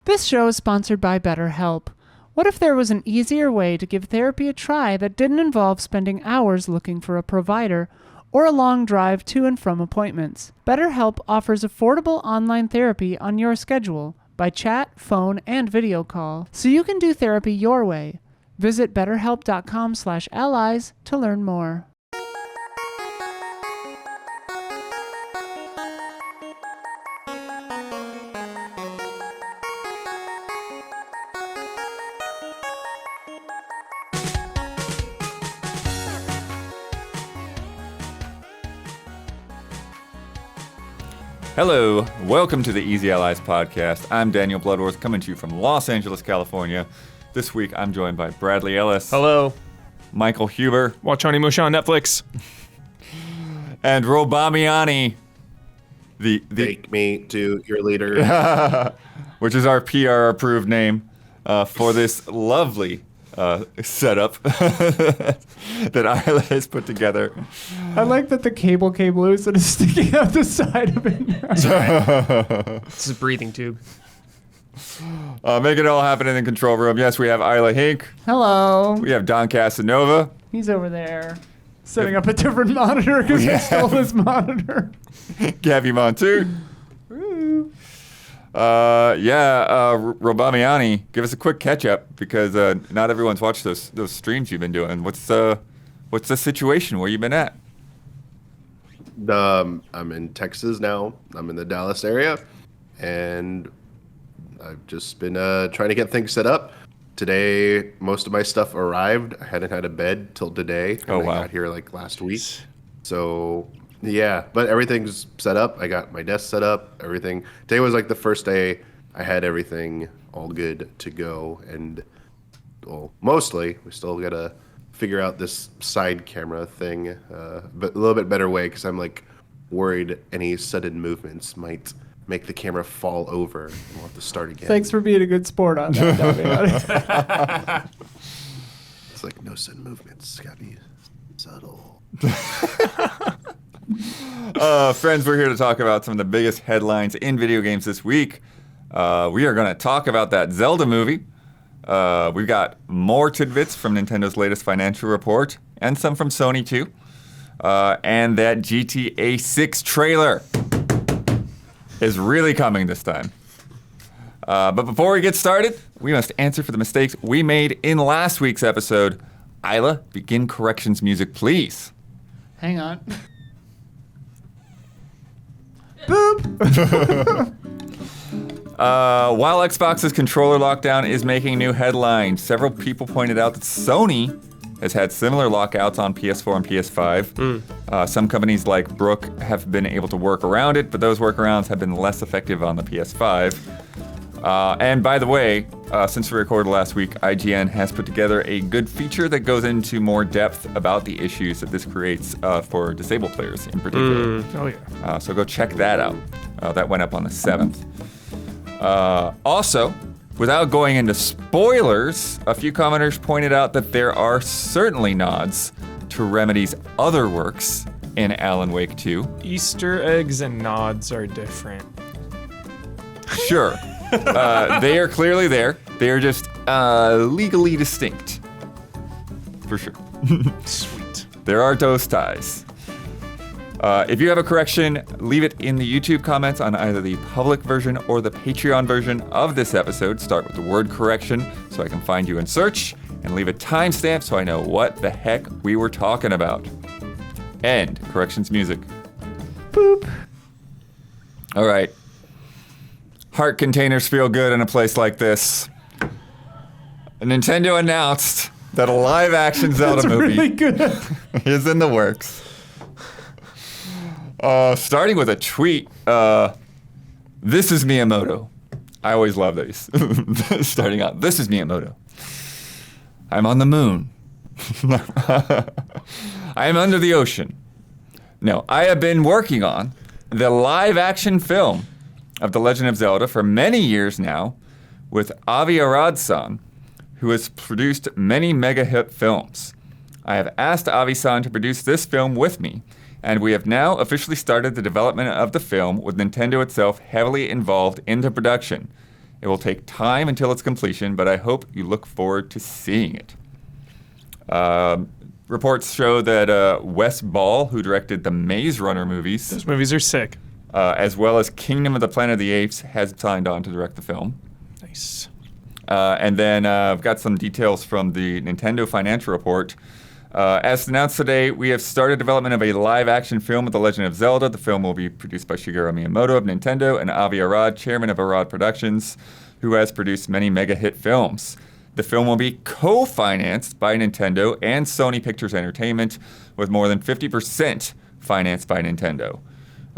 This show is sponsored by BetterHelp. What if there was an easier way to give therapy a try that didn't involve spending hours looking for a provider or a long drive to and from appointments? BetterHelp offers affordable online therapy on your schedule by chat, phone, and video call, so you can do therapy your way. Visit betterhelp.com/allies to learn more. Hello, welcome to the Easy Allies podcast. I'm Daniel Bloodworth, coming to you from Los Angeles, California. This week, I'm joined by Bradley Ellis. Hello. Michael Huber. Watch Onimusha on Netflix. And Robamiani, the Take me to your leader. which is our PR-approved name for this lovely setup that Isla has put together. I like that the cable came loose and is sticking out the side of it. This is a breathing tube. Make it all happen in the control room. Yes, we have Isla Hink. Hello. We have Don Casanova. He's over there setting up a different monitor because we stole his monitor. Gabby Montour. Robamiani, give us a quick catch-up because not everyone's watched those streams you've been doing. What's the situation? Where you been at? I'm in Texas now. I'm in the Dallas area, and I've just been trying to get things set up. Today, most of my stuff arrived. I hadn't had a bed till today. Oh, wow. I got here like last week. So, yeah, but everything's set up. I got my desk set up, everything. Today was like the first day I had everything all good to go. And, well, mostly, we still got to figure out this side camera thing, but a little bit better way because I'm like worried any sudden movements might make the camera fall over and we'll have to start again. Thanks for being a good sport on that. It's like no sudden movements. It's gotta be subtle. Friends, we're here to talk about some of the biggest headlines in video games this week. We are going to talk about that Zelda movie. We've got more tidbits from Nintendo's latest financial report, and some from Sony too. And that GTA 6 trailer is really coming this time. But before we get started, we must answer for the mistakes we made in last week's episode. Isla, begin corrections music, please. Hang on. Boop! While Xbox's controller lockdown is making new headlines, several people pointed out that Sony has had similar lockouts on PS4 and PS5. Some companies like Brook have been able to work around it, but those workarounds have been less effective on the PS5. And by the way, since we recorded last week, IGN has put together a good feature that goes into more depth about the issues that this creates for disabled players in particular. Oh, yeah. So go check that out. That went up on the 7th. Also, without going into spoilers, a few commenters pointed out that there are certainly nods to Remedy's other works in Alan Wake 2. Easter eggs and nods are different. Sure. They are clearly there. They are just legally distinct. For sure. Sweet. There are those ties. If you have a correction, leave it in the YouTube comments on either the public version or the Patreon version of this episode. Start with the word correction so I can find you in search, and leave a timestamp so I know what the heck we were talking about. End corrections music. Boop. All right. Heart containers feel good in a place like this. Nintendo announced that a live-action Zelda movie Really good. is in the works. Starting with a tweet, this is Miyamoto. I always love these. Starting out, this is Miyamoto. I'm on the moon. I am under the ocean. No, I have been working on the live-action film of The Legend of Zelda for many years now with Avi Arad-san, who has produced many mega-hit films. I have asked Avi-san to produce this film with me, and we have now officially started the development of the film with Nintendo itself heavily involved into production. It will take time until its completion, but I hope you look forward to seeing it. Reports show that Wes Ball, who directed the Maze Runner movies, Those movies are sick. as well as Kingdom of the Planet of the Apes, has signed on to direct the film. Nice. And then I've got some details from the Nintendo financial report. As announced today, we have started development of a live-action film of The Legend of Zelda. The film will be produced by Shigeru Miyamoto of Nintendo and Avi Arad, chairman of Arad Productions, who has produced many mega-hit films. The film will be co-financed by Nintendo and Sony Pictures Entertainment, with more than 50% financed by Nintendo.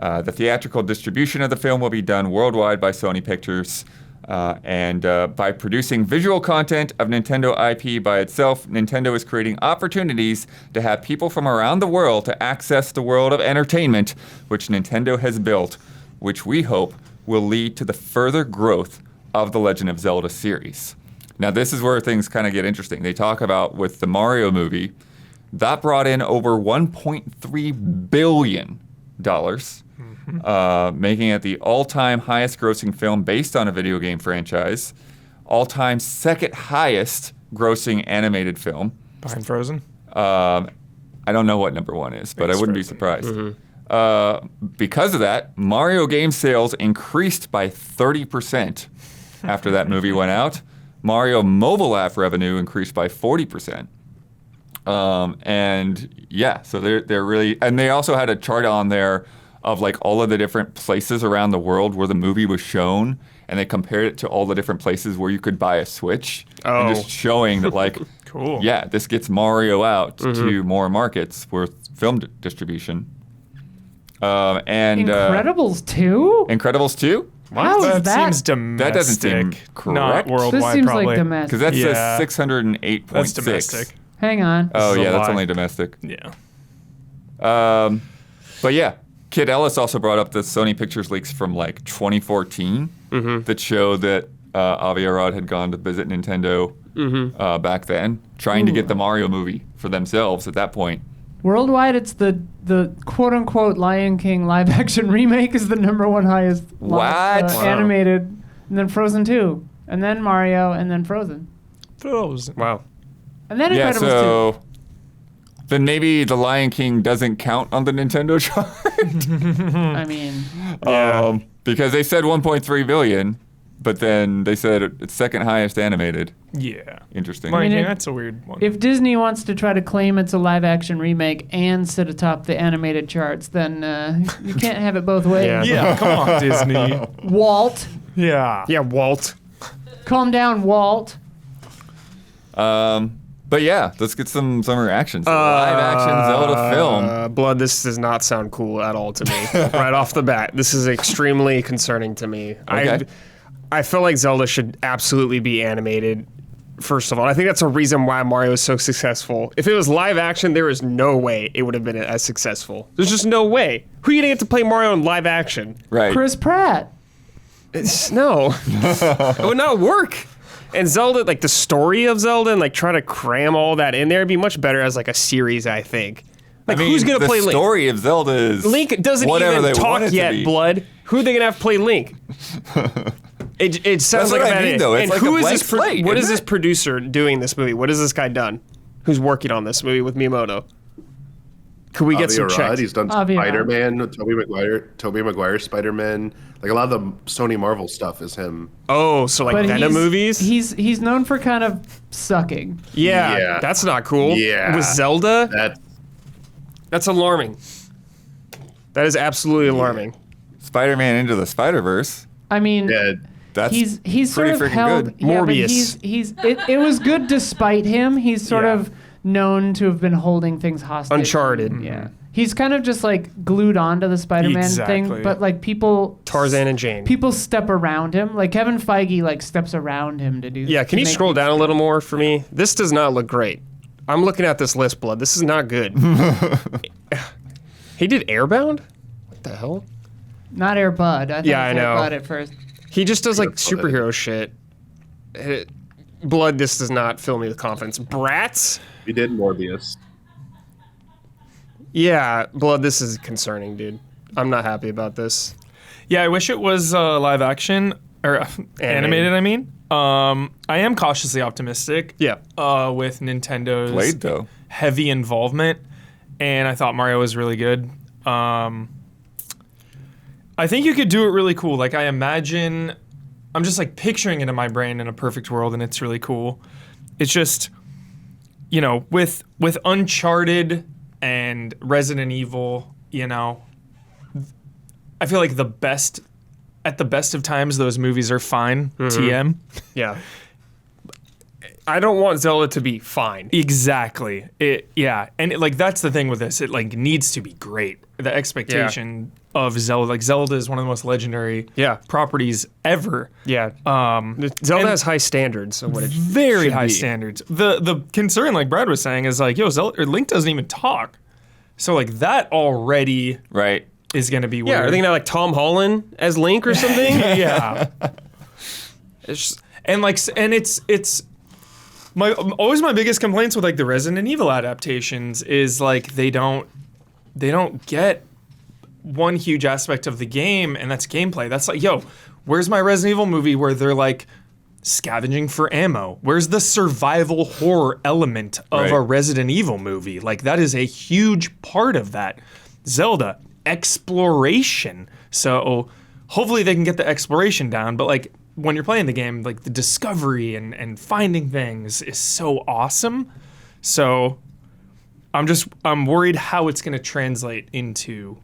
The theatrical distribution of the film will be done worldwide by Sony Pictures, and by producing visual content of Nintendo IP by itself, Nintendo is creating opportunities to have people from around the world to access the world of entertainment which Nintendo has built, which we hope will lead to the further growth of the Legend of Zelda series. Now, this is where things kind of get interesting. They talk about with the Mario movie, that brought in over $1.3 billion. Making it the all-time highest grossing film based on a video game franchise, all-time second highest grossing animated film. Behind Frozen? I don't know what number one is, but I wouldn't be surprised. Because of that, Mario game sales increased by 30% after that movie went out. Mario mobile app revenue increased by 40%. And yeah, so they're really, and they also had a chart on there of like all of the different places around the world where the movie was shown, and they compared it to all the different places where you could buy a Switch, and just showing that like, Cool. yeah, this gets Mario out to more markets with film distribution. And Incredibles 2? Incredibles 2? How is That that? seems domestic. That doesn't seem correct. Not worldwide, This seems probably. like domestic. Because that's Yeah. a 608.6. That's domestic. Hang on. Oh This is yeah, a that's lie. only domestic. Yeah. But yeah, Kid Ellis also brought up the Sony Pictures leaks from like 2014 that show that Avi Arad had gone to visit Nintendo back then, trying to get the Mario movie for themselves at that point. Worldwide, it's the quote-unquote Lion King live-action remake is the number one highest What? Wow. animated, and then Frozen 2, and then Mario, and then Frozen. Frozen. Wow. And then Yeah, Incredibles 2. so then maybe the Lion King doesn't count on the Nintendo chart I mean, because they said 1.3 billion, but then they said it's second highest animated. Yeah. Interesting. Lion mean, King, it- that's a weird one. if Disney wants to try to claim it's a live-action remake and sit atop the animated charts, then you can't have it both ways. Yeah. yeah, come on, Disney. Walt, Yeah. Yeah, Walt. calm down, Walt. But yeah, let's get some reactions. Live action Zelda film. Blood, this does not sound cool at all to me. Right off the bat. This is extremely concerning to me. Okay. I feel like Zelda should absolutely be animated. First of all, I think that's a reason why Mario is so successful. If it was live action, there is no way it would have been as successful. There's just no way. Who are you gonna get to play Mario in live action? Right. Chris Pratt. No, it would not work. And Zelda, like the story of Zelda, and like try to cram all that in there, would be much better as like a series. I think. Like, I mean, who's gonna the play Link? story of Zelda is Link doesn't whatever even they want it talk to yet, be. Blood. Who are they gonna have play Link? It sounds That's like what a I bad mean, idea. though. It's And like who a is blank this? slate, What is isn't this it? producer doing this movie? What has this guy done? Who's working on this movie with Miyamoto? Could we get Avi some Arad, checks? he's done Avi Arad. Spider-Man, Tobey Maguire Spider-Man. Like a lot of the Sony Marvel stuff is him. Oh, so like But Venom movies? He's known for kind of sucking. Yeah, Yeah. that's not cool. Yeah. With Zelda, That that's alarming. That is absolutely alarming. Spider-Man Into the Spider-Verse. I mean, yeah, That's he's sort pretty of freaking held. good. Yeah, but Morbius. it was good despite him. He's sort Yeah. of known to have been holding things hostage. Uncharted. Yeah. He's kind of just like glued onto the Spider-Man Exactly. thing, but like people Tarzan and Jane. people step around him. Like Kevin Feige like steps around him to do. Yeah, can to you make scroll things- down a little more for me? This does not look great. I'm looking at this list, Blood. This is not good. He did Airbound? What the hell? Not Air Bud. I thought Yeah, it was I Air know. Bud at first. He just does like That's what superhero shit. Blood, this does not fill me with confidence. Bratz? he did Morbius. Yeah, Blood, this is concerning, dude. I'm not happy about this. Yeah, I wish it was live action. or animated, I mean. I am cautiously optimistic. Yeah. With Nintendo's Played, though. heavy involvement, and I thought Mario was really good. I think you could do it really cool. Like, I imagine, I'm just like picturing it in my brain in a perfect world, and it's really cool. It's just, you know, with Uncharted and Resident Evil, you know, I feel like at the best of times, those movies are fine. TM. Yeah. I don't want Zelda to be fine. Exactly. And like that's the thing with this. It like needs to be great. The expectation of Zelda, like Zelda is one of the most legendary properties ever. Yeah. Zelda has high standards of what it Very should high be. standards. The concern, like Brad was saying, is like, Zelda or Link doesn't even talk. So like that already Right. is gonna be weird. Yeah, are they gonna have like Tom Holland as Link or something? Yeah. It's just, And it's always my biggest complaints with like the Resident Evil adaptations is like they don't get one huge aspect of the game, and that's gameplay. That's like, where's my Resident Evil movie where they're like scavenging for ammo? Where's the survival horror element of a Right. Resident Evil movie? Like that is a huge part of that. Zelda, exploration. So hopefully they can get the exploration down, but like when you're playing the game, like the discovery and finding things is so awesome. So I'm worried how it's going to translate into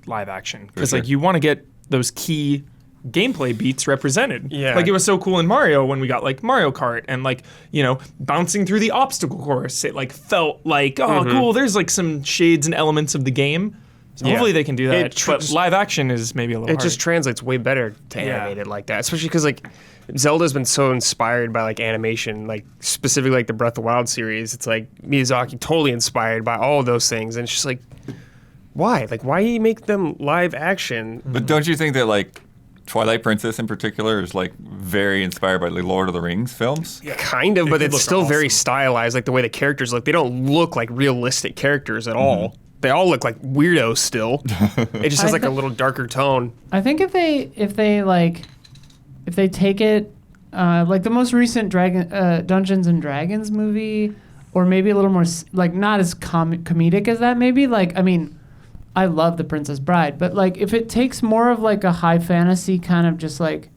live action, because like you want to get those key gameplay beats represented. Yeah. Like it was so cool in Mario when we got like Mario Kart and like, you know, bouncing through the obstacle course. It like felt like, cool, there's like some shades and elements of the game. So hopefully they can do that. But live action is maybe a little hard. it just translates way better to animated like that, especially because like Zelda's been so inspired by like animation, like specifically like the Breath of the Wild series. It's like Miyazaki totally inspired by all of those things, and it's just like, why? Like, why you make them live action? But don't you think that like Twilight Princess in particular is like very inspired by the Lord of the Rings films? Kind of, but could it's look still very awesome. stylized. Like the way the characters look, they don't look like realistic characters at all. They all look like weirdos still. It just has like a little darker tone. I think if they take it like the most recent Dungeons and Dragons movie, or maybe a little more like not as comedic as that, maybe like, I mean, I love The Princess Bride, but like if it takes more of like a high fantasy kind of just like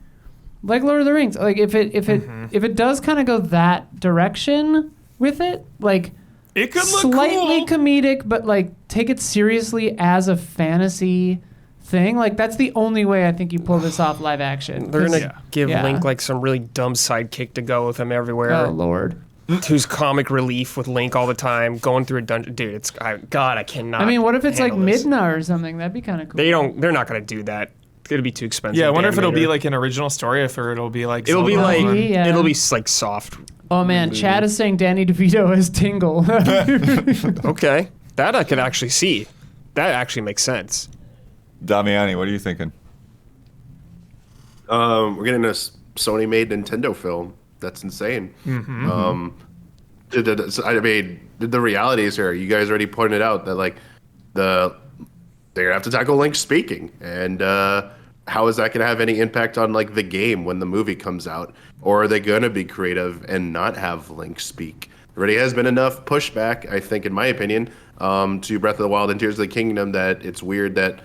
Lord of the Rings, like if it does kind of go that direction with it, like it could look slightly cool. comedic, but like take it seriously as a fantasy thing. Like that's the only way I think you pull this off live action. They're 'Cause- gonna give yeah. Link like some really dumb sidekick to go with him everywhere. Oh Lord. Who's comic relief with Link all the time, going through a dungeon. Dude, I cannot. I mean, what if it's like handle this. Midna or something? That'd be kind of cool. They're not gonna do that. It's gonna be too expensive. Yeah, I to wonder if it'll be animate like an original story, or it'll be like It'll be Zelda like on- Yeah. it'll be like soft. Oh man, Chad is saying Danny DeVito as Tingle. Okay, that I could actually see. That actually makes sense. Damiani, what are you thinking? We're getting a Sony-made Nintendo film. That's insane. I mean, the reality is here. You guys already pointed out that like they're gonna have to tackle Link speaking, and how is that gonna have any impact on like the game when the movie comes out? Or are they gonna be creative and not have Link speak? There already has been enough pushback, I think, in my opinion, to Breath of the Wild and Tears of the Kingdom that it's weird that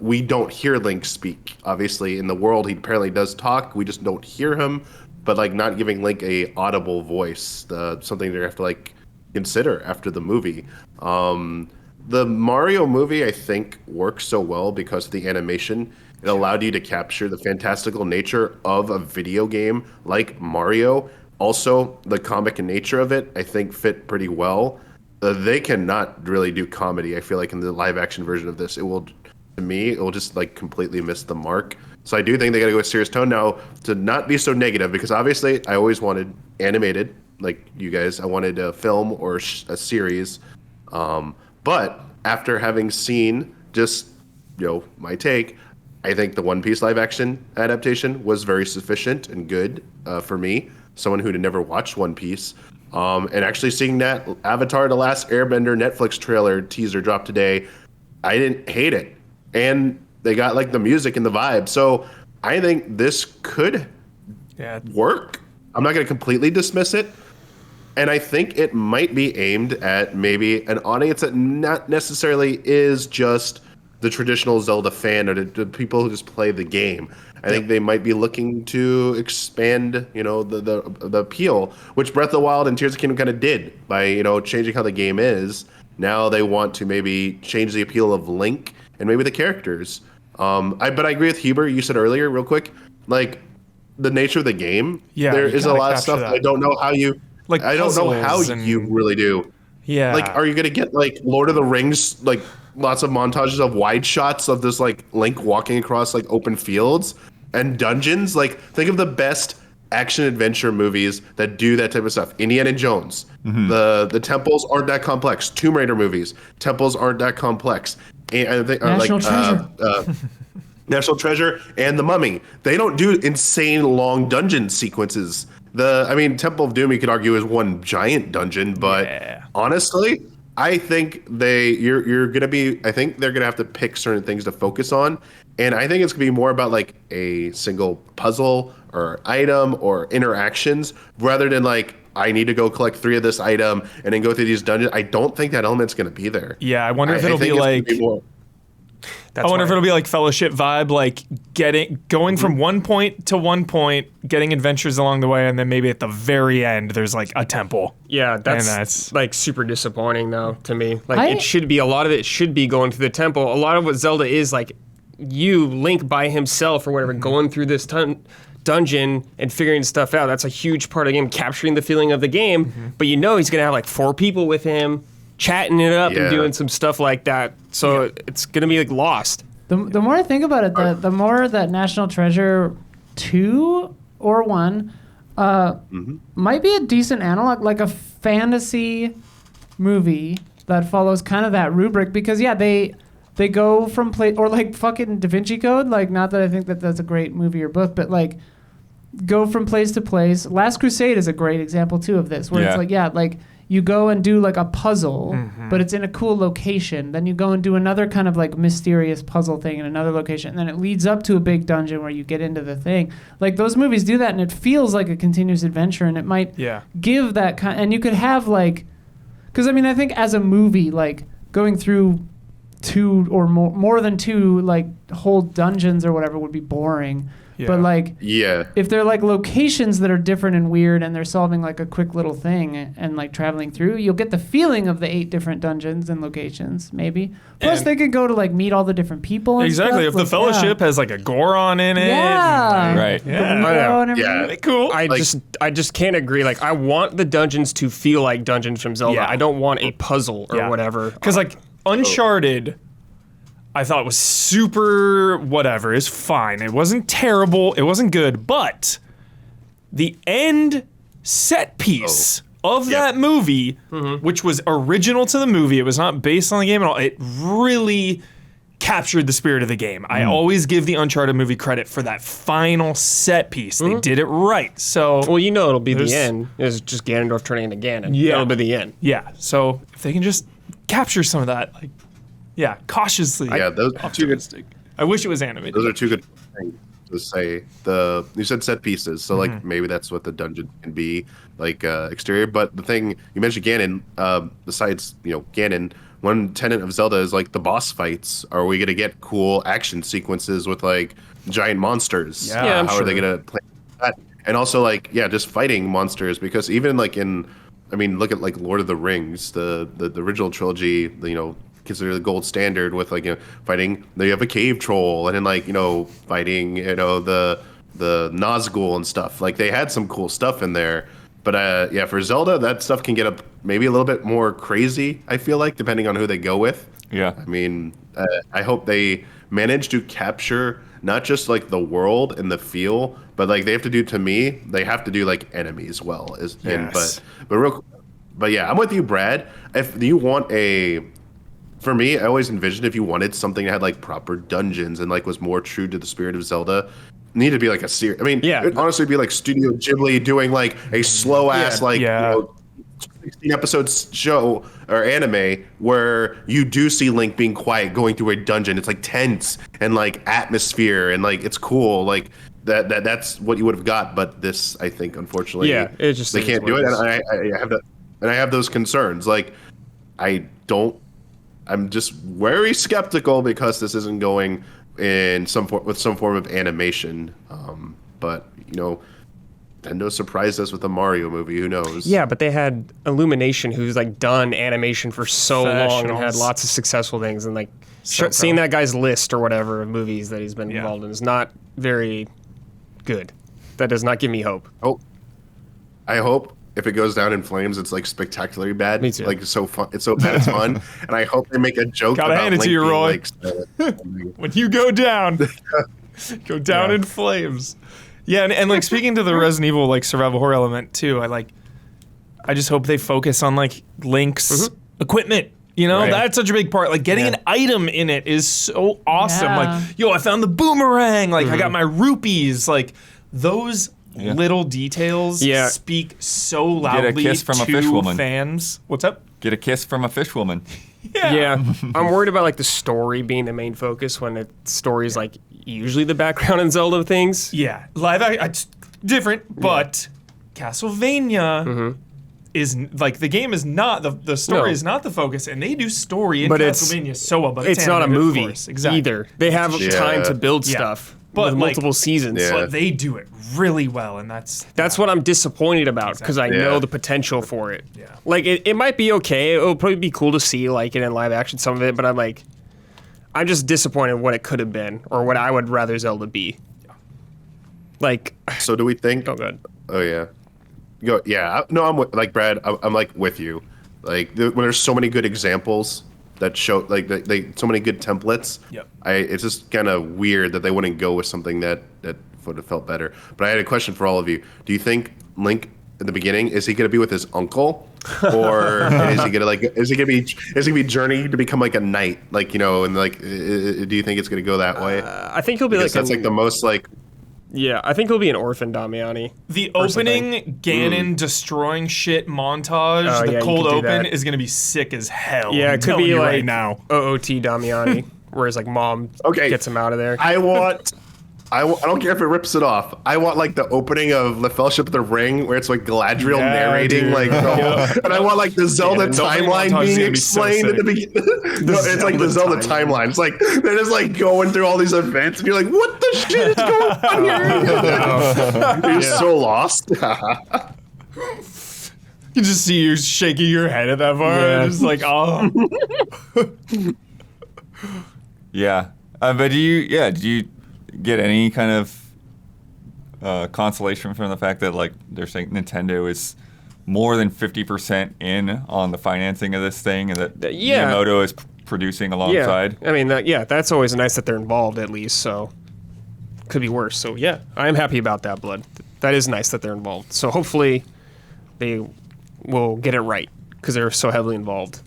we don't hear Link speak. Obviously, in the world, he apparently does talk. We just don't hear him. But like not giving Link a audible voice, something they have to like consider after the movie. The Mario movie, I think, works so well because of the animation. It allowed you to capture the fantastical nature of a video game like Mario. Also, the comic nature of it, I think, fit pretty well. They cannot really do comedy, I feel like, in the live-action version of this. It will just like completely miss the mark. So I do think they got to go with serious tone now to not be so negative, because obviously I always wanted animated, like you guys. I wanted a film or a series. But after having seen just, my take, I think the One Piece live action adaptation was very sufficient and good for me, someone who had never watched One Piece. And actually seeing that Avatar: The Last Airbender Netflix trailer teaser drop today, I didn't hate it. And they got like the music and the vibe. So I think this could work. I'm not going to completely dismiss it. And I think it might be aimed at maybe an audience that not necessarily is just the traditional Zelda fan or the people who just play the game. I think they might be looking to expand, the appeal, which Breath of the Wild and Tears of the Kingdom kind of did by, changing how the game is. Now they want to maybe change the appeal of Link and maybe the characters. But I agree with Huber. You said earlier, real quick, like the nature of the game. Yeah, there is a lot of stuff that I don't know how you. Like I don't know how you really do. Yeah. Like, are you gonna get like Lord of the Rings, like lots of montages of wide shots of this like Link walking across like open fields and dungeons? Like, think of the best action adventure movies that do that type of stuff. Indiana Jones. The temples aren't that complex. Tomb Raider movies. Temples aren't that complex. And I think National Treasure. National Treasure and The Mummy. They don't do insane long dungeon sequences. Temple of Doom, you could argue, is one giant dungeon, but honestly, I think you're gonna be. I think they're gonna have to pick certain things to focus on, and I think it's gonna be more about like a single puzzle or item or interactions rather than like I need to go collect 3 of this item and then go through these dungeons. I don't think that element's gonna be there. Yeah, I wonder if it'll be like. I wonder if it'll be like Fellowship vibe, like going from one point to one point, getting adventures along the way, and then maybe at the very end there's like a temple. Yeah, that's like super disappointing though to me. Like it should be a lot of it should be going to the temple. A lot of what Zelda is like, you Link by himself or whatever, going through this dungeon and figuring stuff out. That's a huge part of the game, capturing the feeling of the game. But he's gonna have like 4 people with him, chatting it up and doing some stuff like that. So it's going to be like lost. The more I think about it, the more that National Treasure 2 or 1 might be a decent analog, like a fantasy movie that follows kind of that rubric. Because, they go from or like fucking Da Vinci Code. Like, not that I think that that's a great movie or book, but like go from place to place. Last Crusade is a great example, too, of this. Where it's like, you go and do like a puzzle, but it's in a cool location. Then you go and do another kind of like mysterious puzzle thing in another location. And then it leads up to a big dungeon where you get into the thing. Like those movies do that and it feels like a continuous adventure and it might give that kind. And you could have like, because I think as a movie, like going through 2 or more than 2 like whole dungeons or whatever would be boring. But like, if they're like locations that are different and weird and they're solving like a quick little thing and like traveling through, you'll get the feeling of the 8 different dungeons and locations, maybe. Plus, they could go to like meet all the different people. And exactly. stuff. If the Fellowship has like a Goron in it. Yeah. Right. Yeah. Cool. I just can't agree. Like, I want the dungeons to feel like dungeons from Zelda. I don't want a puzzle or whatever. Because like Uncharted, I thought was super whatever. It's fine. It wasn't terrible. It wasn't good. But the end set piece of that movie, which was original to the movie, it was not based on the game at all. It really captured the spirit of the game. I always give the Uncharted movie credit for that final set piece. They did it right. So well, it'll be the end. It's just Ganondorf turning into Ganon. Yeah. That'll be the end. Yeah. So if they can just capture some of that, like. Yeah, cautiously. Yeah, those are 2 good. I wish it was animated. Those are 2 good things to say. You said set pieces, so like maybe that's what the dungeon can be, like exterior. But the thing you mentioned, Ganon. Besides, Ganon, one tenet of Zelda is like the boss fights. Are we gonna get cool action sequences with like giant monsters? Yeah, how are they gonna play that? And also like just fighting monsters, because even like look at like Lord of the Rings, the original trilogy. Consider the gold standard with like fighting. You have a cave troll and then like fighting the Nazgul and stuff. Like they had some cool stuff in there. But for Zelda, that stuff can get maybe a little bit more crazy. I feel like depending on who they go with. Yeah. I hope they manage to capture not just like the world and the feel, but like they have to do like enemies well. But I'm with you, Brad. If you want for me, I always envisioned if you wanted something that had like proper dungeons and like was more true to the spirit of Zelda, it needed to be like a series. It would honestly be like Studio Ghibli doing like a slow ass 16 episodes show or anime where you do see Link being quiet, going through a dungeon. It's like tense and like atmosphere and like it's cool. Like that's what you would have got. But this, I think, unfortunately, it just they is can't what do it it. is. And I have that, and I have those concerns. Like I'm just very skeptical because this isn't going in with some form of animation. But Nintendo surprised us with a Mario movie. Who knows? Yeah, but they had Illumination, who's like done animation for so long and had Professionals. lots of successful things, and like So seeing proud. that guy's list or whatever of movies that he's been involved in is not very good. That does not give me hope. Oh, I hope if it goes down in flames, it's like spectacularly bad. Me too. Like so fun. It's so bad. It's fun. And I hope they make a joke Gotta about hand it to Link you, being, Roy. like, When you go down, go down in flames. Yeah, and like speaking to the Resident Evil like survival horror element too, I just hope they focus on like Link's equipment. Right. That's such a big part. Like getting an item in it is so awesome. Yeah. Like, yo, I found the boomerang. Like I got my rupees. Like those little details speak so loudly kiss from a to fishwoman. fans. What's up? Get a kiss from a fishwoman. Yeah, I'm worried about like the story being the main focus when the story is like usually the background in Zelda things. Yeah, it's different, but Castlevania is like the game is not the story No. is not the focus, and they do story in But it's- Castlevania so well. But It's not a animated, of movie course. Exactly. either. They have Yeah. time to build Yeah. stuff, But, with like- multiple seasons. Yeah. But they do it really well, and that's That's what I'm disappointed about because I know Yeah. the potential for it. Yeah. Like it might be okay. It'll probably be cool to see like it in live action, some of it, but I'm just disappointed in what it could have been or what I would rather Zelda be. Like, So do we think? oh god. Oh yeah. Go. Yeah. No, I'm with, like Brad. I'm like with you. Like when there's so many good examples that show like they so many good templates. Yep. It's just kind of weird that they wouldn't go with something that would have felt better. But I had a question for all of you. Do you think Link in the beginning is he gonna be with his uncle, or is he gonna be journey to become like a knight, like and like do you think it's gonna go that way? I think he'll be Because like that's like the most like. yeah. I think he'll be an orphan Damiani. the or something. opening Ganon destroying shit montage. Oh, The yeah, you cold could do open that. is gonna be sick as hell. Yeah, I'm it could telling be you like right now. OOT Damiani, whereas like mom gets him out of there. I don't care if it rips it off. I want like the opening of the Fellowship of the Ring where it's like Galadriel Yeah, narrating dude. like the whole, and I want like the Zelda the opening montage timeline is being gonna be so explained at the sick. beginning. It's like the Zelda timeline. It's like they're just like going through all these events and you're like, what the shit is going on here? You're so lost. You just see you shaking your head at that part. Yeah. Just like, oh. Yeah. But do you get any kind of consolation from the fact that like they're saying Nintendo is more than 50% in on the financing of this thing and that Yeah. Miyamoto is producing alongside? Yeah, I mean, that's always nice that they're involved at least. So could be worse. So yeah, I'm happy about that. Blood. That is nice that they're involved. So hopefully they will get it right because they're so heavily involved.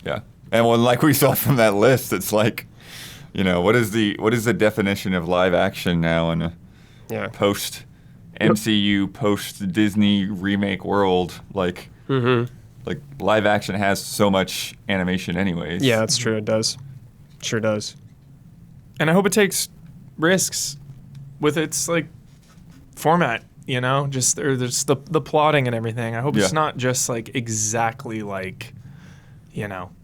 Yeah. And when like we saw from that list, it's like, what is the definition of live action now in a Yeah. post MCU, post Disney remake world? Like, like live action has so much animation anyways. Yeah, that's true. It does. Sure does. And I hope it takes risks with its like format, just there's the plotting and everything. I hope Yeah. it's not just like exactly like,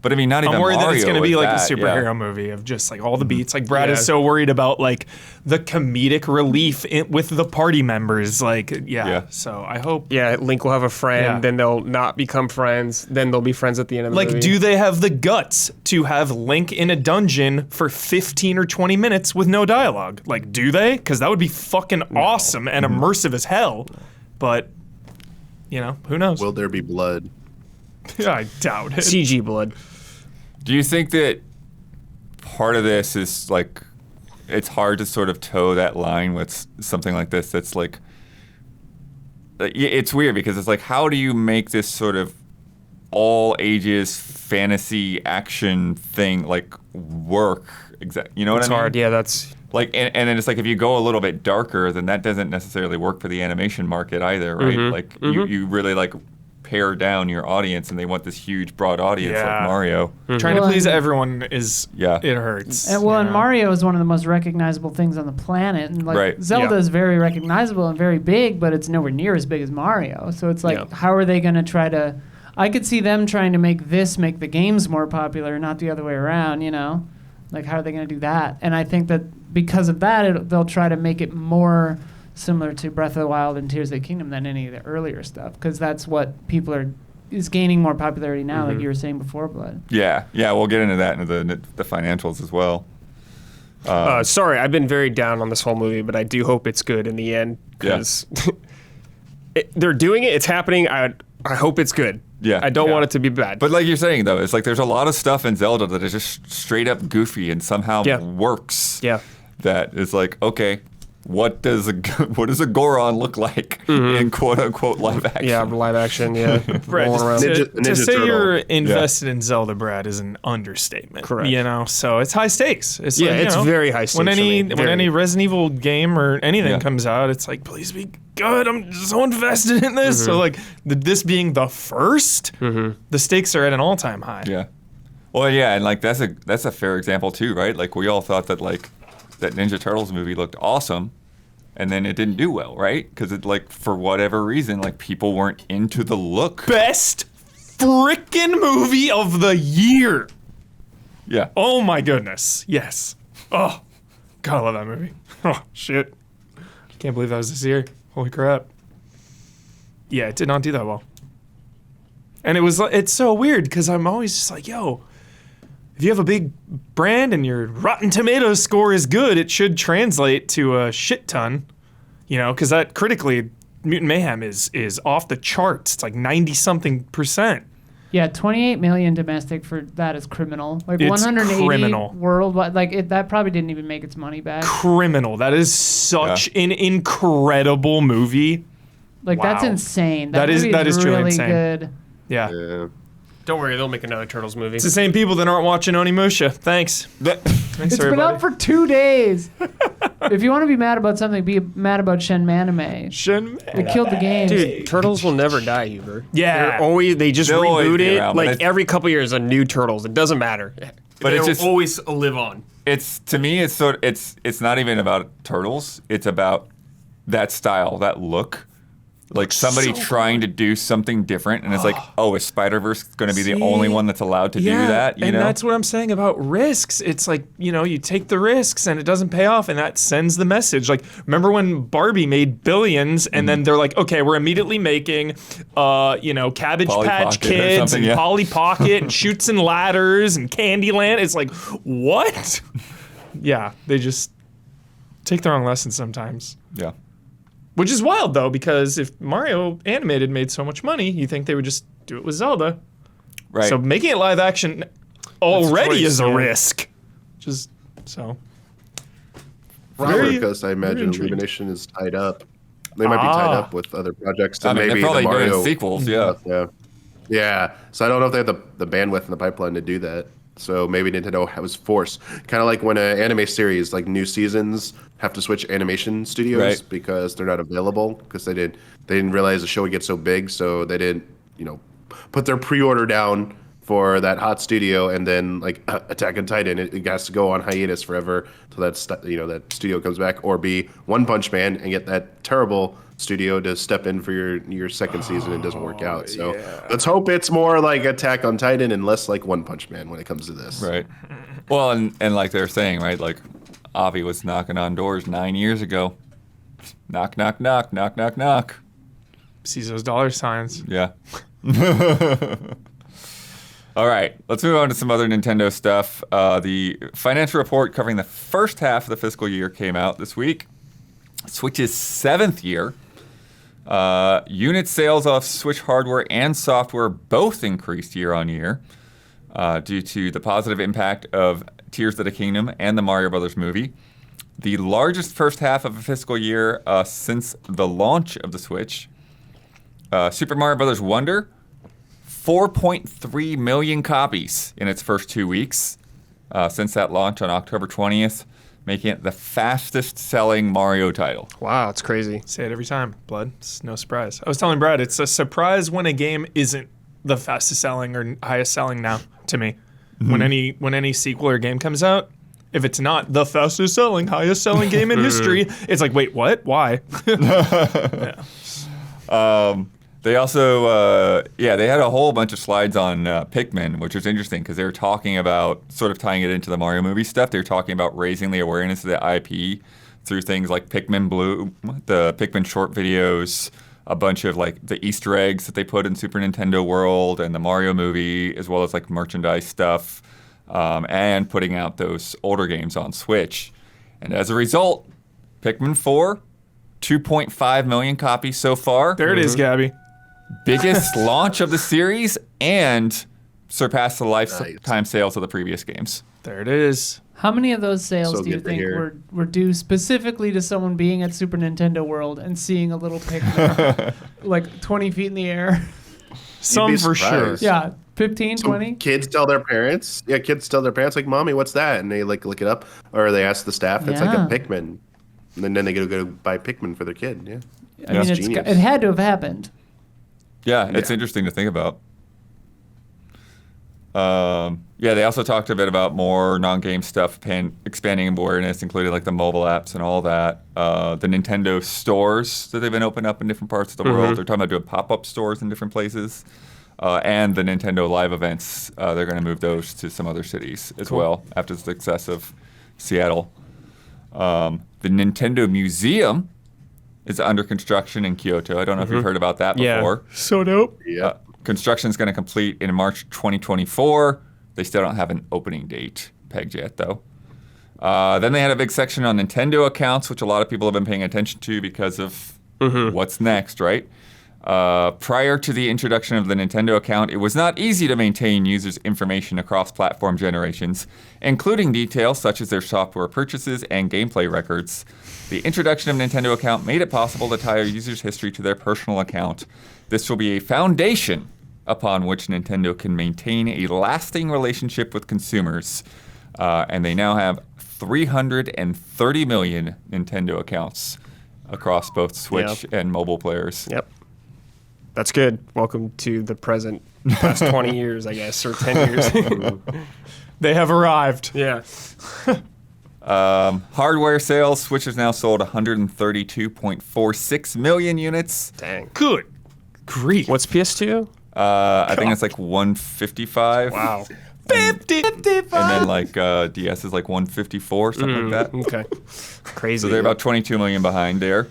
But I mean, not even I'm worried that it's Mario going to be is like that, a superhero yeah. movie of just like all the beats. Like Brad Yeah. is so worried about like the comedic relief with the party members. Like, Yeah. So I hope. Yeah, Link will have a friend, Yeah. then they'll not become friends, then they'll be friends at the end of the Like, movie. do they have the guts to have Link in a dungeon for 15 or 20 minutes with no dialogue? Like, do they? Because that would be fucking awesome and immersive as hell. But, who knows? Will there be blood? I doubt it. CG blood? Do you think that part of this is like it's hard to sort of toe that line with something like this that's like it's weird because it's like how do you make this sort of all ages fantasy action thing like work exactly, what It's I mean? hard. Yeah, that's Like and then it's like if you go a little bit darker then that doesn't necessarily work for the animation market either, right? Like you really like pare down your audience, and they want this huge, broad audience Yeah. like Mario. Trying to Well, please and- everyone is Yeah. it hurts. And, well, you and know? Mario is one of the most recognizable things on the planet, and like Right. Zelda Yeah. is very recognizable and very big, but it's nowhere near as big as Mario. So it's like, Yeah. how are they going to try to? I could see them trying to make the games more popular, not the other way around. You know, like how are they going to do that? And I think that because of that, they'll try to make it more similar to Breath of the Wild and Tears of the Kingdom than any of the earlier stuff, because that's what people is gaining more popularity now, like you were saying before, Blood. Yeah, we'll get into that into the financials as well. Sorry, I've been very down on this whole movie, but I do hope it's good in the end because they're doing it. It's happening. I hope it's good. Yeah. I don't Yeah. want it to be bad. But like you're saying, though, it's like there's a lot of stuff in Zelda that is just straight up goofy and somehow Yeah. works. Yeah. That is like, okay, what does a Goron look like in quote unquote live action? yeah, live action. Yeah, Brad, rolling around. to Ninja say Turtle. you're invested in Zelda, Brad, is an understatement. Correct. You know, so it's high stakes. It's Yeah, like, you it's know, very high stakes When for any me. when Very. any Resident Evil game or anything Yeah. comes out, it's like, please be good. I'm so invested in this. So like this being the first, the stakes are at an all-time high. Yeah. Well, yeah, and like that's a fair example too, right? Like we all thought that like that Ninja Turtles movie looked awesome, and then it didn't do well, right? Because it like for whatever reason, like people weren't into the look. Best frickin' movie of the year. Yeah. Oh my goodness. Yes. Oh, God, I love that movie. Oh, shit. Can't believe that was this year. Holy crap. Yeah, it did not do that well. And it's so weird because I'm always just like, yo, if you have a big brand and your Rotten Tomatoes score is good, it should translate to a shit ton. You know, because that critically, Mutant Mayhem is off the charts. It's like 90-something%. Yeah, 28 million domestic for that is criminal. Like It's 180 criminal. worldwide. Like that probably didn't even make its money back. Criminal. That is such an incredible movie. Like that's Wow. insane. That is truly really insane. good. Yeah. Yeah. Don't worry, they'll make another Turtles movie. It's the same people that aren't watching Onimusha. Thanks. Thanks, It's been everybody. up for 2 days. If you want to be mad about something, be mad about Shenmanime. They killed the game. Dude, Turtles will never die, Huber. Yeah. They just They'll always reboot be it. around, but Like it's- every couple years, a new Turtles. It doesn't matter. But it's They'll just- always live on. It's to me, it's not even about Turtles. It's about that style, that look. Like somebody so trying to do something different, and it's like, oh, is Spider-Verse going to be the only one that's allowed to do that? You and know? that's what I'm saying about risks. It's like, you know, you take the risks and it doesn't pay off, and that sends the message. Like, remember when Barbie made billions, and then they're like, okay, we're immediately making, Cabbage Polly Patch Pocket or Kids something, and yeah. Polly Pocket and Shoots and Ladders and Candyland. It's like, what? Yeah, they just take the wrong lessons sometimes. Yeah. Which is wild, though, because if Mario Animated made so much money, you think they would just do it with Zelda. Right. So making it live action already choice, is a yeah. risk. Just so. Because I imagine intrigued. Illumination is tied up. They might be tied Ah. up with other projects. I And mean, maybe they're probably the Mario doing sequels. Yeah. Yeah. So I don't know if they have the bandwidth in the pipeline to do that. So maybe Nintendo was forced. Kind of like when an anime series, like new seasons, have to switch animation studios Right. because they're not available because they didn't realize the show would get so big, so they didn't put their pre-order down for that hot studio, and then like Attack on Titan, it has to go on hiatus forever till that that studio comes back, or be One Punch Man and get that terrible studio to step in for your second season and it doesn't work out. So let's hope it's more like Attack on Titan and less like One Punch Man when it comes to this. Right. Well, and like they're saying, right, like Avi was knocking on doors 9 years ago. Knock, knock, knock, knock, knock, knock. Sees those dollar signs. Yeah. All right, let's move on to some other Nintendo stuff. The financial report covering the first half of the fiscal year came out this week. Switch's 7th year. Unit sales of Switch hardware and software both increased year on year due to the positive impact of Tears of the Kingdom and the Mario Brothers movie. The largest first half of a fiscal year since the launch of the Switch. Super Mario Brothers Wonder, 4.3 million copies in its first 2 weeks since that launch on October 20th, making it the fastest-selling Mario title. Wow, it's crazy. Say it every time, Blood. It's no surprise. I was telling Brad, it's a surprise when a game isn't the fastest selling or highest selling now to me. When any sequel or game comes out, if it's not the fastest selling, highest selling game in history, it's like, wait, what? Why? Yeah. They also, they had a whole bunch of slides on Pikmin, which was interesting because they were talking about, sort of tying it into the Mario movie stuff, they were talking about raising the awareness of the IP through things like Pikmin Blue, the Pikmin short videos, a bunch of like the Easter eggs that they put in Super Nintendo World and the Mario movie, as well as like merchandise stuff, and putting out those older games on Switch. And as a result, Pikmin 4, 2.5 million copies so far. There it is, Gabby. Biggest launch of the series and surpassed the lifetime sales of the previous games. There it is. How many of those sales So do you good to think hear. were due specifically to someone being at Super Nintendo World and seeing a little Pikmin like 20 feet in the air? Some for sure. surprised. Yeah, 15, Some 20? kids tell their parents. Yeah, kids tell their parents like, "Mommy, what's that?" And they like look it up, or they ask the staff. It's like Yeah. a Pikmin, and then they go buy Pikmin for their kid. Yeah, I mean, That's genius. it had to have happened. Yeah, it's Yeah. interesting to think about. They also talked a bit about more non-game stuff, expanding awareness, including like the mobile apps and all that. The Nintendo stores that they've been opening up in different parts of the world. They're talking about doing pop-up stores in different places. And the Nintendo Live events, they're going to move those to some other cities as well after the success of Seattle. The Nintendo Museum is under construction in Kyoto. I don't know if you've heard about that Yeah. before. So dope. yeah. Construction is going to complete in March 2024. They still don't have an opening date pegged yet, though. Then they had a big section on Nintendo accounts, which a lot of people have been paying attention to because of what's next, right? Prior to the introduction of the Nintendo account, it was not easy to maintain users' information across platform generations, including details such as their software purchases and gameplay records. The introduction of Nintendo account made it possible to tie a user's history to their personal account. This will be a foundation upon which Nintendo can maintain a lasting relationship with consumers. And they now have 330 million Nintendo accounts across both Switch and mobile players. Yep. That's good. Welcome to the present, past 20 years, I guess, or 10 years. They have arrived. Yeah. Hardware sales, Switch has now sold 132.46 million units. Dang. Good grief. What's PS2? I think it's like 155. Wow. 50. And then like DS is like 154, something like that. Okay. Crazy. So they're about 22 million behind there.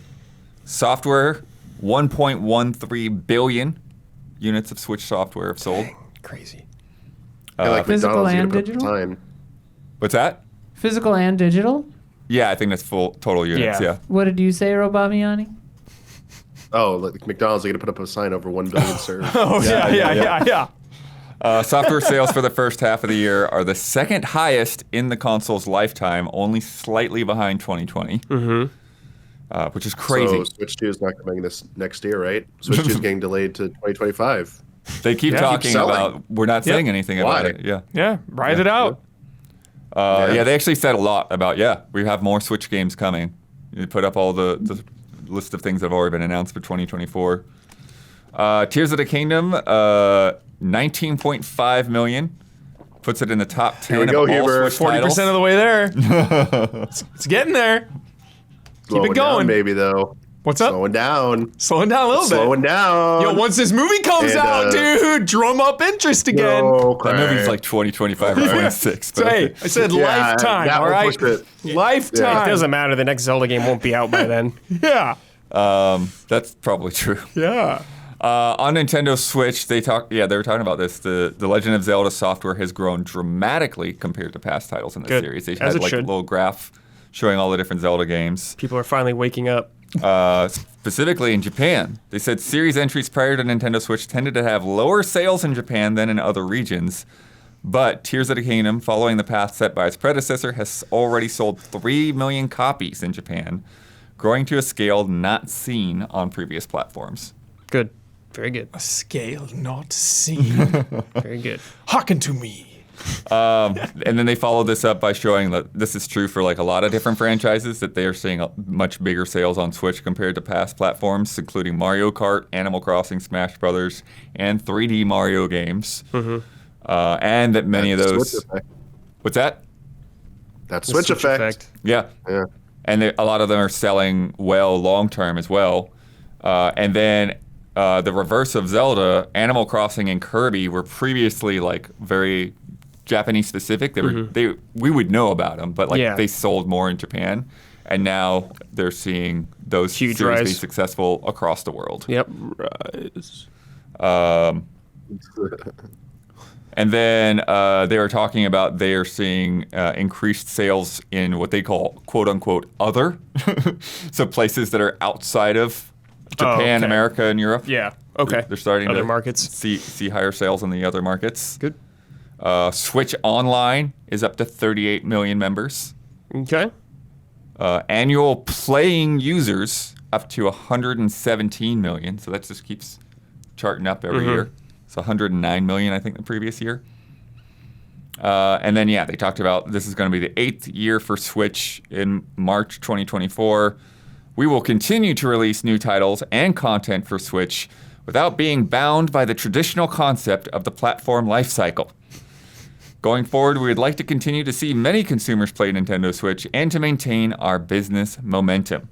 Software, 1.13 billion units of Switch software have sold. Crazy. Yeah, like Physical McDonald's, you and gotta put up digital? time. What's that? Physical and digital? Yeah, I think that's full total units, Yeah. yeah. What did you say, Robamiani? Oh, like McDonald's, they gotta put up a sign over 1 billion served. Oh, yeah. Software sales for the first half of the year are the second highest in the console's lifetime, only slightly behind 2020, which is crazy. So Switch 2 is not coming this next year, right? Switch 2 is getting delayed to 2025. They keep talking selling. about, we're not saying anything about Why? it. Yeah. Yeah, ride it out. Yeah, they actually said a lot about, we have more Switch games coming. You put up all the list of things that have already been announced for 2024. Tears of the Kingdom, 19.5 million. Puts it in the top 10 we of go, all Huber. Switch 40% titles. of the way there. It's getting there. Slowing going. down, maybe, though. What's up? Slowing down. Slowing down a little Slowing bit. down. Yo, once this movie comes And, out, dude, drum up interest again. That movie's like 2025 or 26. But Hey, I said Yeah, lifetime, that all will right? push it. Lifetime. It doesn't matter. The next Zelda game won't be out by then. Yeah. that's probably true. Yeah. On Nintendo Switch, they were talking about this. The Legend of Zelda software has grown dramatically compared to past titles in the Good. series. They As had it like a should. little graph showing all the different Zelda games. People are finally waking up. Specifically in Japan, they said series entries prior to Nintendo Switch tended to have lower sales in Japan than in other regions. But Tears of the Kingdom, following the path set by its predecessor, has already sold 3 million copies in Japan, growing to a scale not seen on previous platforms. Good. Very good. A scale not seen. Very good. Hearken to me. And then they followed this up by showing that this is true for like a lot of different franchises, that they are seeing much bigger sales on Switch compared to past platforms, including Mario Kart, Animal Crossing, Smash Brothers, and 3D Mario games. And that many of those... Switch effect. What's that? That Switch effect. Yeah. Yeah. And a lot of them are selling well long-term as well. And then the reverse of Zelda, Animal Crossing and Kirby were previously like very Japanese specific. We would know about them, but like they sold more in Japan. And now they're seeing those Huge series be rise. successful across the world. Yep. And then they were talking about they are seeing increased sales in what they call "quote unquote" other, so places that are outside of Japan, okay. America, and Europe. Yeah. Okay. They're starting Other to markets. see higher sales in the other markets. Good. Switch Online is up to 38 million members. Okay. Annual playing users up to 117 million. So that just keeps charting up every year. It's 109 million, I think, the previous year. And then, they talked about this is going to be the 8th year for Switch in March 2024. We will continue to release new titles and content for Switch without being bound by the traditional concept of the platform lifecycle. Going forward, we would like to continue to see many consumers play Nintendo Switch and to maintain our business momentum.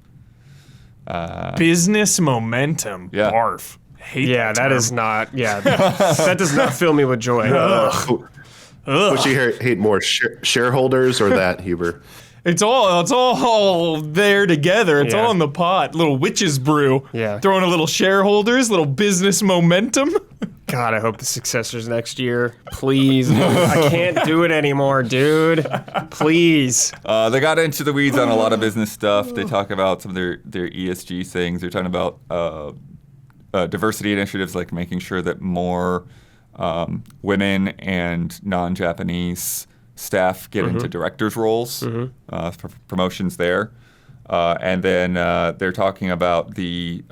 Business momentum. Yeah. Barf. Hate Yeah, that term. is not. Yeah, that does not fill me with joy. Would you hate more shareholders or that, Huber? It's all there together. It's Yeah. all in the pot. Little witch's brew. Yeah. Throwing a little shareholders, little business momentum. God, I hope the successor's next year. Please. I can't do it anymore, dude. Please. They got into the weeds on a lot of business stuff. They talk about some of their ESG things. They're talking about diversity initiatives, like making sure that more women and non-Japanese staff get into directors' roles, promotions there. And then they're talking about the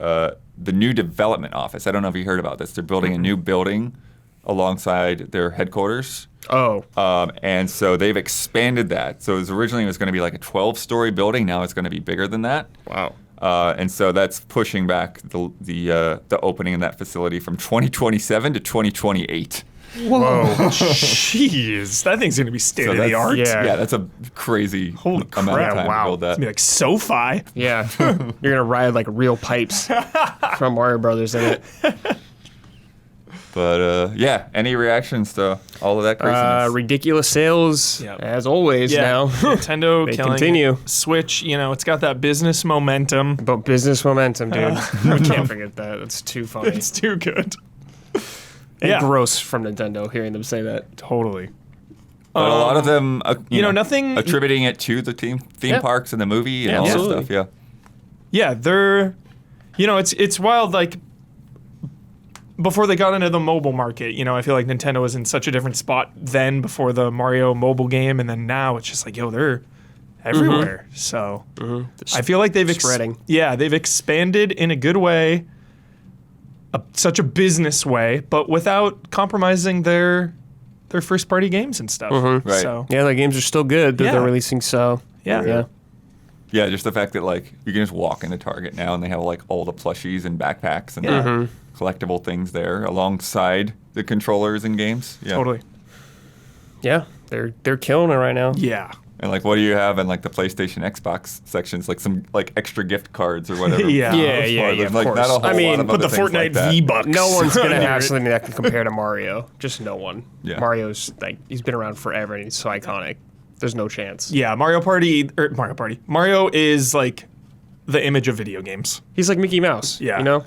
new development office. I don't know if you heard about this. They're building a new building alongside their headquarters. Oh. And so they've expanded that. So originally it was going to be like a 12-story building. Now it's going to be bigger than that. Wow. And so that's pushing back the opening in that facility from 2027 to 2028. Whoa. Jeez, that thing's gonna be state of the art. yeah. That's a crazy Holy amount crap, of time wow. to build that. It's gonna be like SoFi. Yeah. You're gonna ride like real pipes from Mario Brothers in it. But any reactions to all of that craziness? Ridiculous sales, Yep. as always Yeah, now. Nintendo They killing continue. it. Switch, it's got that business momentum. But business momentum, dude. We can't forget that. That's too funny. It's too good. And gross from Nintendo hearing them say that. Totally. But a lot of them, nothing attributing it to the theme Yeah. parks and the movie and Yeah, all that absolutely. stuff. Yeah, they're, it's wild. Like before they got into the mobile market, I feel like Nintendo was in such a different spot then before the Mario mobile game, and then now it's just like, they're everywhere. So I feel like they've Spreading. they've expanded in a good way, such a business way, but without compromising their first party games and stuff. Right. So Yeah, the games are still good that Yeah. they're releasing, so. yeah. Yeah, just the fact that like you can just walk into Target now and they have like all the plushies and backpacks and collectible things there alongside the controllers and games. Yeah. Totally. Yeah, they're killing it right now. Yeah. And like, what do you have in like the PlayStation, Xbox sections? Like some like extra gift cards or whatever. Yeah. Yeah, There's, of like course. not a whole I mean, lot of Put other the things Fortnite like that. V-Bucks. No one's gonna under have it. something that can compare to Mario. Just no one. Yeah. Mario's like he's been around forever and he's so iconic. There's no chance. Yeah, Mario Party. Mario is like the image of video games. He's like Mickey Mouse. Yeah. You know?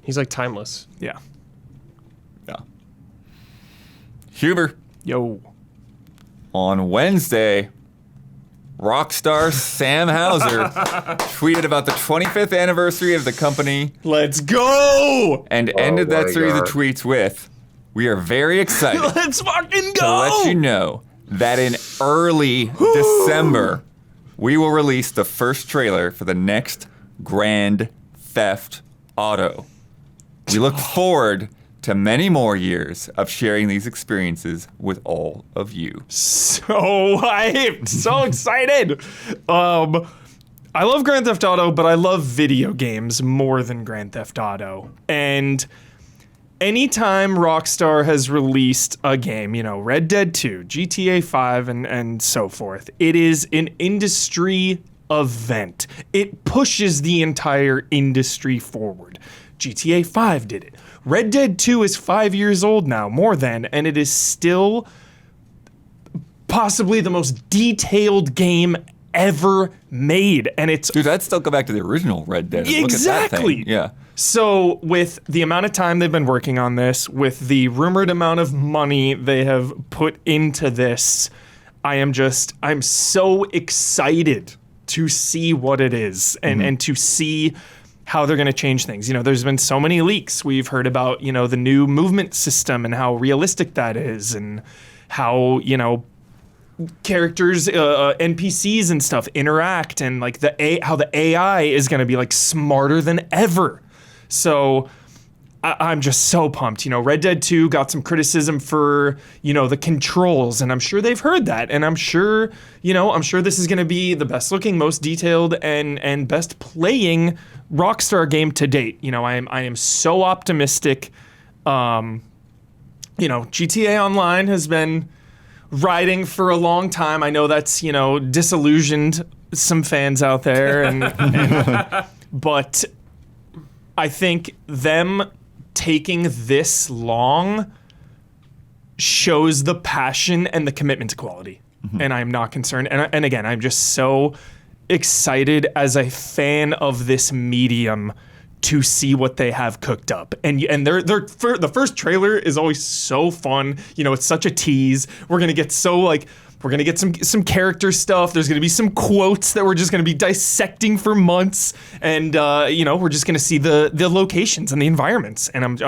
He's like timeless. Yeah. Yeah. Huber, Yo. on Wednesday, Rockstar Sam Hauser tweeted about the 25th anniversary of the company Let's go. and ended that my series of God. tweets with, "We are very excited Let's fucking go. to let you know that in early December, we will release the first trailer for the next Grand Theft Auto. We look forward to many more years of sharing these experiences with all of you. So hyped, so excited. I love Grand Theft Auto, but I love video games more than Grand Theft Auto. And anytime Rockstar has released a game, Red Dead 2, GTA 5, and so forth, it is an industry event. It pushes the entire industry forward. GTA 5 did it. Red Dead 2 is 5 years old now, more than, and it is still possibly the most detailed game ever made. And it's... Dude, I'd still go back to the original Red Dead. And exactly. Look at that thing. Yeah. So with the amount of time they've been working on this, with the rumored amount of money they have put into this, I'm so excited to see what it is and to see how they're going to change things. There's been so many leaks. We've heard about, the new movement system and how realistic that is, and how, characters, NPCs and stuff interact, and like how the AI is going to be like smarter than ever. So I'm just so pumped. Red Dead 2 got some criticism for, the controls, and I'm sure they've heard that. And I'm sure this is going to be the best looking, most detailed, and best playing Rockstar game to date. I am so optimistic. GTA Online has been riding for a long time. I know that's, disillusioned some fans out there, but I think them taking this long shows the passion and the commitment to quality. And I'm not concerned. And again, I'm just so excited as a fan of this medium to see what they have cooked up. And the first trailer is always so fun. It's such a tease. We're going to get some character stuff. There's going to be some quotes that we're just going to be dissecting for months. And, we're just going to see the locations and the environments. And I'm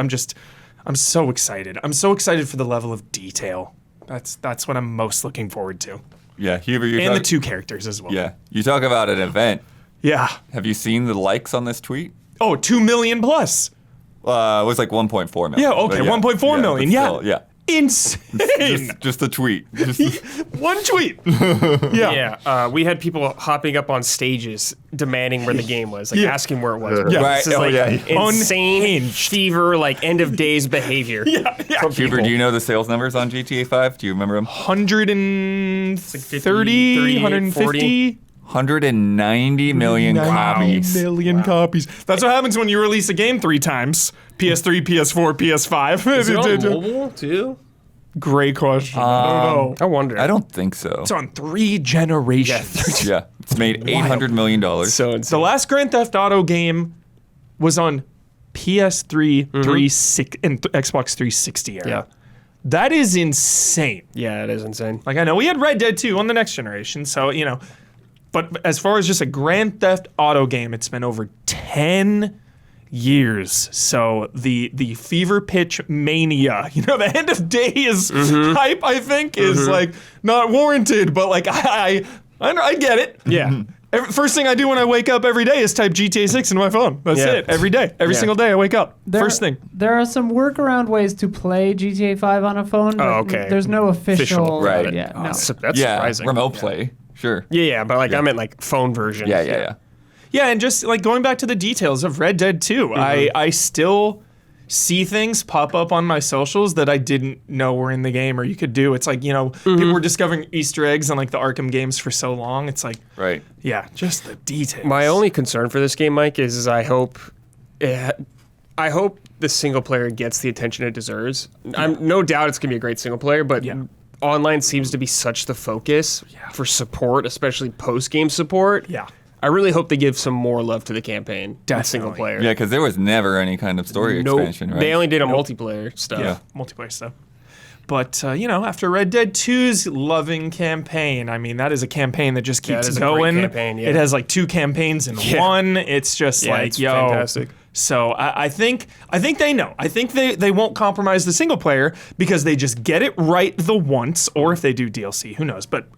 so excited. I'm so excited for the level of detail. That's what I'm most looking forward to. Yeah, Huber, the two characters as well. Yeah, you talk about an event. Yeah. Have you seen the likes on this tweet? Oh, 2 million plus. It was like 1.4 million. Yeah, okay, 1.4 million. Still, yeah. Insane. Just a tweet. One tweet. Yeah. We had people hopping up on stages demanding where the game was, asking where it was. Yeah. This is insane fever, end of days behavior. Huber, do you know the sales numbers on GTA 5? Do you remember them? 130, 150. 190 million copies. Copies. That's what happens when you release a game 3 times. PS3, PS4, PS5. Is it on mobile too? Great question. I don't know. I wonder. I don't think so. It's on 3 generations. Yeah, it's made $800 million. So insane. The last Grand Theft Auto game was on PS3, 360, and Xbox 360 era. Yeah. That is insane. Yeah, it is insane. Like, I know we had Red Dead 2 on the next generation, so, but as far as just a Grand Theft Auto game, it's been over 10 years. So the fever pitch mania, the end of days hype, I think, is not warranted, but I get it. Yeah. First thing I do when I wake up every day is type GTA 6 into my phone. That's it. Every day. Every single day I wake up. First thing. There are some workaround ways to play GTA 5 on a phone, but there's no official. Right. Yeah, no. That's surprising. Remote play. Sure. Yeah, but I meant phone version. Yeah. Yeah, and just going back to the details of Red Dead 2, I still see things pop up on my socials that I didn't know were in the game or you could do. It's people were discovering Easter eggs on the Arkham games for so long. It's right. Yeah, just the details. My only concern for this game, Mike, is I hope the single player gets the attention it deserves. I'm no doubt it's gonna be a great single player, but online seems to be such the focus for support, especially post-game support. Yeah. I really hope they give some more love to the campaign. Definitely. Single player. Yeah, because there was never any kind of story expansion, right? They only did a multiplayer stuff. Yeah, multiplayer stuff. But, after Red Dead 2's loving campaign, that is a campaign that just keeps going. Great campaign, yeah. It has 2 campaigns in one. It's just it's fantastic. So I think they know. I think they won't compromise the single player because they just get it right the once, or if they do DLC, who knows. But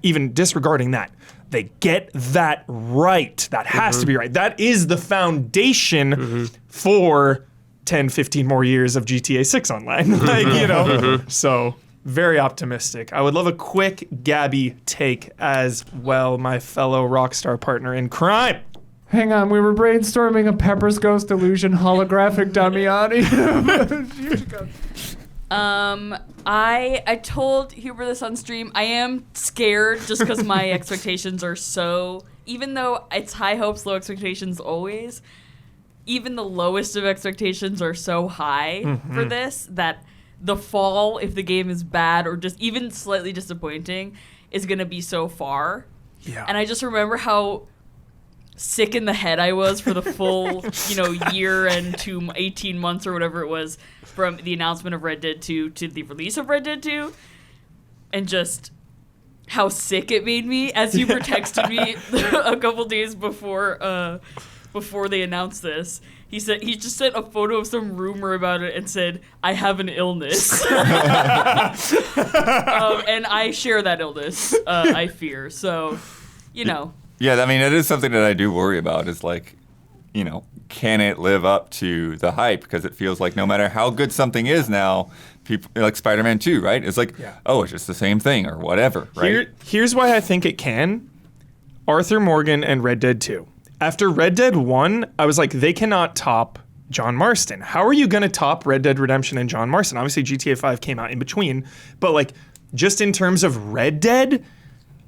even disregarding that, they get that right. That has to be right. That is the foundation for 10, 15 more years of GTA 6 online. So very optimistic. I would love a quick Gabby take as well, my fellow Rockstar partner in crime. Hang on, we were brainstorming a Pepper's Ghost Illusion holographic Damiani. I told Huber this on stream. I am scared just because my expectations are so, even though it's high hopes, low expectations always, even the lowest of expectations are so high for this that the fall, if the game is bad or just even slightly disappointing, is going to be so far. Yeah. And I just remember how sick in the head I was for the full, year and 18 months or whatever it was from the announcement of Red Dead 2 to the release of Red Dead 2, and just how sick it made me as Huber texted me a couple days before they announced this. He said he just sent a photo of some rumor about it and said, "I have an illness," and I share that illness. I fear so, Yeah, I mean, it is something that I do worry about is like, can it live up to the hype? Because it feels like no matter how good something is now, people like Spider-Man 2, right? It's like, it's just the same thing or whatever, right? Here's why I think it can. Arthur Morgan and Red Dead 2. After Red Dead 1, I was like, they cannot top John Marston. How are you going to top Red Dead Redemption and John Marston? Obviously, GTA 5 came out in between. But like, just in terms of Red Dead,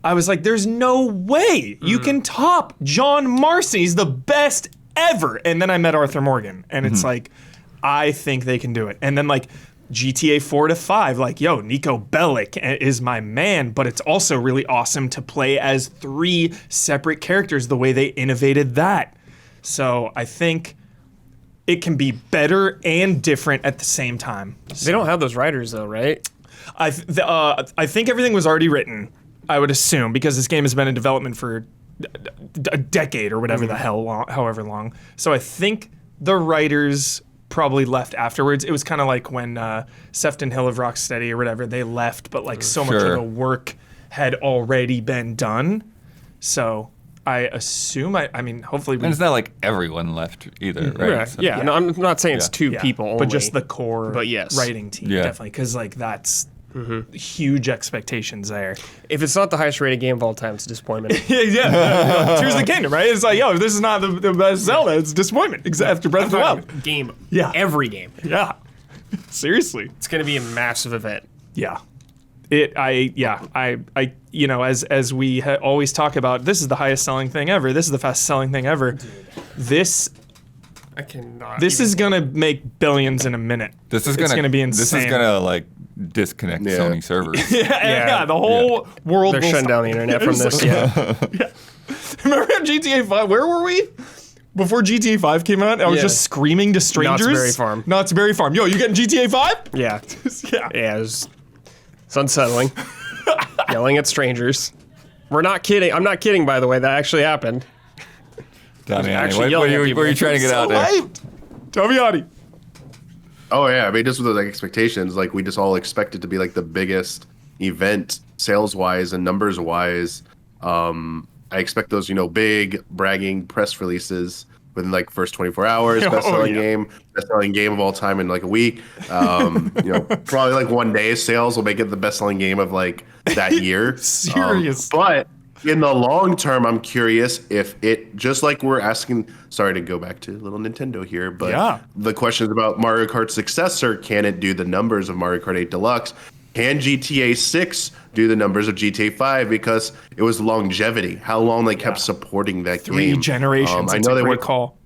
I was like, there's no way you can top John Marston. He's the best ever. And then I met Arthur Morgan, and it's like, I think they can do it. And then like GTA 4 to 5, like, Nico Bellic is my man, but it's also really awesome to play as 3 separate characters the way they innovated that. So I think it can be better and different at the same time. They don't have those writers though, right? I think everything was already written, I would assume, because this game has been in development for a decade or whatever the hell, however long. So I think the writers probably left afterwards. It was kind of like when Sefton Hill of Rocksteady or whatever, they left, but like so much of the work had already been done. So I assume, I mean, hopefully And it's not like everyone left either, right? Yeah. So- Yeah. No, I'm not saying it's 2 people only. but just the core But yes. writing team, Yeah. definitely, because like that's huge expectations there. If it's not the highest rated game of all time, it's a disappointment. Tears of the Kingdom, right? It's like, if this is not the best Zelda, it's a disappointment. After Breath of the Wild. Game. Yeah. Every game. Yeah. Seriously. It's going to be a massive event. Yeah. As we always talk about, this is the highest selling thing ever. This is the fastest selling thing ever. This I cannot. This is gonna make billions in a minute. This is It's gonna be insane. This is gonna like disconnect Sony servers. Yeah, the whole world. They're will shutting down the internet from this. Yeah. Remember GTA 5? Where were we? Before GTA 5 came out, I was Yeah. just screaming to strangers. Knott's Berry Farm. Knott's Berry Farm. Yo, you getting GTA 5? Yeah. Yeah. Yeah. It's unsettling. Yelling at strangers. We're not kidding. I'm not kidding, by the way. That actually happened. Damiani, actually what yelling at are people. you trying to get out there? Hyped. Damiani. Oh yeah, I mean, just with those expectations, like we just all expect it to be like the biggest event sales wise and numbers wise. I expect those, big bragging press releases within like first 24 hours, best selling game of all time in like a week. Probably like one day sales will make it the best selling game of like that year. Serious. But in the long term, I'm curious if it, just like we're asking, sorry to go back to little Nintendo here, but the question is about Mario Kart's successor. Can it do the numbers of Mario Kart 8 Deluxe? Can GTA 6 do the numbers of GTA 5? Because it was longevity, how long they kept supporting that game. 3 generations. I It's know a they great were call.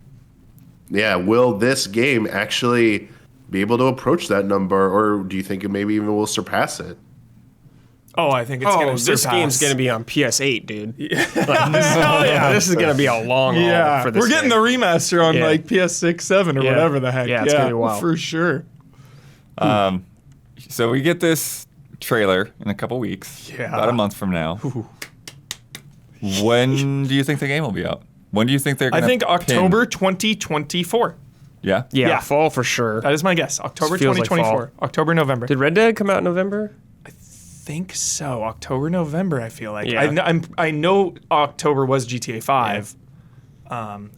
Yeah, will this game actually be able to approach that number, or do you think it maybe even will surpass it? Oh, I think it's going to surpass. This game's going to be on PS8, dude. This is going to be a long haul for this we're getting game. the remaster on Yeah. like PS6, 7 or Yeah. whatever the heck. Yeah, it's gonna be wild. For sure. So we get this trailer in a couple weeks, about a month from now. When do you think the game will be out? When do you think they're going I to think October 2024. Yeah? Yeah, fall for sure. That is my guess. October Feels like 2024. October, November. Did Red Dead come out in November? Think so. October, November, I feel like. Yeah. I know October was GTA 5.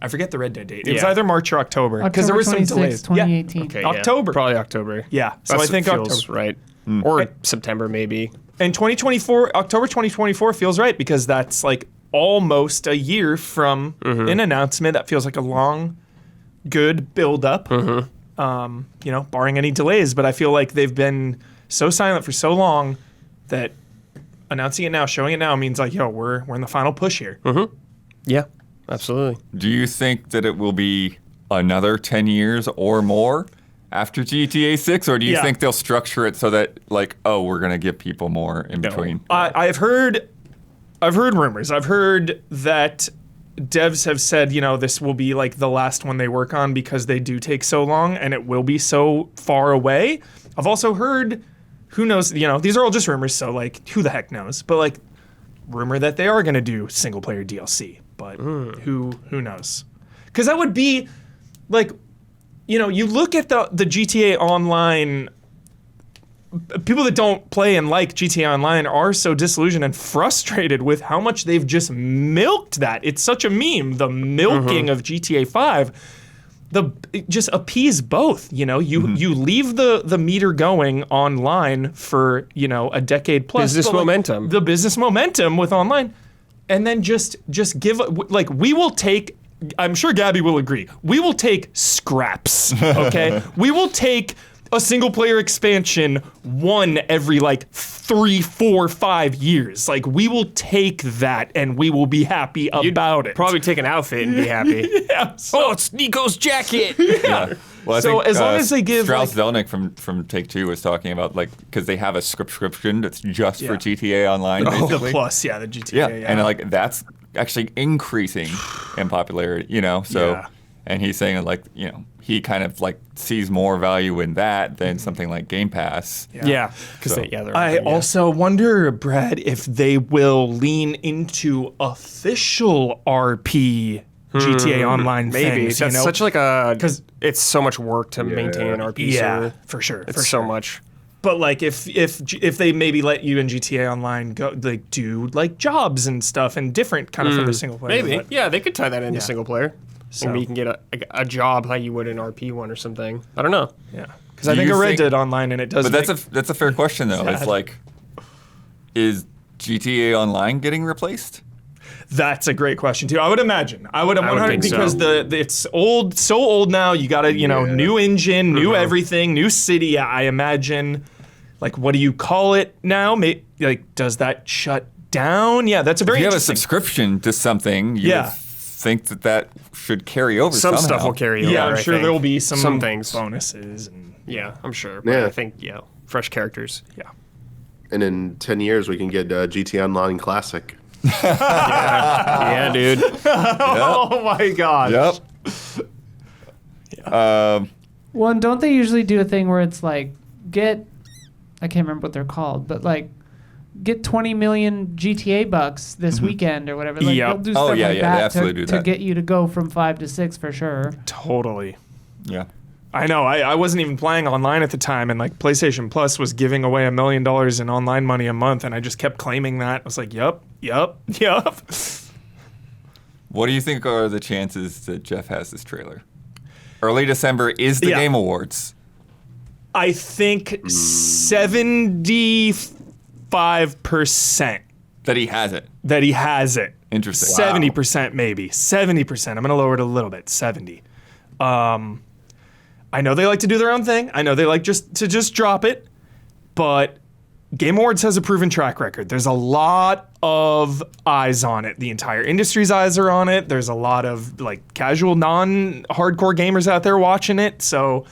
I forget the Red Dead date. It was Yeah. either March or October because there October were some 26, delays. 2018. Okay, October. Probably October. Yeah. So That's I think what feels October. right. Or September maybe. And 2024, October 2024 feels right because that's like almost a year from an announcement. That feels like a long, good build up. Barring any delays. But I feel like they've been so silent for so long that announcing it now, showing it now means like, yo, we're in the final push here. Yeah, absolutely. Do you think that it will be another 10 years or more after GTA 6, or do you Yeah. think they'll structure it so that, like, oh, we're going to give people more in between? I've heard rumors. I've heard that devs have said, this will be like the last one they work on because they do take so long and it will be so far away. I've also heard, who knows, these are all just rumors, so like who the heck knows? But like rumor that they are going to do single player DLC, but who knows? Cuz that would be like you look at the GTA Online, people that don't play and like GTA Online are so disillusioned and frustrated with how much they've just milked that. It's such a meme, the milking of GTA 5. Just appease both, you leave the meter going online for, a decade plus. Business but, like, momentum. The business momentum with online. And then just give, like, we will take, I'm sure Gabby will agree, we will take scraps, okay? We will take a single player expansion one every like 3, 4, 5 years. Like we will take that and we will be happy about it. Probably take an outfit and be happy. Yeah. Oh, it's Nico's jacket. Yeah. Well, I So think, as long as they give, Strauss Zelnick from Take-Two was talking about, like, because they have a subscription that's just for Yeah. GTA Online, the basically. plus, the GTA. Yeah, and like that's actually increasing in popularity, So, Yeah. and he's saying like, he kind of like sees more value in that than something like Game Pass. Yeah, because So- they're I also wonder, Brad, if they will lean into official RP GTA Online maybe things. that's such like a 'Cause- it's so much work to maintain an RP yeah, server. for sure. It's for so sure. much. But like if they maybe let you in GTA Online go like do like jobs and stuff and different kind of from the single player. Maybe. but- Yeah, they could tie that into Yeah. single player. So- Maybe you can get a job how you would in RP one or something. I don't know. Yeah, because I Do think you I Red think- Dead Online and it does. But make- that's a fair question though. It's Sad. like, is GTA Online getting replaced? That's a great question too. I would imagine. I would 100 think so. because it's old, so old now. You got to new engine, new everything, new city. I imagine. Like, what do you call it now? Like, does that shut down? Yeah, that's a very If you have a interesting. subscription to something, you Yeah. would think that should carry over Some somehow. stuff will carry over. Yeah, I'm I sure think. there will be some things. bonuses and Yeah, I'm sure. But Yeah. I think fresh characters. yeah. And in 10 years, we can get GTA Online Classic. Yeah, dude. Oh my god. Yep. Well, and don't they usually do a thing where it's like, I can't remember what they're called, but like, get 20 million GTA bucks this weekend or whatever. Like, Yep. they'll do Oh, stuff yeah, like yeah, they that absolutely do to that. get you to go from 5 to 6 for sure. Totally. Yeah. I know. I wasn't even playing online at the time, and like PlayStation Plus was giving away $1 million in online money a month, and I just kept claiming that. I was like, yup. What do you think are the chances that Jeff has this trailer? Early December is the Yeah. Game Awards. I think 75% That he has it. that he has it. Interesting. 70% maybe. 70%. I'm going to lower it a little bit. 70. I know they like to do their own thing. I know they like to drop it. But Game Awards has a proven track record. There's a lot of eyes on it. The entire industry's eyes are on it. There's a lot of like casual, non-hardcore gamers out there watching it. So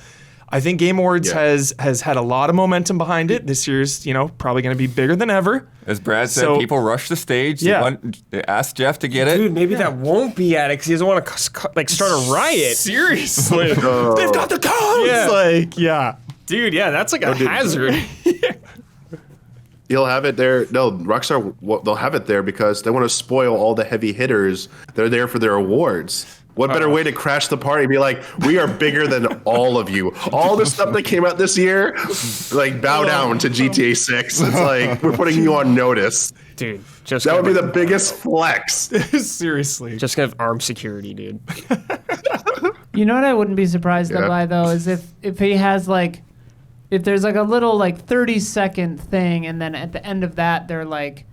I think Game Awards has had a lot of momentum behind it. This year's, probably going to be bigger than ever. As Brad said, So- people rush the stage. Yeah. They ask Jeff to get it. Dude, maybe that won't be at it because he doesn't want to start a riot. Seriously. They've got the codes. Yeah. Yeah. Dude, yeah, that's like a hazard. You'll have it there. No, Rockstar, they'll have it there because they want to spoil all the heavy hitters that are there for their awards. What better way to crash the party? Be like, we are bigger than all of you. All the stuff that came out this year, like bow down to GTA 6. It's like we're putting you on notice. Dude, just That would be the biggest flex. Seriously. Just gonna have armed security, dude. You know what I wouldn't be surprised by though is if he has like, if there's like a little like 30-second thing, and then at the end of that they're like,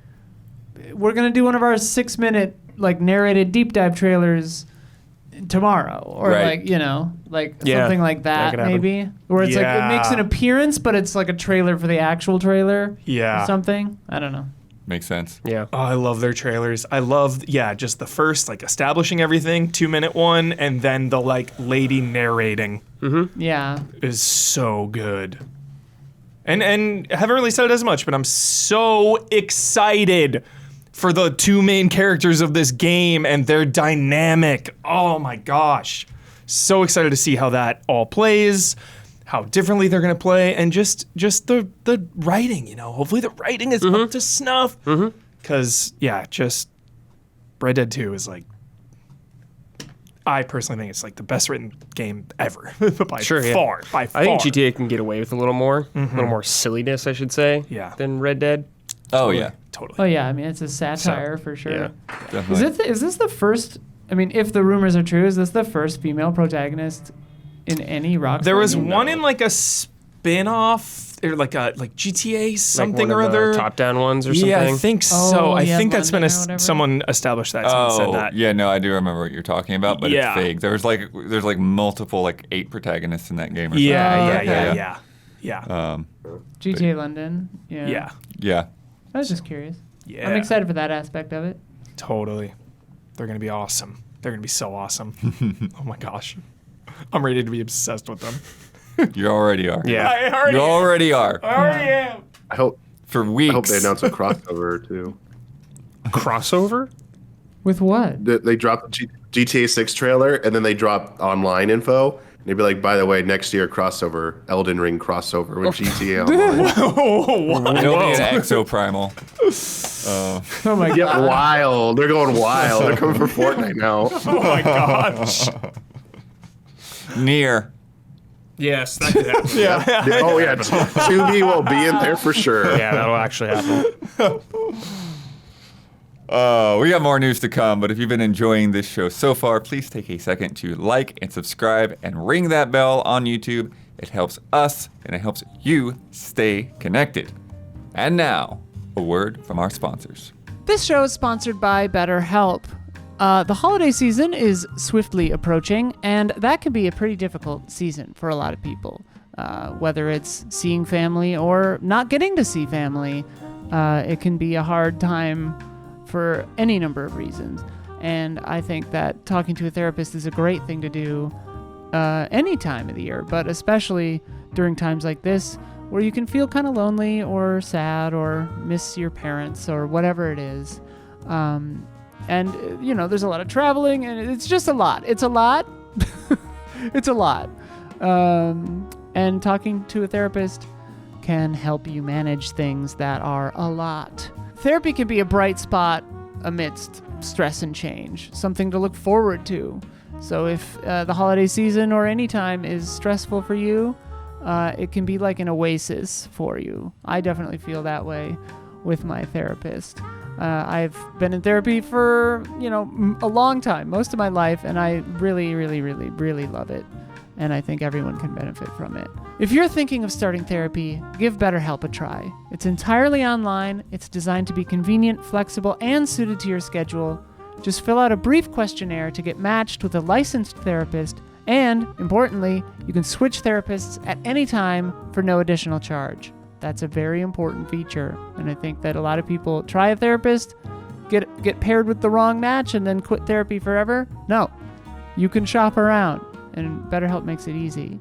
we're gonna do one of our 6-minute like narrated deep dive trailers tomorrow, or Right. like, you know, like Yeah, something like that that could happen. maybe, where it's like it makes an Yeah. appearance, but it's like a trailer for the actual trailer. Yeah. Or something. I don't know. Makes sense. Yeah. Oh, I love their trailers. I love, just the first, like, establishing everything, 2-minute one, and then the, like, lady narrating Yeah. is so good. And I haven't really said it as much, but I'm so excited for the 2 main characters of this game and their dynamic. Oh my gosh. So excited to see how that all plays, how differently they're going to play, and just the writing, you know. Hopefully the writing is up to snuff. Because, just Red Dead 2 is like, I personally think it's like the best written game ever. by far. I think GTA can get away with a little more silliness, I should say, Yeah. than Red Dead. Oh yeah, Totally. Oh yeah, I mean it's a satire for sure. Yeah. definitely. Is this the first? I mean, if the rumors are true, is this the first female protagonist in any Rockstar There was game? one in like a spin-off, or like GTA something like or one of the other. top-down ones or something. Yeah, I think so. Oh, I yeah, think that's been London or whatever. someone established that. Someone said Oh that. yeah, no, I do remember what you're talking about, but Yeah. it's fake. There's like multiple like 8 protagonists in that game. Or Yeah, something like that. yeah. GTA London. Yeah. Yeah. Yeah. I was just curious. Yeah. I'm excited for that aspect of it. Totally. They're going to be awesome. They're going to be so awesome. Oh my gosh. I'm ready to be obsessed with them. You already are. Yeah. I already You already are. am. I hope For weeks. I hope they announce a crossover too. Crossover? With what? They dropped the GTA 6 trailer and then they drop online info. And they'd be like, by the way, next year crossover, Elden Ring crossover with GTA Online. It'll be an exoprimal. Oh my Yeah, god. wild. They're going wild. They're coming for Fortnite now. Oh my gosh. Near. Yes, that could happen. Oh yeah, 2B will be in there for sure. Yeah, that'll actually happen. We got more news to come, but if you've been enjoying this show so far, please take a second to like and subscribe and ring that bell on YouTube. It helps us and it helps you stay connected. And now, a word from our sponsors. This show is sponsored by BetterHelp. The holiday season is swiftly approaching, and that can be a pretty difficult season for a lot of people. Whether it's seeing family or not getting to see family, it can be a hard time for any number of reasons. And I think that talking to a therapist is a great thing to do any time of the year, but especially during times like this where you can feel kind of lonely or sad or miss your parents or whatever it is. And, you know, there's a lot of traveling and it's just a lot. It's a lot. It's a lot. And talking to a therapist can help you manage things that are a lot. Therapy can be a bright spot amidst stress and change, something to look forward to. So if the holiday season or any time is stressful for you, it can be like an oasis for you. I definitely feel that way with my therapist. I've been in therapy for, a long time, most of my life, and I really, really, really, really love it. And I think everyone can benefit from it. If you're thinking of starting therapy, give BetterHelp a try. It's entirely online, it's designed to be convenient, flexible, and suited to your schedule. Just fill out a brief questionnaire to get matched with a licensed therapist, and, importantly, you can switch therapists at any time for no additional charge. That's a very important feature, and I think that a lot of people try a therapist, get paired with the wrong match, and then quit therapy forever. No, you can shop around, and BetterHelp makes it easy.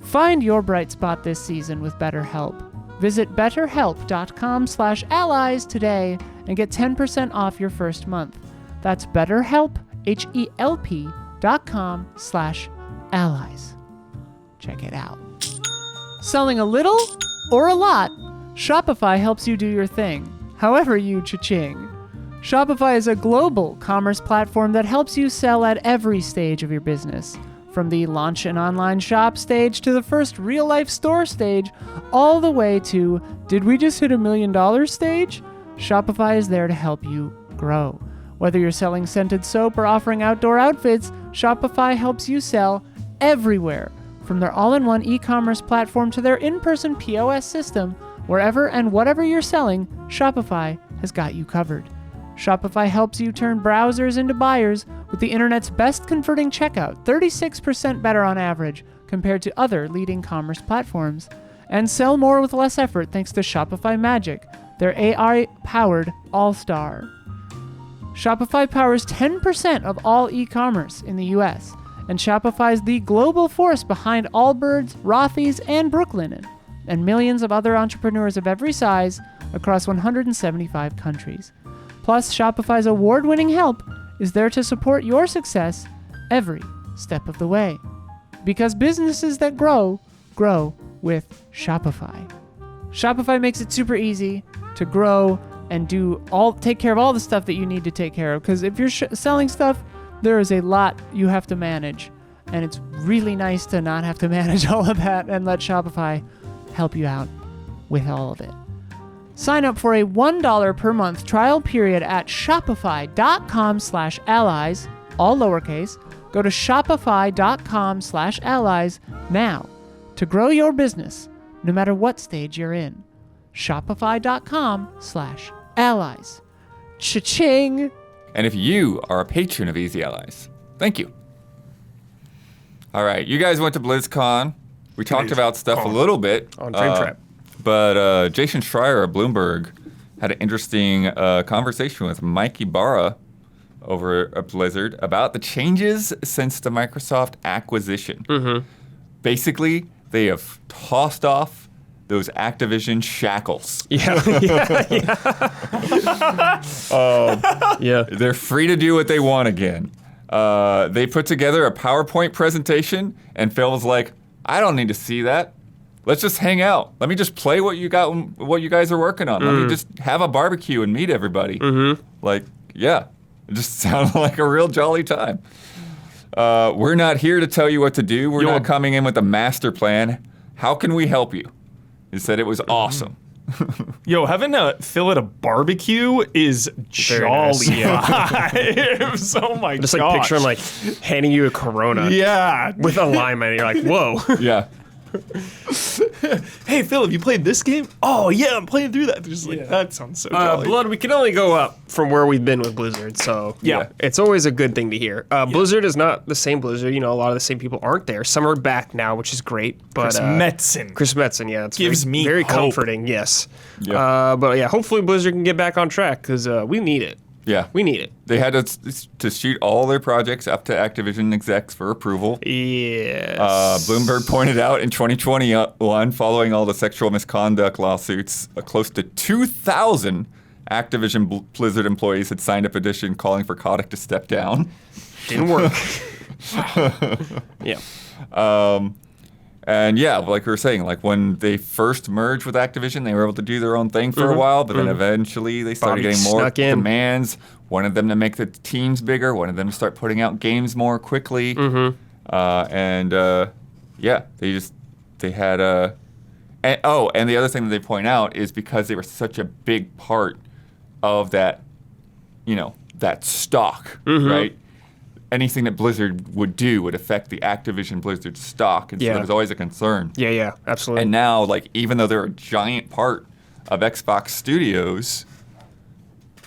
Find your bright spot this season with BetterHelp. Visit betterhelp.com/allies today and get 10% off your first month. That's BetterHelp, HELP.com/allies. Check it out. Selling a little or a lot, Shopify helps you do your thing, however you cha-ching. Shopify is a global commerce platform that helps you sell at every stage of your business. From the launch an online shop stage to the first real-life store stage, all the way to, did we just hit $1 million stage? Shopify is there to help you grow. Whether you're selling scented soap or offering outdoor outfits, Shopify helps you sell everywhere. From their all-in-one e-commerce platform to their in-person POS system, wherever and whatever you're selling, Shopify has got you covered. Shopify helps you turn browsers into buyers with the internet's best converting checkout, 36% better on average compared to other leading commerce platforms. And sell more with less effort thanks to Shopify Magic, their AI-powered all-star. Shopify powers 10% of all e-commerce in the US, and Shopify is the global force behind Allbirds, Rothy's, and Brooklinen, and millions of other entrepreneurs of every size across 175 countries. Plus, Shopify's award-winning help is there to support your success every step of the way. Because businesses that grow, grow with Shopify. Shopify makes it super easy to grow and take care of all the stuff that you need to take care of. Because if you're selling stuff, there is a lot you have to manage. And it's really nice to not have to manage all of that and let Shopify help you out with all of it. Sign up for a $1 per month trial period at shopify.com/allies, all lowercase. Go to shopify.com/allies now to grow your business no matter what stage you're in. Shopify.com/allies. Cha-ching! And if you are a patron of Easy Allies, thank you. All right, you guys went to BlizzCon. We talked about stuff a little bit. On Frame Trap. But Jason Schreier of Bloomberg had an interesting conversation with Mike Ibarra over at Blizzard about the changes since the Microsoft acquisition. Mm-hmm. Basically, they have tossed off those Activision shackles. Yeah. Yeah. They're free to do what they want again. They put together a PowerPoint presentation, and Phil was like, I don't need to see that. Let's just hang out. Let me just play what you guys are working on. Let me just have a barbecue and meet everybody. Mm-hmm. Like, yeah, it just sounded like a real jolly time. We're not here to tell you what to do. We're not coming in with a master plan. How can we help you? He said it was awesome. Yo, having Phil at a barbecue is jolly vibes. Oh my god! Just like picture him like handing you a Corona. Yeah, with a lime in it. You're like, whoa. Yeah. Hey Phil, have you played this game? Oh yeah, I'm playing through that. Just like that sounds so jolly. Blood, we can only go up from where we've been with Blizzard, so yeah, it's always a good thing to hear. Blizzard is not the same Blizzard. You know, a lot of the same people aren't there. Some are back now, which is great. But Chris Metzen, yeah, it's gives me very hope. Comforting. Yes, Yeah. but yeah, hopefully Blizzard can get back on track because we need it. Yeah. We need it. They had to shoot all their projects up to Activision execs for approval. Yes. Bloomberg pointed out in 2021, following all the sexual misconduct lawsuits, close to 2,000 Activision Blizzard employees had signed a petition calling for Kotick to step down. Didn't work. Yeah. And yeah, like we were saying, like when they first merged with Activision, they were able to do their own thing for a while, but then eventually they started getting more demands. Wanted them to make the teams bigger, wanted them to start putting out games more quickly. Yeah, they had and the other thing that they point out is because they were such a big part of that, that stock, right? Anything that Blizzard would do would affect the Activision Blizzard stock, and so it was always a concern. Yeah, absolutely. And now, like, even though they're a giant part of Xbox Studios,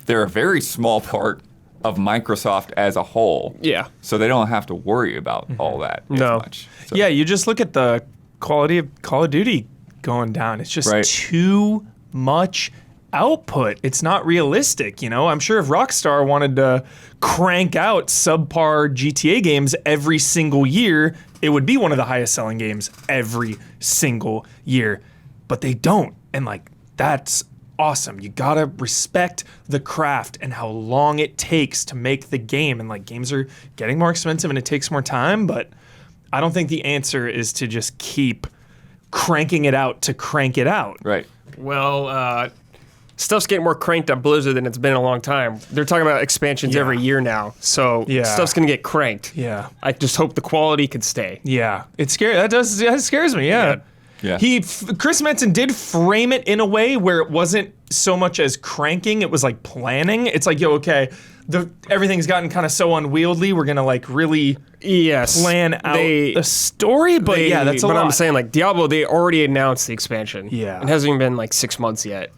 they're a very small part of Microsoft as a whole. Yeah. So they don't have to worry about all that as much. So. Yeah, you just look at the quality of Call of Duty going down. It's just too much output. It's not realistic, I'm sure if Rockstar wanted to crank out subpar GTA games every single year, it would be one of the highest selling games every single year. But they don't. And that's awesome. You gotta respect the craft and how long it takes to make the game. And games are getting more expensive and it takes more time, but I don't think the answer is to just keep cranking it out to crank it out. Right. Well, stuff's getting more cranked at Blizzard than it's been in a long time. They're talking about expansions every year now, so stuff's gonna get cranked. Yeah. I just hope the quality could stay. Yeah, it's scary. That scares me. Yeah. Yeah. Chris Metzen did frame it in a way where it wasn't so much as cranking. It was like planning. It's like, yo, okay, everything's gotten kind of so unwieldy. We're gonna like really plan out the story. But yeah, that's a lot. But I'm saying like Diablo, they already announced the expansion. Yeah. It hasn't even been like 6 months yet.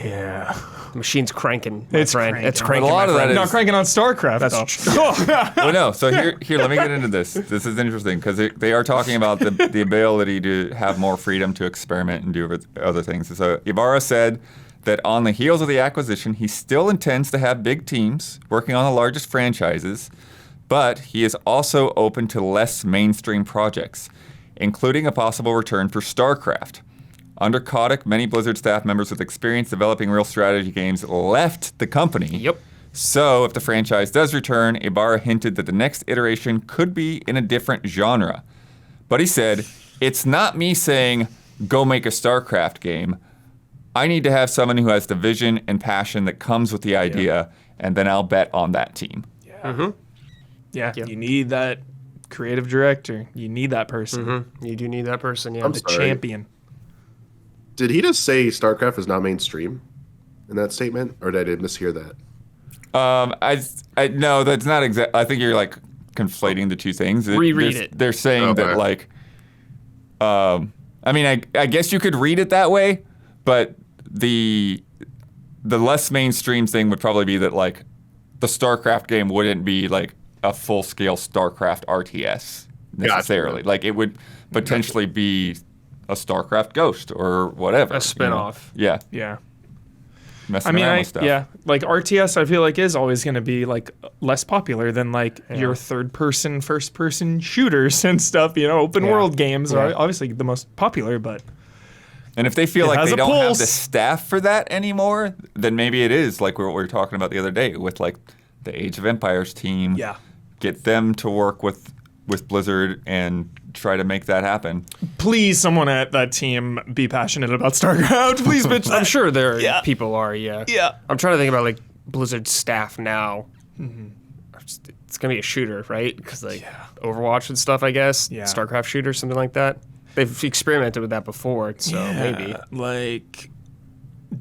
Yeah. The machine's cranking, my It's friend. cranking. It's cranking. A lot my of that friend. is- Not cranking on StarCraft. That's though. true. Well, no. So here, let me get into this. This is interesting because they are talking about the ability to have more freedom to experiment and do other things. So Ibarra said that on the heels of the acquisition, he still intends to have big teams working on the largest franchises, but he is also open to less mainstream projects, including a possible return for StarCraft. Under Kotick, many Blizzard staff members with experience developing real strategy games left the company. Yep. So, if the franchise does return, Ibarra hinted that the next iteration could be in a different genre. But he said, it's not me saying, go make a StarCraft game. I need to have someone who has the vision and passion that comes with the idea, and then I'll bet on that team. Yeah, you need that creative director. You need that person. You do need that person, yeah. I'm The sorry. champion. Did he just say StarCraft is not mainstream in that statement, or did I mishear that? I no, that's not exact. I think you're like conflating the two things. Reread it. They're saying that Okay. like, I mean, I guess you could read it that way, but the less mainstream thing would probably be that like the StarCraft game wouldn't be like a full scale StarCraft RTS necessarily. Gotcha. Like it would potentially be a StarCraft Ghost or whatever. A spin-off. You know? Yeah. Yeah. Messing I mean, around with stuff. yeah, like RTS, I feel like is always going to be like less popular than like your third-person, first-person shooters and stuff. You know, open-world games are obviously the most popular, but And if they feel It like has they a don't have pulse. the staff for that anymore, then maybe it is like what we were talking about the other day with like the Age of Empires team. Yeah. Get them to work with Blizzard and try to make that happen. please, someone at that team be passionate about StarCraft. Please, bitch. I'm sure there Yeah. people are, yeah. Yeah. I'm trying to think about like Blizzard staff now. It's gonna be a shooter, right? Because like Overwatch and stuff, I guess. Yeah. StarCraft shooter, something like that. They've experimented with that before, so maybe. like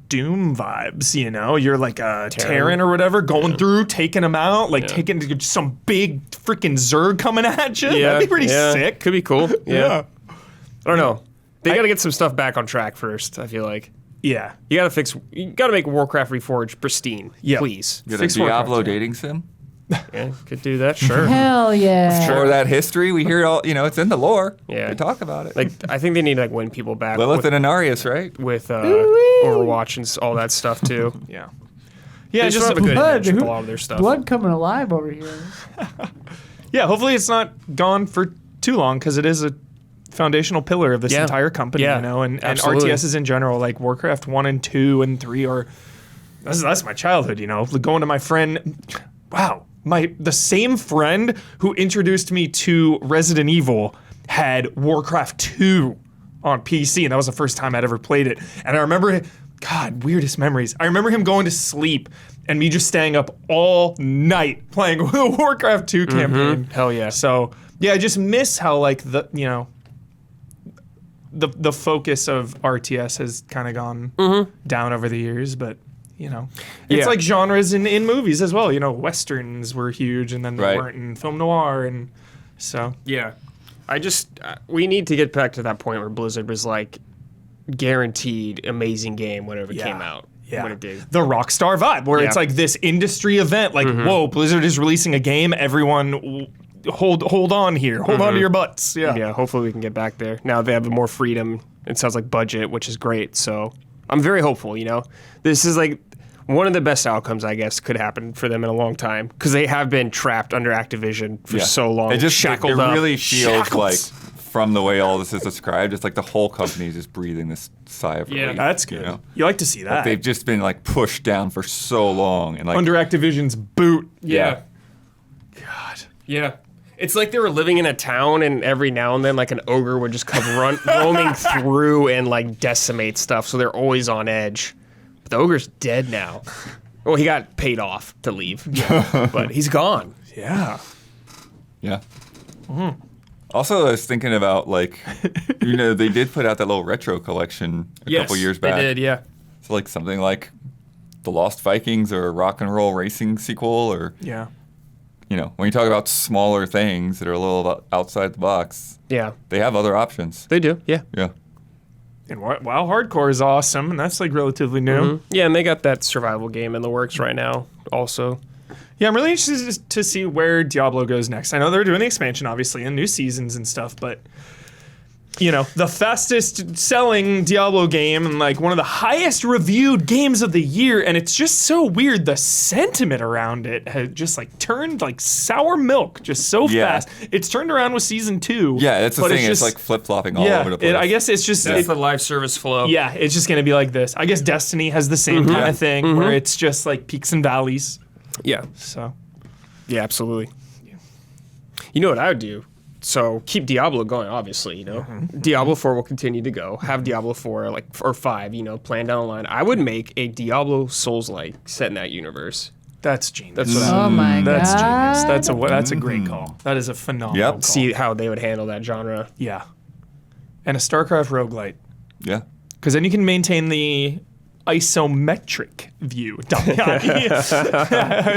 Doom vibes, you know? You're like a Terran or whatever, going through, taking them out, like taking some big freaking Zerg coming at you. That'd be pretty sick. Could be cool. Yeah. I don't know. They got to get some stuff back on track first. I feel like Yeah. you got to make Warcraft Reforged pristine. Yeah. Please. Get a Fix Warcraft, Diablo yeah. dating sim. Yeah, could do that. Sure. Hell yeah. Or that history. We hear it all, it's in the lore. Yeah. We talk about it. Like I think they need to like win people back Lilith and Anarius, right? with Overwatch and all that stuff too. Yeah. They Yeah, just just have a good Blood, image with a who- lot of their stuff. Blood coming alive over here. yeah, hopefully it's not gone for too long because it is a foundational pillar of this Yeah. entire company, Yeah, you know, and absolutely. RTSs in general, like Warcraft 1 and 2 and 3 are that's my childhood, you know. Going to my friend, wow, the same friend who introduced me to Resident Evil had Warcraft 2 on PC, and that was the first time I'd ever played it. And I remember, God, weirdest memories. I remember him going to sleep and me just staying up all night playing the Warcraft 2 campaign. Hell yeah. So yeah, I just miss how like the focus of RTS has kind of gone down over the years, but it's Yeah. like genres in movies as well. You know, westerns were huge, and then they Right. weren't in film noir, and so Yeah. I just we need to get back to that point where Blizzard was like guaranteed amazing game whenever it came out. When it did. the Rockstar vibe, where it's Yeah. like this industry event, like whoa, Blizzard is releasing a game, everyone. Hold on here. Hold on to your butts. Yeah. Yeah, hopefully we can get back there. Now they have more freedom. It sounds like budget, which is great. So I'm very hopeful, This is like one of the best outcomes, I guess, could happen for them in a long time because they have been trapped under Activision for so long. It just shackled it up. really feels Shackles. like from the way all this is described, it's like the whole company is just breathing this sigh of relief. That's good. You like to see that. They've just been like pushed down for so long and like Under Activision's boot. Yeah. God. Yeah. It's like they were living in a town, and every now and then, like an ogre would just come roaming through and like decimate stuff. So they're always on edge. But the ogre's dead now. Well, he got paid off to leave, but he's gone. Yeah. Yeah. Also, I was thinking about like, they did put out that little retro collection a couple years back. They did, yeah. So like something like The Lost Vikings or a Rock and Roll Racing sequel, or Yeah. when you talk about smaller things that are a little outside the box, Yeah, they have other options. they do. Yeah. Yeah. And WoW Hardcore is awesome, and that's like relatively new. Yeah, and they got that survival game in the works right now also. Yeah, I'm really interested to see where Diablo goes next. I know they're doing the expansion, obviously, and new seasons and stuff, but the fastest selling Diablo game and like one of the highest reviewed games of the year, and it's just so weird. The sentiment around it had just like turned like sour milk just so Yeah. fast. It's turned around with season 2. Yeah, that's the but thing. It's just- like flip-flopping all over the place. I guess it's just That's the live service flow. yeah, it's just gonna be like this. I guess Destiny has the same kind of thing where it's just like peaks and valleys. Yeah. So Yeah, absolutely. You know what I would do? So keep Diablo going, obviously. Diablo 4 will continue to go. Have Diablo 4 or 5, plan down the line. I would make a Diablo Souls-like set in that universe. that's genius. That's what I Oh my That's god. genius. That's a great call. That is a phenomenal Yep. call. see how they would handle that genre. Yeah. And a StarCraft roguelite. Yeah. Because then you can maintain the isometric view.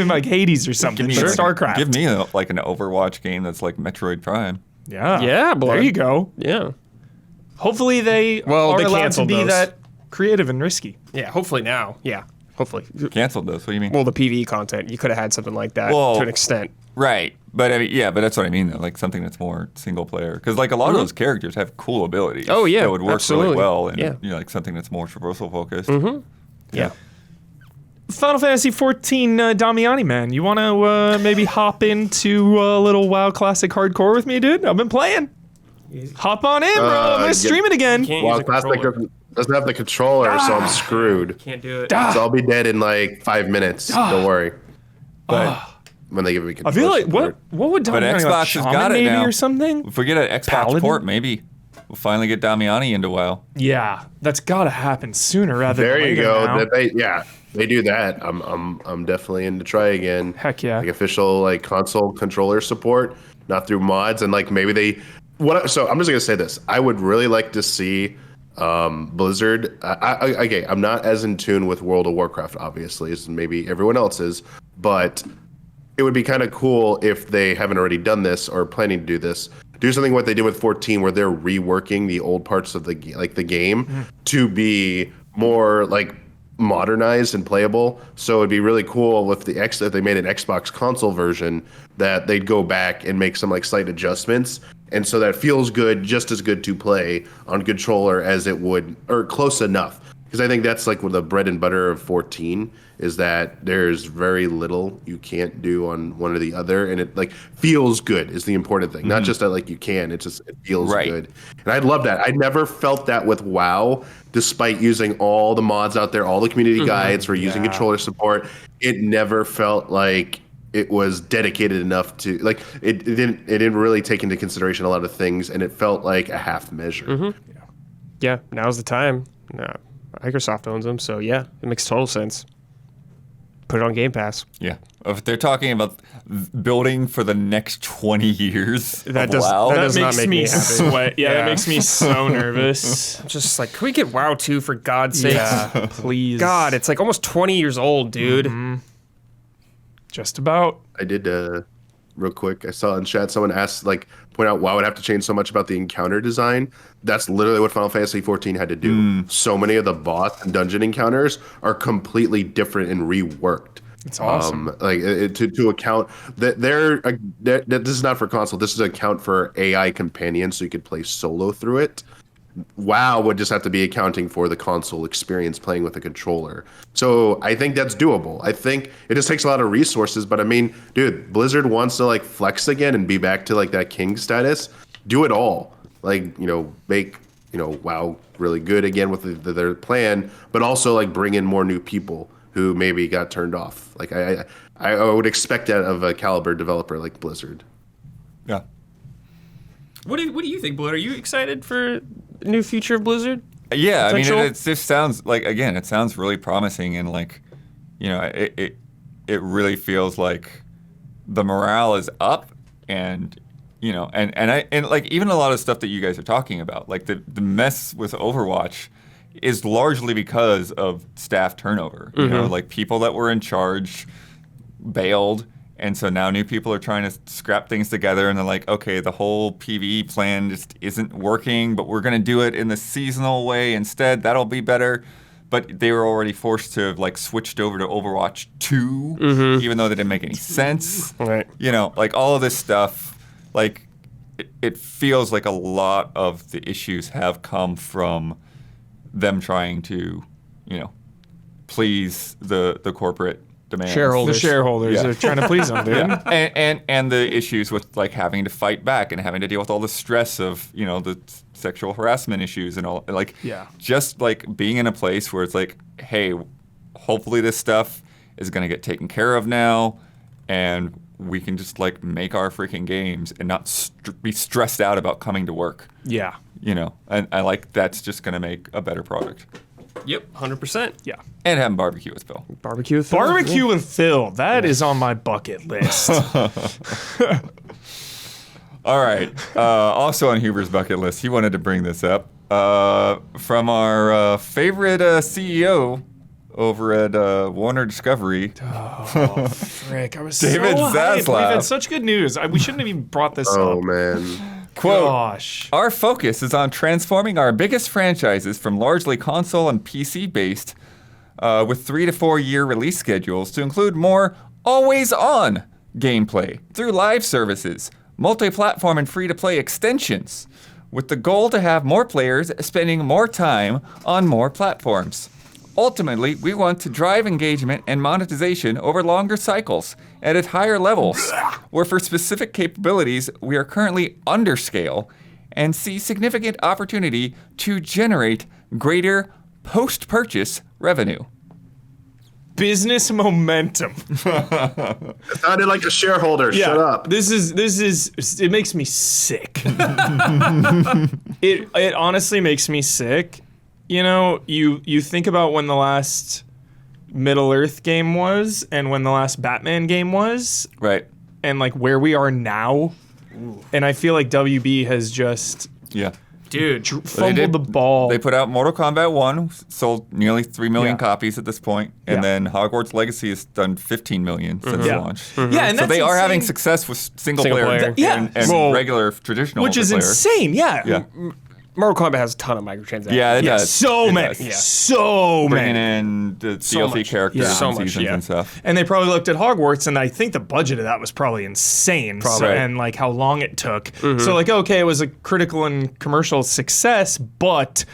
Like Hades or something. But StarCraft. Give me like an Overwatch game that's like Metroid Prime. Yeah. Yeah, boy. There you go. Yeah. Hopefully they are they allowed to canceled be those. that creative and risky. Yeah, hopefully now. Yeah, hopefully. Canceled those. What do you mean? Well, the PvE content, you could have had something like that Well, to an extent. Right. But I mean, yeah, but that's what I mean though. Like something that's more single player. Because like a lot of those characters have cool abilities. Oh, yeah, That would work absolutely. really well. And Yeah. like something that's more traversal focused. Yeah. Final Fantasy XIV Damiani, man. You want to maybe hop into a little WoW Classic Hardcore with me, dude? I've been playing. Hop on in, bro. I'm going to stream it again. Can't Well, use a Classic controller. doesn't have the controller, so I'm screwed. Can't do it. So I'll be dead in like 5 minutes. Don't worry. But when they give me I controller feel like, support. what would But Damiani, Xbox like has Shaman got it maybe now. or something? If we get an Xbox Paladin? port, maybe we'll finally get Damiani into WoW. Yeah, that's got to happen sooner rather There than you later go. now. They do that. I'm definitely in to try again. Heck yeah. Like official like console controller support, not through mods, and like maybe they. So I'm just gonna say this. I would really like to see Blizzard. Okay, I'm not as in tune with World of Warcraft, obviously, as maybe everyone else is, but it would be kind of cool if they haven't already done this or planning to do this. Do something what they did with 14, where they're reworking the old parts of the game to be more like modernized and playable. So it'd be really cool if if they made an Xbox console version that they'd go back and make some like slight adjustments, and so that feels good, just as good to play on controller as it would, or close enough. Because I think that's like what the bread and butter of 14 is, that there's very little you can't do on one or the other, and it like feels good is the important thing. Not just that like you can, it feels Right. good. And I love that. I never felt that with WoW, despite using all the mods out there, all the community guides for using controller support. It never felt like it was dedicated enough to like it didn't really take into consideration a lot of things, and it felt like a half measure. Yeah, now's the time. No, Microsoft owns them, so yeah, it makes total sense. Put it on Game Pass. Yeah. If they're talking about building for the next 20 years That of does- WoW, that That does not makes make me me happy. sweat. Yeah, that Yeah. makes me so nervous. I'm just like, can we get WoW 2 for God's sake? Yeah, please. God, it's like almost 20 years old, dude. Just about. I did real quick. I saw in chat someone asked point out why would have to change so much about the encounter design. That's literally what Final Fantasy 14 had to do. So many of the boss and dungeon encounters are completely different and reworked. It's awesome. To account that that this is not for console. This is an account for AI companions, so you could play solo through it. WoW would just have to be accounting for the console experience playing with a controller. So I think that's doable. I think it just takes a lot of resources, but I mean, dude, Blizzard wants to like flex again and be back to like that king status. Do it all. Like, make, WoW really good again with their plan, but also like bring in more new people who maybe got turned off. Like I would expect that of a caliber developer like Blizzard. yeah. What do you think, Blue? Are you excited for the new future of Blizzard? Yeah, I mean, Potential? it just sounds like, again, it sounds really promising, and like, it really feels like the morale is up, and and like even a lot of stuff that you guys are talking about, like the mess with Overwatch, is largely because of staff turnover. You know, like people that were in charge bailed, and so now new people are trying to scrap things together, and they're like, okay, the whole PvE plan just isn't working, but we're going to do it in the seasonal way instead. That'll be better. But they were already forced to have like switched over to Overwatch 2, even though they didn't make any sense. Right. You know, like all of this stuff, like it feels like a lot of the issues have come from them trying to, you know, please the corporate demands. Shareholders. The shareholders Yeah. are trying to please them, dude. And the issues with like having to fight back and having to deal with all the stress of, you know, the sexual harassment issues and all, like, Yeah. just like being in a place where it's like, hey, hopefully this stuff is going to get taken care of now, and we can just like make our freaking games and not be stressed out about coming to work. Yeah. You know, and I like that's just going to make a better product. Yep, 100%. Yeah. And having barbecue with Phil. Barbecue with Phil. Barbecue with Phil. That is on my bucket list. All right. Also on Huber's bucket list, he wanted to bring this up from our favorite CEO over at Warner Discovery. Frick, I was David so hyped. We've Zaslav. had such good news. We shouldn't have even brought this Oh up. man. Quote, Gosh. our focus is on transforming our biggest franchises from largely console and PC based with 3 to 4 year release schedules to include more always on gameplay through live services, multi-platform and free-to-play extensions, with the goal to have more players spending more time on more platforms. Ultimately, we want to drive engagement and monetization over longer cycles and at higher levels, where for specific capabilities we are currently under scale and see significant opportunity to generate greater post-purchase revenue. Business momentum. Sounded like a shareholder. Shut up. This is it makes me sick. It honestly makes me sick. You know, you think about when the last Middle-earth game was and when the last Batman game was Right. and like where we are now. And I feel like WB has just Yeah. dude fumbled the ball. They put out Mortal Kombat 1, sold nearly 3 million Yeah. copies at this point, and Yeah. then Hogwarts Legacy has done 15 million since Yeah. launch. Yeah, and So that's they are having insane. success with single Single player, player. Yeah. and Well, regular traditional which is multiplayer. insane. Yeah. Yeah. Mortal Kombat has a ton of microtransactions. Yeah, it Yeah, does. so It many. does. Yeah. So Bringing many. in the So DLC much. characters Yeah. and So much, seasons yeah. and stuff. And they probably looked at Hogwarts, and I think the budget of that was probably insane. Probably. And like how long it took. So like, okay, it was a critical and commercial success, but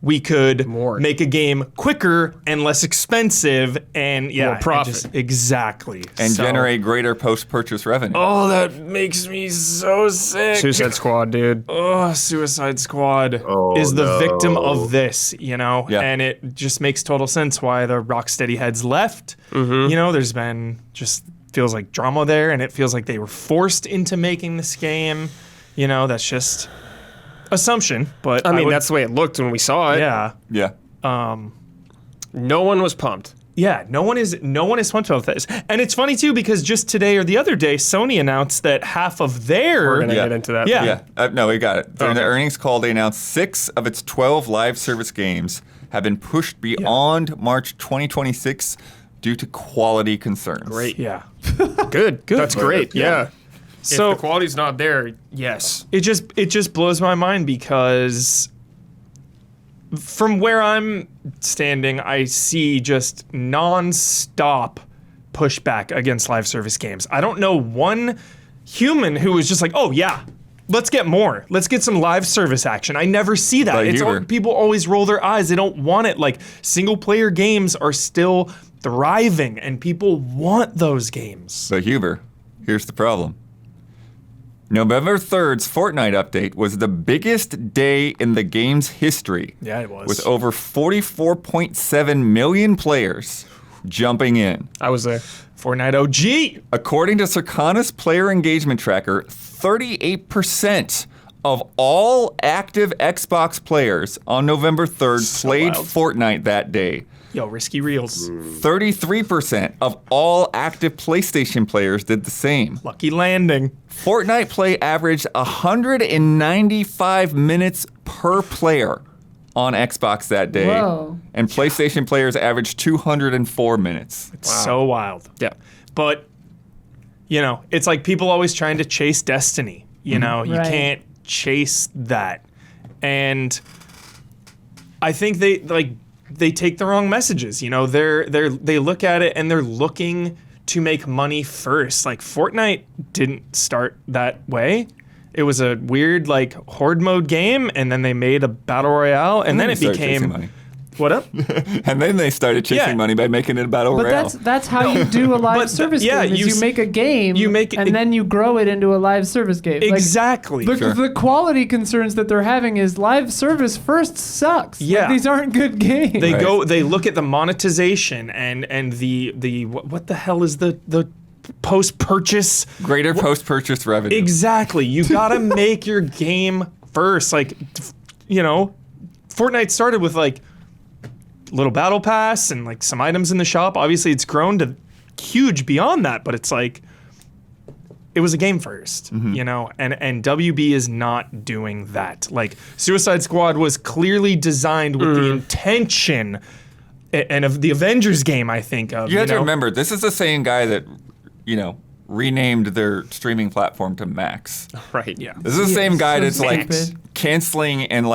we could More. make a game quicker and less expensive, and yeah, More and profit. just- exactly, And So- generate greater post-purchase revenue. Oh, that makes me so sick. Suicide Squad, dude. Oh, Suicide Squad Oh, is the no. victim of this, you know? Yeah. And it just makes total sense why the Rocksteady heads left. You know, there's been just feels like drama there, and it feels like they were forced into making this game. You know, that's just assumption, but I mean, would- that's the way it looked when we saw it. yeah. Yeah. No one was pumped. Yeah, no one is pumped about this. And it's funny too because just today or the other day Sony announced that half of their We're gonna Yeah. get into that. Yeah. Yeah. No, we got it. During the Okay. earnings call, they announced 6 of its 12 live service games have been pushed beyond March 2026 due to quality concerns. Great. Yeah. Good. That's great. Yeah. So if the quality's not there, yes. it just blows my mind because from where I'm standing, I see just non-stop pushback against live service games. I don't know one human who was just like, "Oh yeah, let's get more. Let's get some live service action." I never see that. Like It's Huber. people always roll their eyes. They don't want it. Like single player games are still thriving and people want those games. But Huber, here's the problem. November 3rd's Fortnite update was the biggest day in the game's history. Yeah, it was. With over 44.7 million players jumping in. I was there. Fortnite OG. According to Circana's player engagement tracker, 38% of all active Xbox players on November 3rd played wild. Fortnite that day. Yo, risky reels. 33% of all active PlayStation players did the same. Lucky landing. Fortnite play averaged 195 minutes per player on Xbox that day. Whoa. And PlayStation players averaged 204 minutes. It's so wild. Yeah. But, it's like people always trying to chase destiny. You Right. can't chase that. And I think they take the wrong messages. They look at it and they're looking to make money first. Like Fortnite didn't start that way. It was a weird horde mode game, and then they made a battle royale, and then it Started chasing became money. what up? And then they started chasing Yeah. money by making it a battle But royale. that's how you do a live But service yeah, game. You make a game, and then you grow it into a live service game. Exactly. The quality concerns that they're having is live service first sucks. Yeah. These aren't good games. They Right. they look at the monetization and the what the hell is the post-purchase? Greater post-purchase revenue. Exactly. You gotta make your game first. Fortnite started with little battle pass and some items in the shop. Obviously, it's grown to huge beyond that, but it's it was a game 1st, and WB is not doing that. Suicide Squad was clearly designed with the intention and of the Avengers game, I think of. You have to remember, this is the same guy that, renamed their streaming platform to Max. Right. Yeah. This is the same guy so that's stupid. canceling and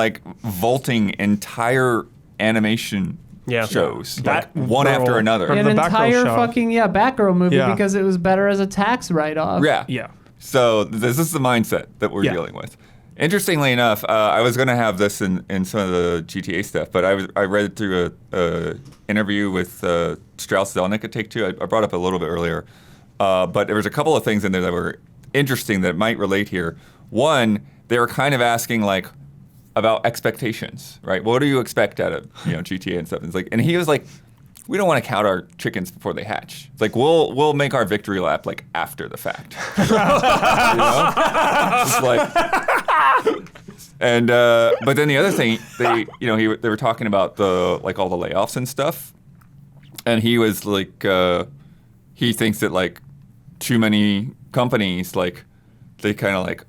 vaulting entire animation Yeah. shows, That one girl- after another. From An the Batgirl entire show. fucking Batgirl movie Yeah. because it was better as a tax write-off. Yeah. Yeah. So this is the mindset that we're Yeah. dealing with. Interestingly enough, I was going to have this in some of the GTA stuff, but I read through a interview with Strauss Zelnick at Take-Two. I brought up a little bit earlier, but there was a couple of things in there that were interesting that might relate here. One, they were kind of asking about expectations, right? What do you expect out of GTA and stuff? And he was like, we don't want to count our chickens before they hatch. It's we'll make our victory lap after the fact. And but then the other thing they were talking about the all the layoffs and stuff, and he was he thinks that too many companies they kind of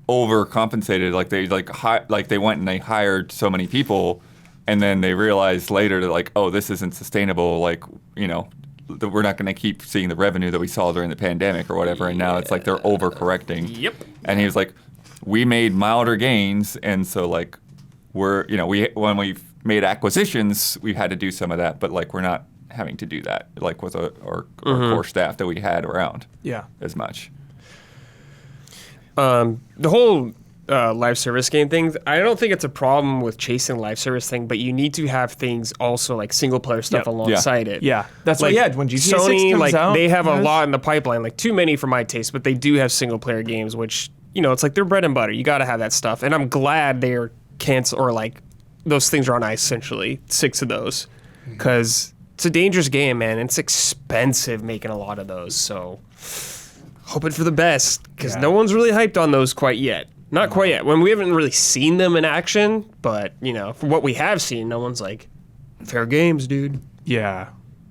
overcompensated, they went and they hired so many people, and then they realized later that oh, this isn't sustainable, that we're not going to keep seeing the revenue that we saw during the pandemic or whatever, and now it's they're overcorrecting. Yep. And he was we made milder gains, and so we're when we've made acquisitions, we've had to do some of that, but we're not having to do that with our core staff that we had around Yeah. as much. The whole live service game thing, I don't think it's a problem with chasing live service thing, but you need to have things also single player stuff Yep. alongside it. Yeah. That's when GTA 6 Sony, comes out, they have a there's- lot in the pipeline, too many for my taste, but they do have single player games, which, it's their bread and butter. You got to have that stuff. And I'm glad they're cancel or those things are on ice, essentially, 6 of those. Because it's a dangerous game, man. And it's expensive making a lot of those. So hoping for the best, because no one's really hyped on those quite yet. Not quite yet. When we haven't really seen them in action, but, for what we have seen, no one's fair games, dude. Yeah.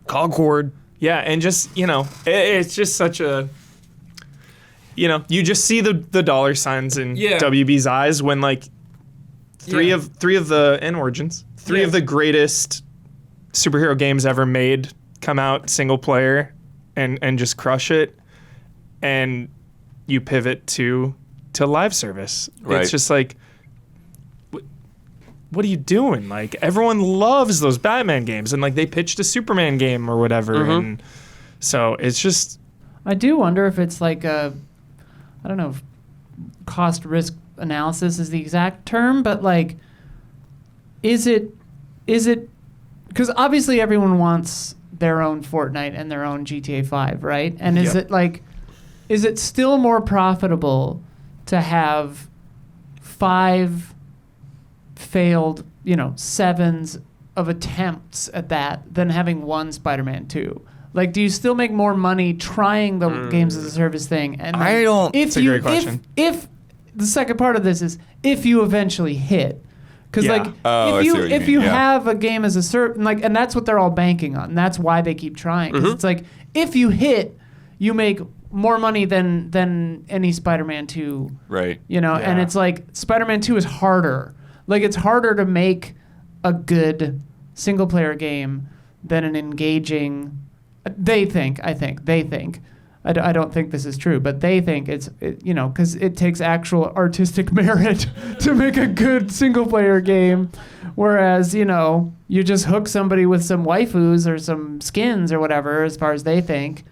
Concord. Yeah, and just, it's just such a, you just see the dollar signs in Yeah. WB's eyes when three of the and Origins, three of the greatest superhero games ever made come out single player and just crush it, and you pivot to live service. Right. It's just what are you doing? Everyone loves those Batman games, and they pitched a Superman game or whatever, and so it's just I do wonder if it's I don't know if cost risk analysis is the exact term, but is it because obviously everyone wants their own Fortnite and their own GTA 5, right? And is it still more profitable to have 5 failed, 7s of attempts at that than having one Spider-Man 2? Do you still make more money trying the games as a service thing? And then I don't- If That's a great question. If the second part of this is if you eventually hit, because Yeah. Oh, I see what you if mean, you yeah. have a game as a service, and that's what they're all banking on. And that's why they keep trying. 'Cause it's if you hit, you make more money than any Spider-Man 2. Right. And Yeah. it's Spider-Man 2 is harder. Like, it's harder to make a good single player game than an engaging. They think. I don't think this is true, but they think because it takes actual artistic merit to make a good single player game. Whereas, you just hook somebody with some waifus or some skins or whatever, as far as they think,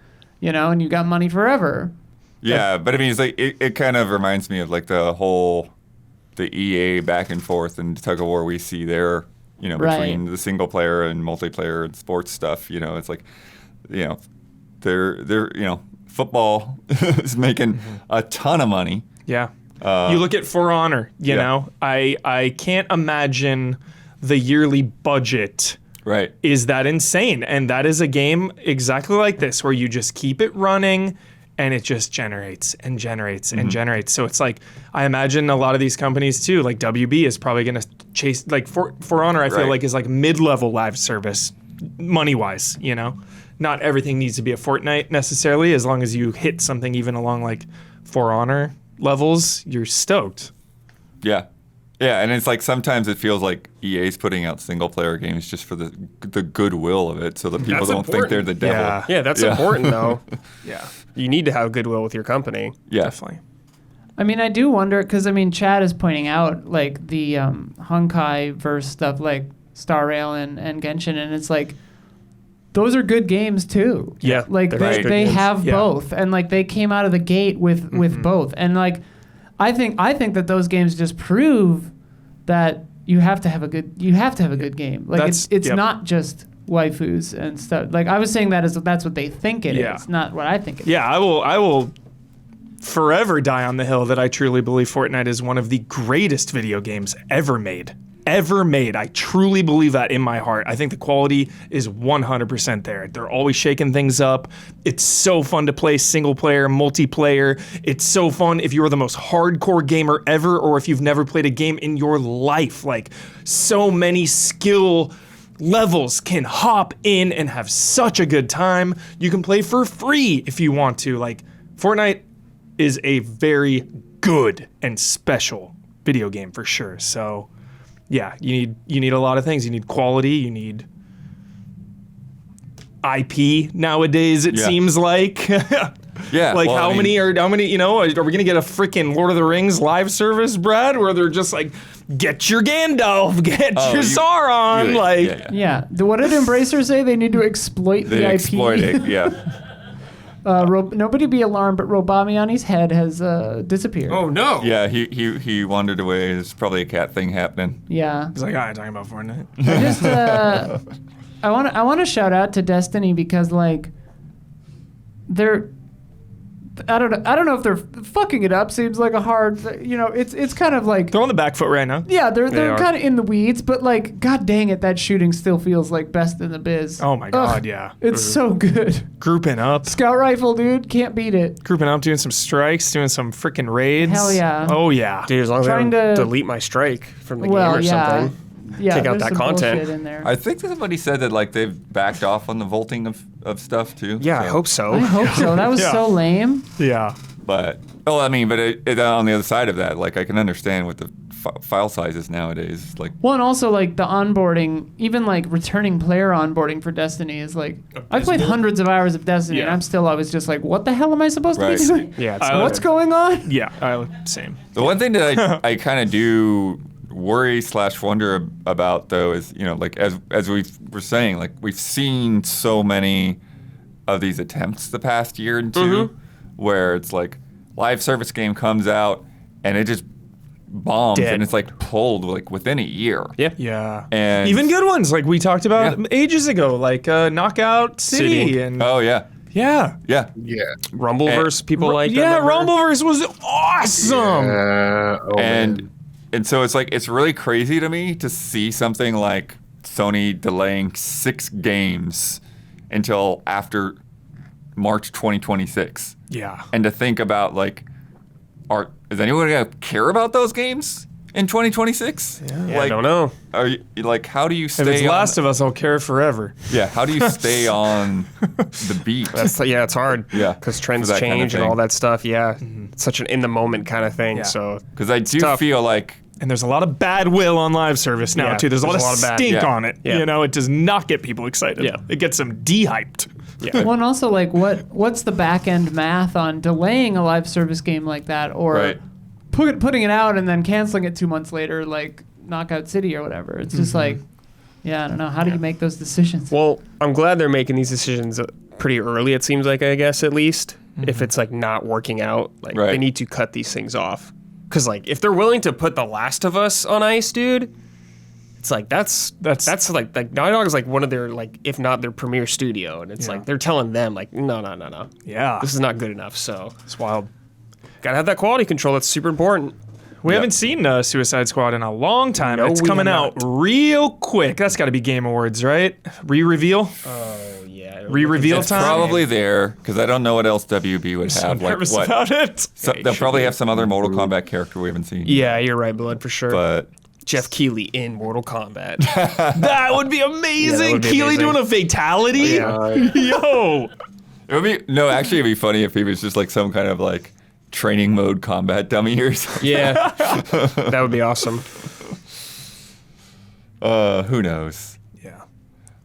and you got money forever. Yeah, but I mean, it's like it kind of reminds me of like the EA back and forth and tug of war we see there, between the single player and multiplayer and sports stuff. It's like, they're football is making a ton of money. Yeah. You look at For Honor, you know, I can't imagine the yearly budget is that insane. And that is a game exactly like this, where you just keep it running and it just generates and generates and generates. So it's like, I imagine a lot of these companies too, like WB is probably going to chase, like For Honor, I feel like is like mid-level live service money-wise, Not everything needs to be a Fortnite necessarily. As long as you hit something even along like For Honor levels, you're stoked. Yeah. Yeah, and it's like sometimes it feels like EA's putting out single-player games just for the goodwill of it, so that people don't think they're the devil. Yeah, that's important, though. You need to have goodwill with your company. Yeah. Definitely. I mean, I do wonder, because, Chad is pointing out, like, the Honkai verse stuff, like Star Rail and Genshin, and it's like, those are good games, too. Yeah. Like, they have both, and, like, they came out of the gate with both. And, like, I think that those games just prove that you have to have a good game. Like, it's not just waifus and stuff. Like, I was saying that's what they think it is, not what I think it is. Yeah, I will forever die on the hill that I truly believe Fortnite is one of the greatest video games ever made. I truly believe that in my heart. I think the quality is 100% there. They're always shaking things up. It's so fun to play single player, multiplayer. It's so fun if you're the most hardcore gamer ever, or if you've never played a game in your life. Like, so many skill levels can hop in and have such a good time. You can play for free if you want to. Like, Fortnite is a very good and special video game for sure. So yeah, you need a lot of things. You need quality. You need IP nowadays. It seems like. Yeah. Like, how many? Are we gonna get a freaking Lord of the Rings live service, Brad, where they're just like, get your Gandalf, get your Sauron, Yeah. What did Embracer say? They need to exploit the IP. Exploit it. Yeah. Nobody be alarmed, but Robamiani's head has disappeared. Oh no! Yeah, he wandered away. There's probably a cat thing happening. Yeah. He's like, I ain't talking about Fortnite. I just I want to shout out to Destiny, because like they're I don't know if they're fucking it up. Seems like a hard, it's kind of like They're on the back foot right now. Yeah, they're kind of in the weeds, but like, god dang it, that shooting still feels like best in the biz. Oh my god, yeah. It's so good. Grouping up, Scout rifle, dude, can't beat it. doing some strikes, doing some freaking raids. Hell yeah. Oh yeah. Dude, as long as I Trying don't to- delete my strike from the game or something. Yeah, Take out there's that some content. bullshit in there. I think somebody said that like they've backed off on the vaulting of stuff too. Yeah, I hope so. I hope so. That was so lame. Yeah. But on the other side of that, like I can understand with the file sizes nowadays. Like, Well, and also like the onboarding, even like returning player onboarding for Destiny is like, I've played hundreds of hours of Destiny, and I'm still always just like, what the hell am I supposed to be doing? Yeah, it's What's going on? Yeah. Same. the one thing that I kind of do worry / wonder about though is, like as we were saying, like we've seen so many of these attempts the past year and two, where it's like live service game comes out and it just bombs and it's like pulled like within a year. Yeah. And even good ones like we talked about ages ago, like Knockout City. And oh yeah. yeah. Yeah. Yeah. Rumbleverse, people like that. Yeah, number? Rumbleverse was awesome. And so it's like, it's really crazy to me to see something like Sony delaying 6 games until after March 2026. Yeah. And to think about like, is anyone gonna care about those games in 2026? Yeah, Like, I don't know. Are you like, how do you stay? If it's on Last of Us, I'll care forever. Yeah, how do you stay on the beat? It's hard. Yeah, because trends for that kind of change and thing. all that stuff. Yeah, it's such an in the moment kind of thing. Yeah. So Because I do tough. feel like And there's a lot of bad will on live service now, Yeah, too. There's a lot of bad. stink Yeah. on it. Yeah. You know, it does not get people excited. Yeah. It gets them de-hyped. Yeah. Well, and also like what's the back end math on delaying a live service game like that, or Right. putting it out and then canceling it 2 months later, like Knockout City or whatever. It's just like, yeah, I don't know. How do you make those decisions? Well, I'm glad they're making these decisions pretty early, it seems like, I guess, at least. If it's like not working out, like Right. they need to cut these things off. Because like if they're willing to put The Last of Us on ice, dude, it's like that's like Naughty Dog is like one of their, like, if not their premier studio, and it's Yeah. like they're telling them like no, Yeah. this is not good enough. So It's wild. gotta have that quality control. That's super important. We haven't seen Suicide Squad in a long time. No, It's we coming have out not. real quick. That's got to be Game Awards, right? Re-reveal? Oh yeah, Re-reveal It's time? probably there because I don't know what else WB would So have. Like nervous what? about it. So they'll probably have some other Mortal Kombat character we haven't seen. Yeah, you're right, Blood, for sure. But Jeff Keighley in Mortal Kombat. That would be amazing. would be Keely amazing. doing a fatality? Yeah. Yo. it would be actually it'd be funny if he was just like some kind of like training mode combat dummy or something. Yeah, that would be awesome. Who knows? Yeah.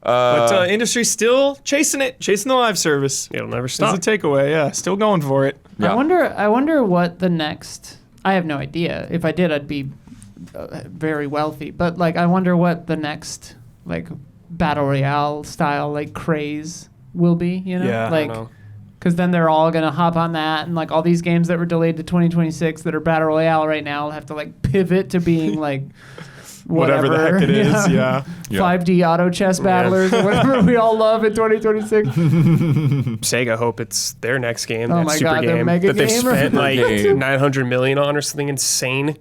But industry's still chasing the live service. It'll never That's stop. the takeaway, yeah. Still going for it. Yeah. I wonder what the next. I have no idea. If I did, I'd be very wealthy. But like, I wonder what the next like battle royale style like craze will be. You know, Yeah, I like. don't know. Because then they're all gonna hop on that, and like all these games that were delayed to 2026 that are battle royale right now will have to like pivot to being like Whatever the heck it is, yeah. 5D auto chess battlers or whatever we all love in 2026. Sega hope it's their next game. Oh that my super God, their game mega that they've game? spent like Game. 900 million on or something insane.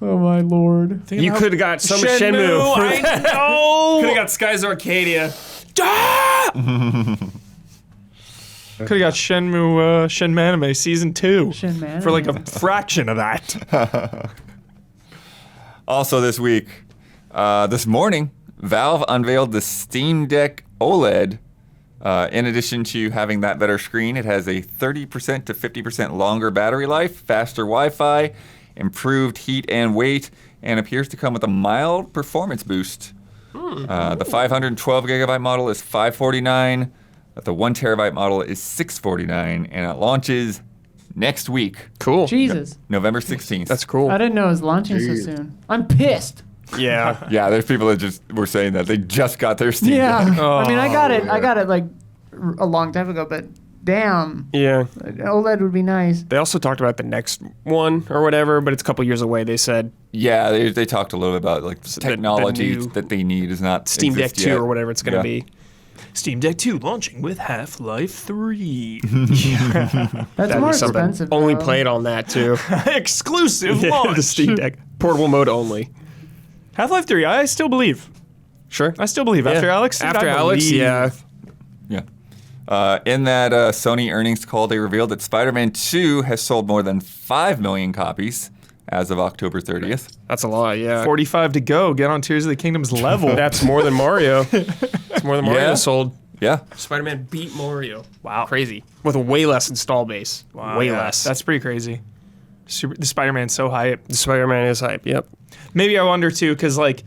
Oh my lord! You could have got some Shenmue. I know. Could have got Skies Arcadia. Could have got Shenmue Season 2 Shenmue. for like a fraction of that. Also this week, this morning, Valve unveiled the Steam Deck OLED. In addition to having that better screen, it has a 30% to 50% longer battery life, faster Wi-Fi, improved heat and weight, and appears to come with a mild performance boost. The 512 gigabyte model is $549. The 1 terabyte model is $649, and it launches next week, Cool. Jesus, November 16th. That's cool. I didn't know it was launching so Jeez. soon. I'm pissed. Yeah. Yeah, there's people that just were saying that they just got their Steam Yeah, Deck. I mean, I got it. I yeah. got it like a long time ago, but damn, Yeah. OLED would be nice. They also talked about the next one or whatever, but it's a couple years away. They said Yeah, they talked a little bit about like the the technology new that they need is not Steam Deck exist 2 yet. or whatever it's going to Yeah. be. Steam Deck 2 launching with Half-Life 3. That's That'd more be something. expensive. Only though. played on that too. Exclusive Yeah, launch. the Steam Deck. Portable mode only. Half-Life 3, I still believe. Sure. I still believe. After Yeah. Alex, After I Alex, believe. yeah. Yeah. In that Sony earnings call, they revealed that Spider-Man 2 has sold more than 5 million copies as of October 30th. That's a lot, yeah. 45 to go. Get on Tears of the Kingdom's level. That's more than Mario. It's more than Mario Yeah. sold. Yeah. Spider-Man beat Mario. Wow. Crazy. With a way less install base. Wow, way yeah. less. That's pretty crazy. The Spider-Man's so hype. The Spider-Man is hype, yep. Maybe I wonder too, because like,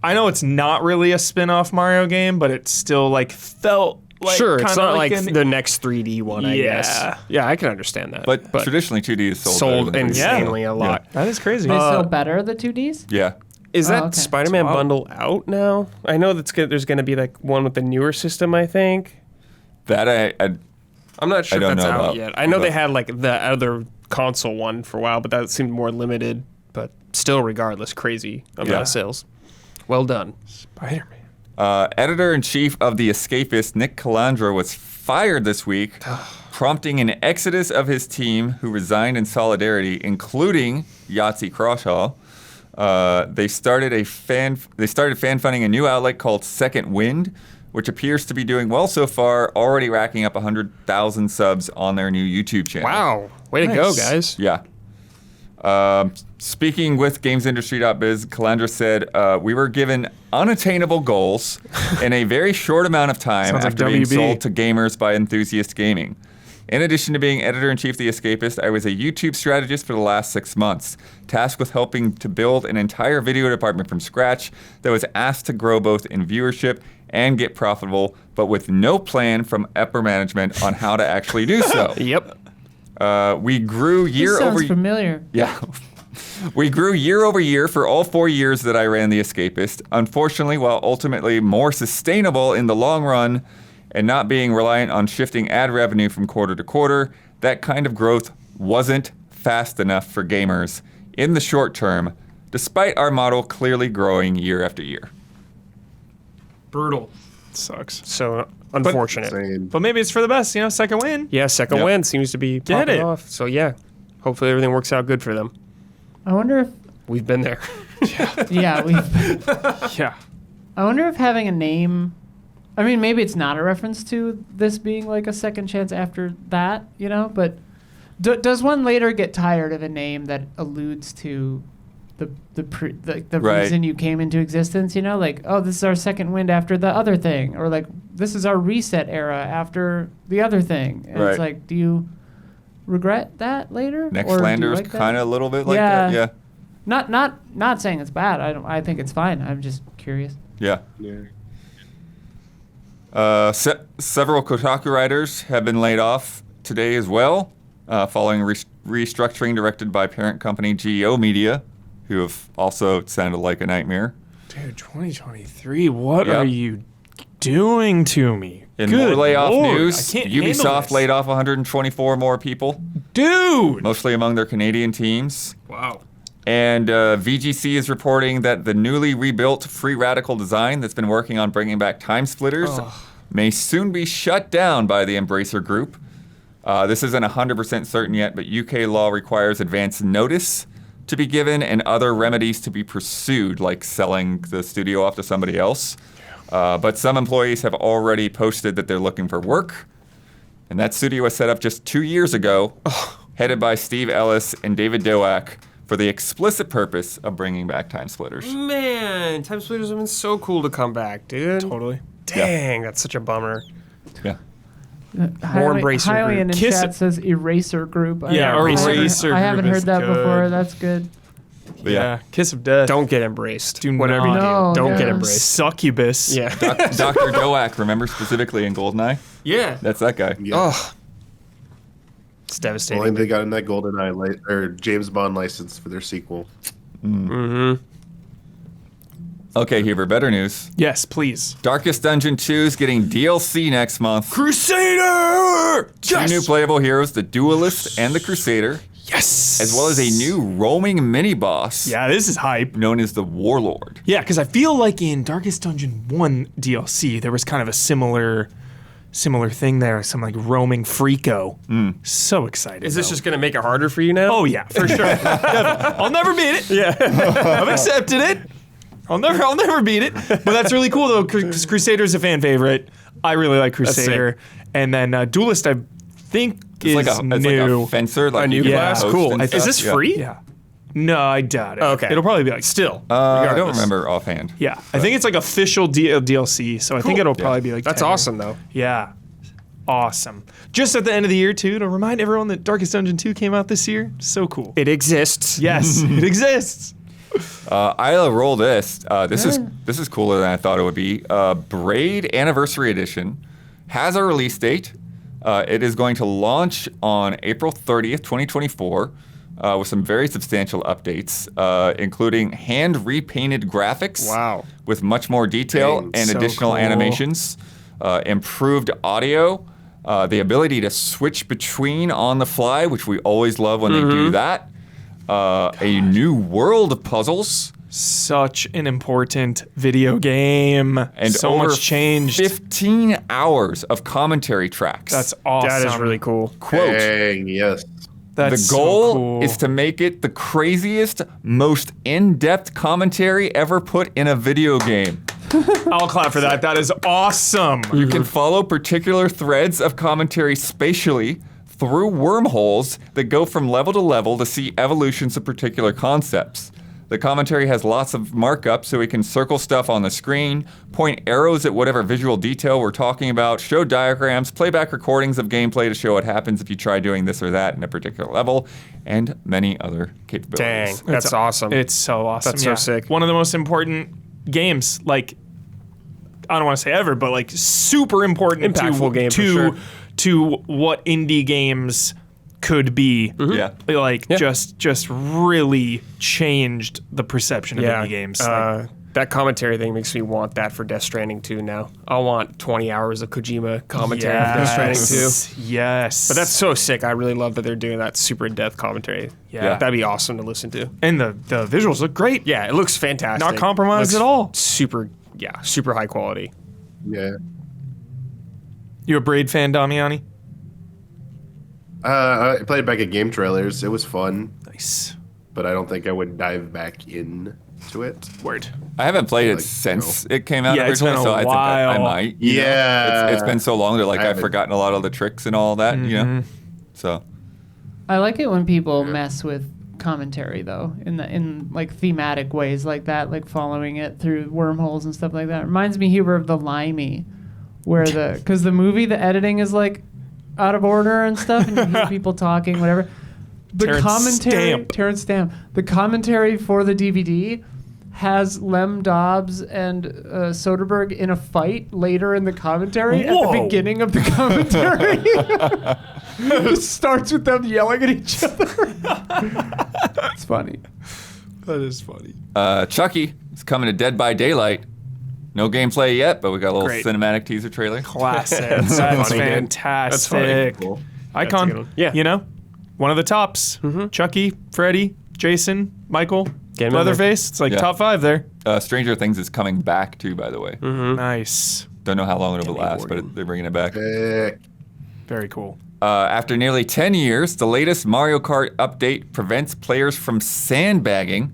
I know it's not really a spin-off Mario game, but it still like felt like Sure, it's kinda not like an- the next 3D one, I Yeah. guess. Yeah, I can understand that. But traditionally, 2D is sold better than 3D. insanely a lot. That is crazy. They sell better the 2Ds. Yeah. Is that okay. Spider-Man Wow. bundle out now? I know there's going to be like one with the newer system, I think. That I'm not sure I if don't that's know out about, yet. I know but- they had like the other console one for a while, but that seemed more limited. But still, regardless, crazy amount Yeah. of sales. Well done. Spider-Man. Editor-in-chief of The Escapist, Nick Calandra, was fired this week, prompting an exodus of his team who resigned in solidarity, including Yahtzee Crawshaw. They started fan funding a new outlet called Second Wind, which appears to be doing well so far, already racking up 100,000 subs on their new YouTube channel. Wow. Way to go, Nice. guys. Yeah. Speaking with GamesIndustry.biz, Calandra said, we were given unattainable goals in a very short amount of time Sounds like after being WB. sold to gamers by Enthusiast Gaming. In addition to being editor-in-chief of The Escapist, I was a YouTube strategist for the last 6 months, tasked with helping to build an entire video department from scratch that was asked to grow both in viewership and get profitable, but with no plan from upper management on how to actually do so. Yep. We grew year This sounds over familiar. Yeah. We grew year over year for all 4 years that I ran The Escapist. Unfortunately, while ultimately more sustainable in the long run and not being reliant on shifting ad revenue from quarter to quarter, that kind of growth wasn't fast enough for gamers in the short term, despite our model clearly growing year after year. Brutal. Sucks. So unfortunate. Insane. But maybe it's for the best, second win. Yeah, second Yep. win seems to be Get popping it. off. So yeah, hopefully everything works out good for them. I wonder if We've been there. yeah, we Yeah. I wonder if having a name, I mean, maybe it's not a reference to this being like a second chance after that, but does one later get tired of a name that alludes to the Right. reason you came into existence, like, oh, this is our second wind after the other thing, or like, this is our reset era after the other thing. And Right. it's like, do you regret that later? Nextlander's kind of a little bit like that. Yeah. Not saying it's bad. I think it's fine. I'm just curious. Yeah. Several Kotaku writers have been laid off today as well, following restructuring directed by parent company GEO Media, who have also sounded like a nightmare. Dude, 2023, what Yep. are you doing to me? In Good more layoff Lord, news, I can't handle Ubisoft this. laid off 124 more people, Dude! mostly among their Canadian teams. Wow. And VGC is reporting that the newly rebuilt Free Radical design that's been working on bringing back Time Splitters may soon be shut down by the Embracer Group. This isn't 100% certain yet, but UK law requires advance notice to be given and other remedies to be pursued, like selling the studio off to somebody else. But some employees have already posted that they're looking for work. And that studio was set up just 2 years ago, headed by Steve Ellis and David Doak, for the explicit purpose of bringing back Time Splitters. Man, Time Splitters have been so cool to come back, dude. Totally. Dang, that's such a bummer. Yeah. Embracer Hylian in group. Kiss chat it. says Eraser Group. Yeah, Eraser I haven't Group heard is that good. before. That's good. But yeah. Kiss of death. Don't get embraced. Do Whatever not. you do, No, don't get yeah. embraced. Succubus. Yeah. Dr. Doak, remember specifically in GoldenEye? Yeah. That's that guy. Yeah. Oh. It's devastating. Only they got in that GoldenEye or James Bond license for their sequel. Mm-hmm. Okay, Huber, better news. Yes, please. Darkest Dungeon 2 is getting DLC next month. Crusader! Two new playable heroes, the Duelist and the Crusader, Yes! as well as a new roaming mini-boss Yeah, this is hype. known as the Warlord. Yeah, because I feel like in Darkest Dungeon 1 DLC, there was kind of a similar thing there, some like roaming freako. So excited. Is this though. just going to make it harder for you now? Oh yeah, for sure. I'll never beat it. Yeah, I've accepted it. I'll never beat it. But that's really cool though, because Crusader's a fan favorite. I really like Crusader, and then Duelist I think is It's like new. a fencer, like A new you can class? host Cool. and Is stuff. this Yeah. free? Yeah. No, I doubt it. Okay. It'll probably be like Still. I don't regardless. remember offhand. Yeah, I think it's like official DLC, so I think it'll probably be like That's 10. awesome, though. Yeah. Awesome. Just at the end of the year, too, to remind everyone that Darkest Dungeon 2 came out this year. So cool. It exists. Yes, it exists. Isla, roll this. This is cooler than I thought it would be. Braid Anniversary Edition has a release date. It is going to launch on April 30th, 2024, with some very substantial updates, including hand repainted graphics. Wow. With much more detail Dang, and so additional cool. animations, improved audio, the ability to switch between on the fly, which we always love when they do that. A new world of puzzles. Such an important video game. And so over much changed. 15 hours of commentary tracks. That's awesome. That is really cool. Quote, Dang, yes. That's the goal so cool. is to make it the craziest, most in-depth commentary ever put in a video game. I'll clap for that. That is awesome. You can follow particular threads of commentary spatially through wormholes that go from level to level to see evolutions of particular concepts. The commentary has lots of markup, so we can circle stuff on the screen, point arrows at whatever visual detail we're talking about, show diagrams, play back recordings of gameplay to show what happens if you try doing this or that in a particular level, and many other capabilities. Dang, that's awesome. It's so awesome. That's so sick. One of the most important games, like, I don't want to say ever, but like super important Impactful game for sure. to what indie games could be. Yeah. Like just really changed the perception of indie games. That commentary thing makes me want that for Death Stranding 2 now. I want 20 hours of Kojima commentary for Death Stranding 2. Yes. But that's so sick. I really love that they're doing that super in-depth commentary. Yeah. That'd be awesome to listen to. And the visuals look great. Yeah, it looks fantastic. Not compromised Looks at all. Super high quality. Yeah. You a Braid fan, Damiani? I played back at game trailers. It was fun, Nice. but I don't think I would dive back into it. Word. I haven't played it Like, since it came out Yeah, it's originally, been a so I think I while. might. you know? Yeah. It's been so long that like I I've haven't- forgotten a lot of the tricks and all that, you know? So, I like it when people mess with commentary though, in like thematic ways like that, like following it through wormholes and stuff like that. It reminds me, Huber, of the Limey, where because the movie, the editing is like out of order and stuff, and you hear people talking, whatever. The Terrence commentary, Stamp. Terrence Stamp, the commentary for the DVD has Lem Dobbs and Soderbergh in a fight later in the commentary at Whoa. the beginning of the commentary. It just starts with them yelling at each other. It's funny. That is funny. Chucky is coming to Dead by Daylight. No gameplay yet, but we got a little Great. cinematic teaser trailer. Classic. That's That's funny, dude. fantastic. That's funny. Cool. Icon. That's a good one. Yeah. You know, one of the tops. Chucky, Freddy, Jason, Michael, Get him in Leatherface. It's like Yeah. top 5 there. Stranger Things is coming back too, by the way. Nice. Don't know how long it'll last, but they're bringing it back. Very cool. After nearly 10 years, the latest Mario Kart update prevents players from sandbagging,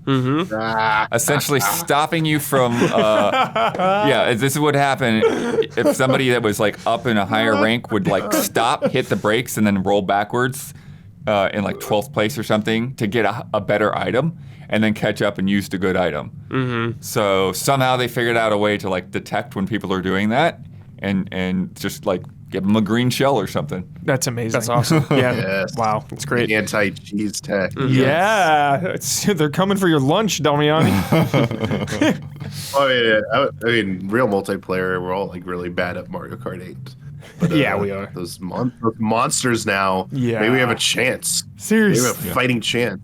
essentially stopping you from. This is what happened if somebody that was like up in a higher rank would like stop, hit the brakes, and then roll backwards in like 12th place or something to get a better item, and then catch up and use the good item. So somehow they figured out a way to like detect when people are doing that, and just like give them a green shell or something. That's amazing. That's awesome. Yeah. Yes. Wow. It's great. Anti-cheese tech. Yeah. They're coming for your lunch, Damiani. Oh yeah. I mean, real multiplayer. We're all like really bad at Mario Kart 8. But, Yeah, we are. Those monsters now. Yeah. Maybe we have a chance. Maybe Seriously. we have a fighting chance.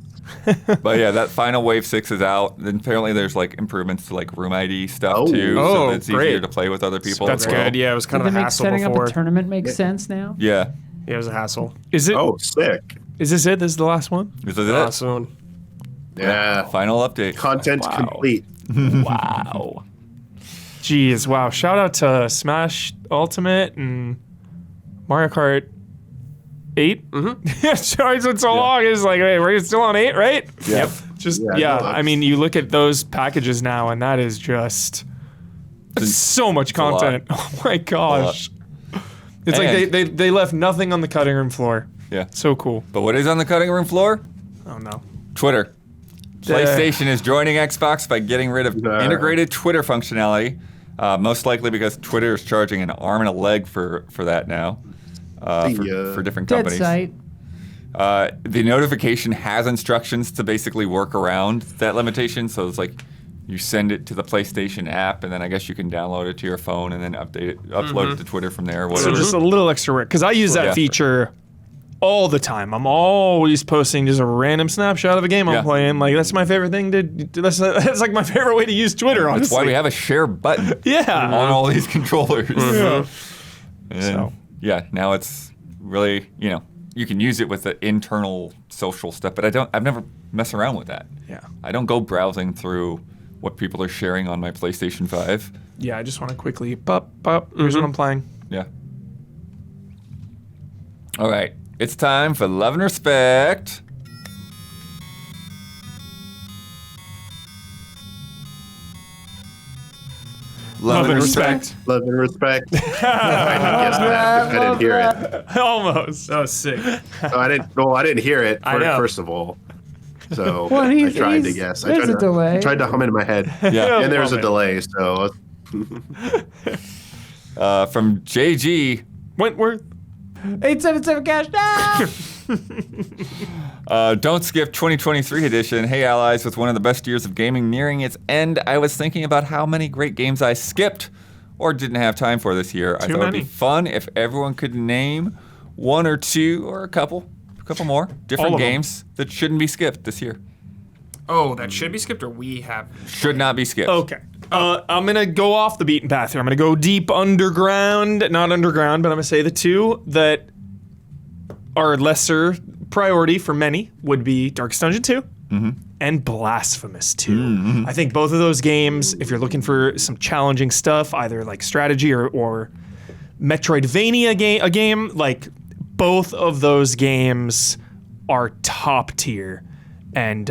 But yeah, that final Wave 6 is out. And apparently there's like improvements to like room ID stuff too, so Oh, that it's easier great. to play with other people. That's as well. good. Yeah, it was kind Did of they a make hassle setting before. up a tournament make sense now? Yeah. Yeah, it was a hassle. Is it? Oh, sick. Is this it? This is the last one? This is it. Awesome. Yeah. Final update. Content complete. Wow. Jeez, wow. Shout out to Smash Ultimate and Mario Kart 8. Mm-hmm. Sorry, it's been so long. It's like, wait, we're still on 8, right? Yep. Just, Yeah, yeah. no, I mean, you look at those packages now, and that is just so much a lot. content. Oh my gosh. It's like And- they left nothing on the cutting room floor. Yeah. So cool. But what is on the cutting room floor? Oh no. Twitter. PlayStation is joining Xbox by getting rid of integrated Twitter functionality, most likely because Twitter is charging an arm and a leg for that now, for different Dead companies. site. The notification has instructions to basically work around that limitation, so it's like you send it to the PlayStation app, and then I guess you can download it to your phone and then upload it to Twitter from there. Or So whatever. just a little extra work because I use that Yeah. feature all the time. I'm always posting just a random snapshot of a game Yeah. I'm playing. Like that's my favorite thing to. That's like my favorite way to use Twitter. Honestly, That's why we have a share button Yeah. on all these controllers. And So. yeah, now it's really, you can use it with the internal social stuff, but I've never messed around with that. Yeah. I don't go browsing through what people are sharing on my PlayStation 5. Yeah, I just want to quickly pop. Here's what I'm playing. Yeah. All right. It's time for Love and Respect. Love and respect. Love and respect. I didn't guess that. I didn't hear it. Almost. That was sick. I didn't hear it. I know. First of all, So Well, I tried to guess. There's a delay. I tried to hum it in my head. Yeah. And there's a Love it. delay. So From JG, Wentworth. 877 cash now. Don't Skip 2023 edition. Hey, allies, with one of the best years of gaming nearing its end, I was thinking about how many great games I skipped or didn't have time for this year. I thought it'd be many. fun if everyone could name one or two or a couple more All different of them. games that shouldn't be skipped this year. Oh, that should be skipped, or we have. Should not be skipped. Okay. I'm gonna go off the beaten path here. I'm gonna go deep underground, not underground, but I'm gonna say the two that are lesser priority for many would be Darkest Dungeon 2 and Blasphemous 2. I think both of those games, if you're looking for some challenging stuff, either like strategy or Metroidvania game, like both of those games are top tier. And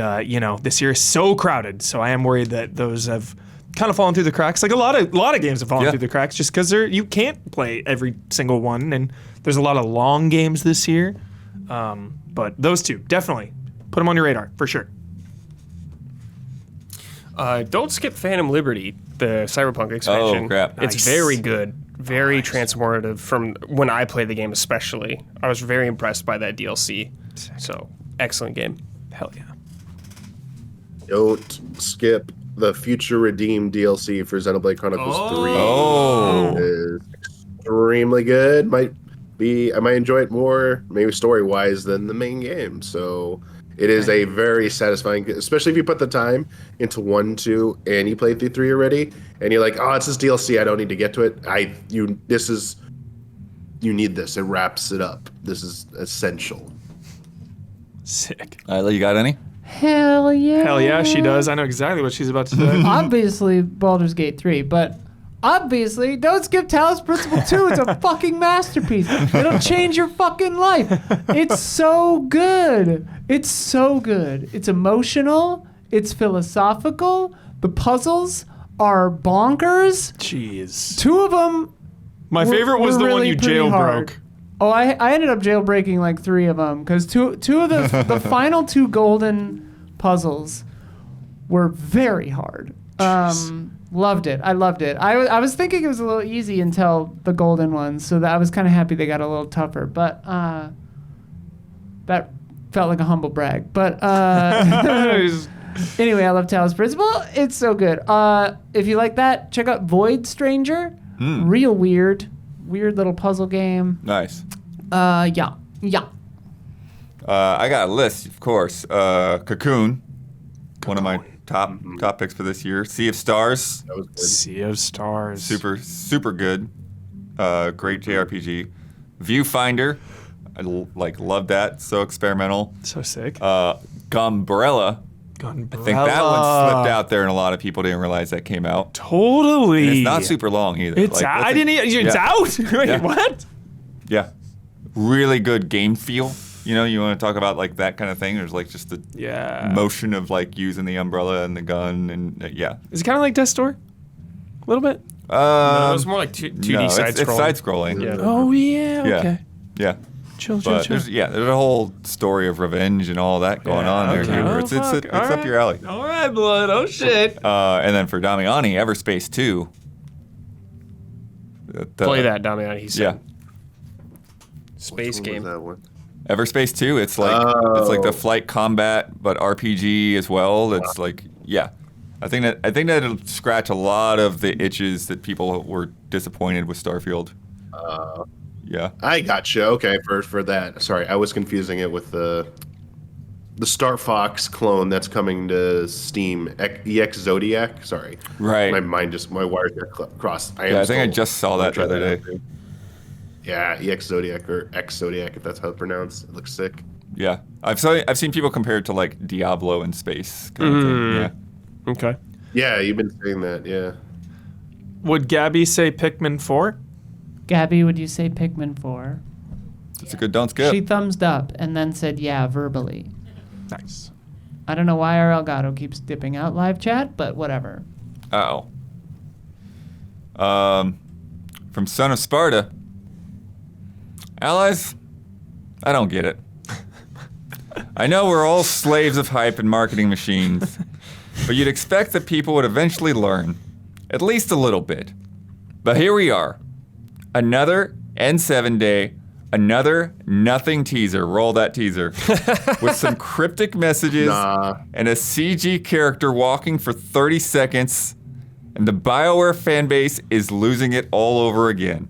this year is so crowded, so I am worried that those have kind of fallen through the cracks. Like a lot of games have fallen Yeah. through the cracks just because you can't play every single one, and there's a lot of long games this year. But those two, definitely put them on your radar for sure. Don't skip Phantom Liberty, the Cyberpunk expansion. Oh, crap. It's Nice. very good, very transformative from when I played the game especially. I was very impressed by that DLC. So, excellent game. Hell yeah. don't skip the Future Redeemed DLC for Xenoblade Chronicles 3. Oh. It is extremely good. I might enjoy it more, maybe story-wise, than the main game. So it is a very satisfying, especially if you put the time into 1, 2, and you played through 3 already, and you're like, oh, it's this DLC, I don't need to get to it. You need this. It wraps it up. This is essential. Sick. Isla, you got any? Hell yeah. Hell yeah, she does. I know exactly what she's about to say. Obviously, Baldur's Gate 3, but obviously, don't skip Talos Principle 2. It's a fucking masterpiece. It'll change your fucking life. It's so good. It's so good. It's emotional. It's philosophical. The puzzles are bonkers. Jeez. 2 of them. My favorite was were the one really you pretty jailbroke. hard. Oh, I ended up jailbreaking like 3 of them because two of the final 2 golden puzzles were very hard. Loved it. I loved it. I was thinking it was a little easy until the golden ones, so that I was kind of happy they got a little tougher. But that felt like a humble brag. But anyway, I love Talos Principle. It's so good. If you like that, check out Void Stranger. Real weird little puzzle game. Nice. Yeah. I got a list, of course. Cocoon, one of my top picks for this year. Sea of Stars, That was good. Sea of Stars. super good. Great JRPG. Viewfinder, I love that. So experimental. So sick. Gumbrella. I think that one slipped out there, and a lot of people didn't realize that came out. Totally. And it's not super long either. It's out. I didn't. It's out. Wait, Yeah. what? Yeah, really good game feel. You know, you want to talk about like that kind of thing. There's like just the Yeah. motion of like using the umbrella and the gun, and yeah. Is it kind of like Death's Door? A little bit. it was more like 2D no, side it's scrolling. side scrolling. Yeah. Oh yeah. Yeah. Okay. Yeah. Chill. But there's a whole story of revenge and all that going on there. okay. Too, where Oh, it's fuck. it's All up right. your alley. All right, blood. Oh shit. And then for Damiani, Everspace 2. Play that, Damian. He said. Yeah. Space What was game. that one? Everspace 2, it's like the flight combat but RPG as well. It's like I think that it'll scratch a lot of the itches that people were disappointed with Starfield. Yeah. I gotcha. Okay, for that. Sorry, I was confusing it with the Star Fox clone that's coming to Steam. EX Zodiac. Sorry. Right. My wires got crossed. I think I just saw that the other day. Yeah, EX Zodiac or X Zodiac, if that's how it's pronounced. It looks sick. Yeah. I've seen people compare it to like Diablo in space kind of thing. Yeah. Okay. Yeah, you've been saying that. Yeah. Would Gabby say Pikmin 4? Gabby, would you say Pikmin 4? It's a good don't skip. She thumbsed up and then said yeah verbally. Nice. I don't know why our Elgato keeps dipping out live chat, but whatever. Oh. From Son of Sparta. Allies, I don't get it. I know we're all slaves of hype and marketing machines, but you'd expect that people would eventually learn, at least a little bit. But here we are. Another N7 day, another nothing teaser. Roll that teaser. With some cryptic messages and a CG character walking for 30 seconds, and the BioWare fanbase is losing it all over again.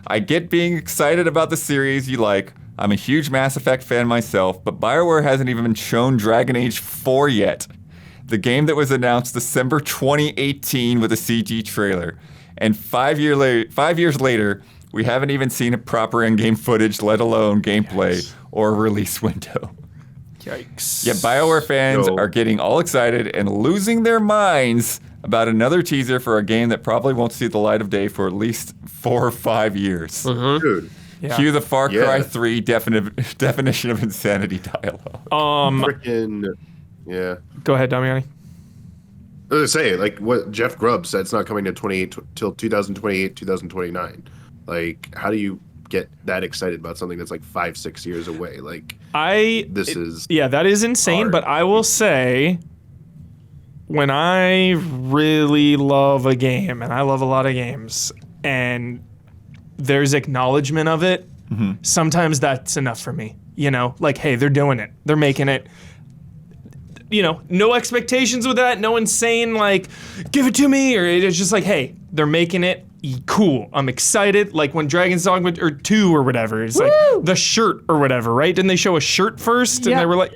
I get being excited about the series you like. I'm a huge Mass Effect fan myself, but BioWare hasn't even shown Dragon Age 4 yet. The game that was announced December 2018 with a CG trailer. And 5 years later, we haven't even seen a proper in-game footage, let alone gameplay or a release window. Yikes. Yet BioWare fans are getting all excited and losing their minds about another teaser for a game that probably won't see the light of day for at least 4 or 5 years. Dude. Yeah. Cue the Far Cry 3 definition of insanity dialogue. Freaking, yeah. Go ahead, Damiani. I was gonna say, like what Jeff Grubb said, it's not coming to till 2028, 2029. Like, how do you get that excited about something that's like 5-6 years away? Like, that is insane. hard. But I will say, when I really love a game, and I love a lot of games, and there's acknowledgement of it, sometimes that's enough for me. You know, like, hey, they're doing it, they're making it. You know, no expectations with that, no insane, like, give it to me, or it's just like, hey, they're making it, cool, I'm excited. Like when Dragon's Dogma 2 or whatever, it's like the shirt or whatever, right? Didn't they show a shirt first? And they were like,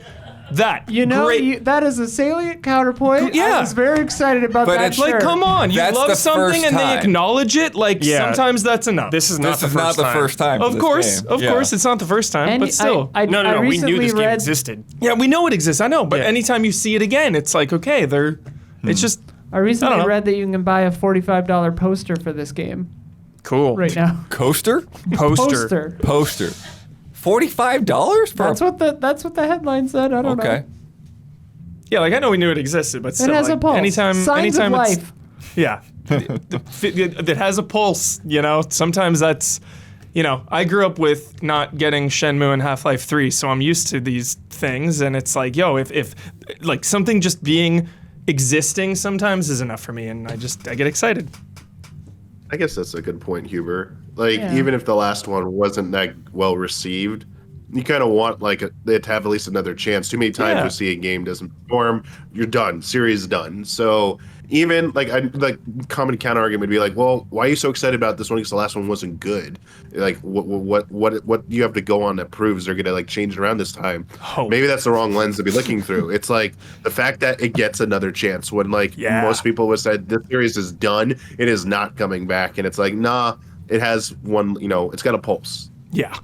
that, You know, great. that is a salient counterpoint. Yeah. I was very excited about But that it's shirt. Like, come on, you That's the love something first and they time. acknowledge it, like, sometimes that's enough. This is not This the is first not the time. first time. for Of this course, game. of Yeah. course, it's not the first time, And but still. I No, I we knew recently this game read- existed. Yeah, we know it exists, I know, but Yeah. anytime you see it again, it's like, okay, it's just, I recently know. read that you can buy a $45 poster for this game Cool. right now. Coaster? Poster. Poster. $45? That's what the headline said. I don't know. Okay. yeah, like I know we knew it existed, but still, It has like, a pulse. anytime Signs it's, of life. yeah, that has a pulse, you know, sometimes that's, you know, I grew up with not getting Shenmue and Half-Life 3, so I'm used to these things, and it's like, yo, if like something just existing sometimes is enough for me, and I get excited. I guess that's a good point, Huber. Like, Yeah. even if the last one wasn't that well received, you kind of want like it to have at least another chance. Too many times Yeah. we see a game doesn't perform, you're done, series done. So even like common counter argument would be like, well, why are you so excited about this one because the last one wasn't good? Like, what you have to go on that proves they're gonna like change it around this time? Oh. Maybe that's the wrong lens to be looking through. It's like the fact that it gets another chance when like most people would say this series is done, it is not coming back, and it's like, nah, it has one. You know, it's got a pulse. Yeah,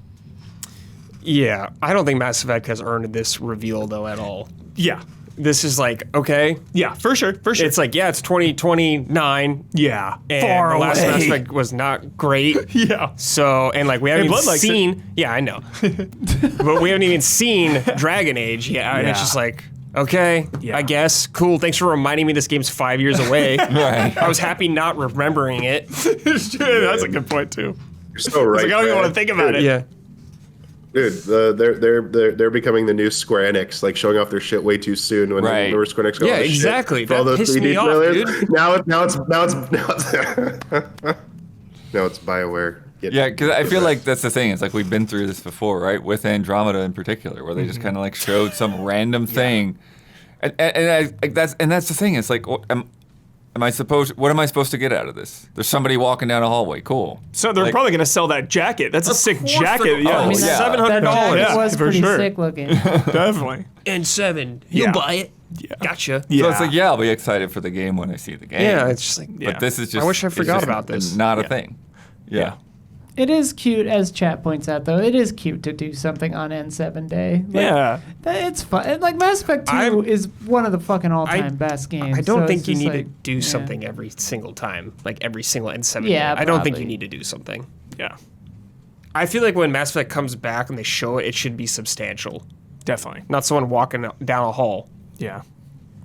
Yeah, I don't think Mass Effect has earned this reveal though at all. yeah, This is like, okay, yeah, for sure. it's like, yeah, it's 2029. Yeah, And far the last away. Mass Effect was not great. Yeah. So, and like we haven't even Blood likes seen. Yeah, I know. But we haven't even seen Dragon Age yet. And it's Yeah. just like, okay, Yeah. I guess. Cool. Thanks for reminding me this game's 5 years away. Right. I was happy not remembering it. That's a good point too. You're so right. Like, I don't even man. want to think about it. Yeah. Dude, they're becoming the new Square Enix, like showing off their shit way too soon. When Right. they were Square Enix going, Yeah, "Oh, shit," exactly. for all That those pissed 3D me off, trailers. dude. Now it's now it's BioWare. Yeah, because I feel like that's the thing. It's like we've been through this before, right? With Andromeda in particular, where they just kind of like showed some random thing, and that's the thing. It's like, what am I supposed to get out of this? There's somebody walking down a hallway. Cool. So they're Like- probably gonna sell that jacket. That's a sick course jacket. they're- Yeah, oh, I mean, yeah. $700. that jacket Yeah, was for pretty sure. sick looking. Definitely. And 7. Yeah. You'll buy it. Yeah. Gotcha. Yeah. So it's like, yeah, I'll be excited for the game when I see the game. Yeah, it's just like, Yeah. But this is just. I wish I it's forgot just about this. Not a Yeah. thing. Yeah. It is cute, as chat points out, though. It is cute to do something on N7 Day. Like, Yeah. It's fun. Like, Mass Effect 2 I'm- is one of the fucking all-time best games. I don't so think it's you just need like, to do yeah. something every single time, like every single N7. Yeah, I don't think probably. you need to do something. Yeah. I feel like when Mass Effect comes back and they show it, it should be substantial, Definitely. not someone walking down a hall. Yeah.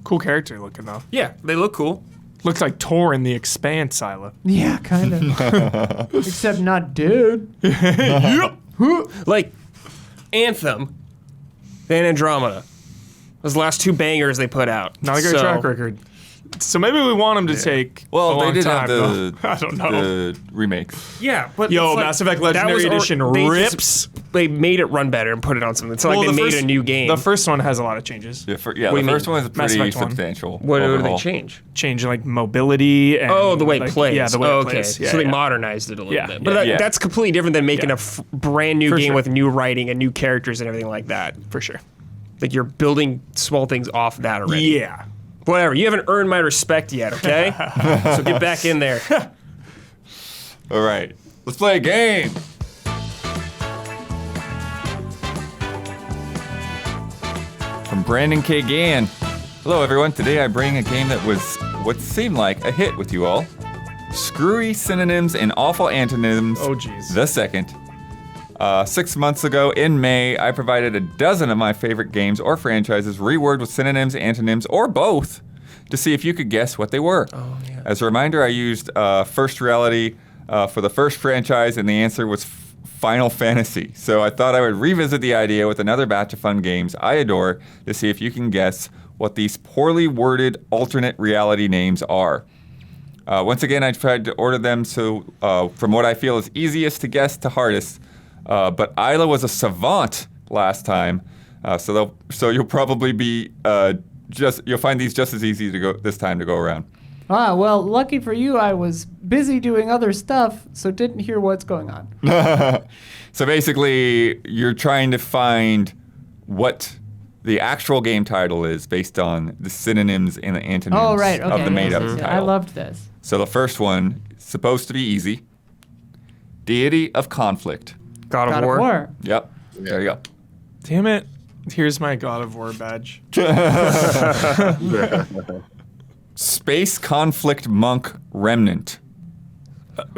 Cool character looking though. Yeah, they look cool. Looks like Tor in the Expanse, Isla. Yeah, kind of. Except not dude. Like Anthem, then Andromeda. Those last 2 bangers they put out. Not a great track record. So maybe we want them to take a Well, they long did time. have I don't know. the remakes. Yeah, but Yo, it's like, Mass Effect that was Legendary Edition they rips. They made it run better and put it on something. It's not like Well, they the made first- a new game. The first one has a lot of changes. Yeah, What do the you first mean? one was Mass pretty Effect one. substantial. what do they overhaul. change? Change in like mobility and Oh, the way it like, plays. Yeah, the way oh, it okay. plays. Yeah, so they yeah. modernized it a little Yeah, bit. yeah, But yeah. that's completely different than making Yeah. a brand new For game sure. with new writing and new characters and everything like that. For sure. Like you're building small things off that already. Yeah. Whatever. You haven't earned my respect yet, okay? So get back in there. All right, let's play a game. From Brandon K. Gann. Hello, everyone. Today I bring a game that was what seemed like a hit with you all. Screwy Synonyms and Awful Antonyms. Oh, jeez. The second. 6 months ago in May, I provided a dozen of my favorite games or franchises reworded with synonyms, antonyms, or both to see if you could guess what they were. Oh, yeah. As a reminder, I used First Reality for the first franchise, and the answer was Final Fantasy. So I thought I would revisit the idea with another batch of fun games I adore to see if you can guess what these poorly worded alternate reality names are. Once again, I tried to order them so from what I feel is easiest to guess to hardest. But Isla was a savant last time, so you'll probably be you'll find these just as easy to go this time to go around. Ah, well, lucky for you, I was busy doing other stuff, so didn't hear what's going on. So basically, you're trying to find what the actual game title is based on the synonyms and the antonyms Oh, right. Okay. of the made-up yes, yes, yes. title. I loved this. So the first one is supposed to be easy. Deity of Conflict. God of God War. of War. Yep. There you go. Damn it. Here's my God of War badge. Space Conflict Monk Remnant.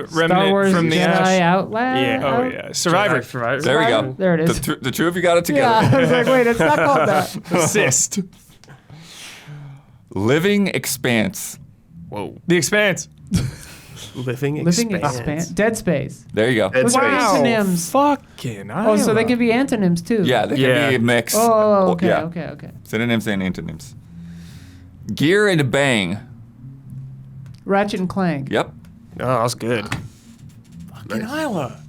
Star Wars from the Jedi Ash. Outland. Yeah. Oh, yeah. Survivor. Survivor. There we go. There it is. The two of you got it together. Yeah, I was like, wait, it's not called that. Assist. Living Expanse. Whoa. The Expanse. Living Living Expanse. Expanse. Dead Space. There you go. Dead Those are Space. antonyms. Fucking Oh, so they could be antonyms too. Yeah, they Yeah. can be a mix. Oh, okay, Yeah. okay. Synonyms and antonyms. Gear and Bang. Ratchet and Clank. Yep. Oh, that was good. Fucking Isla.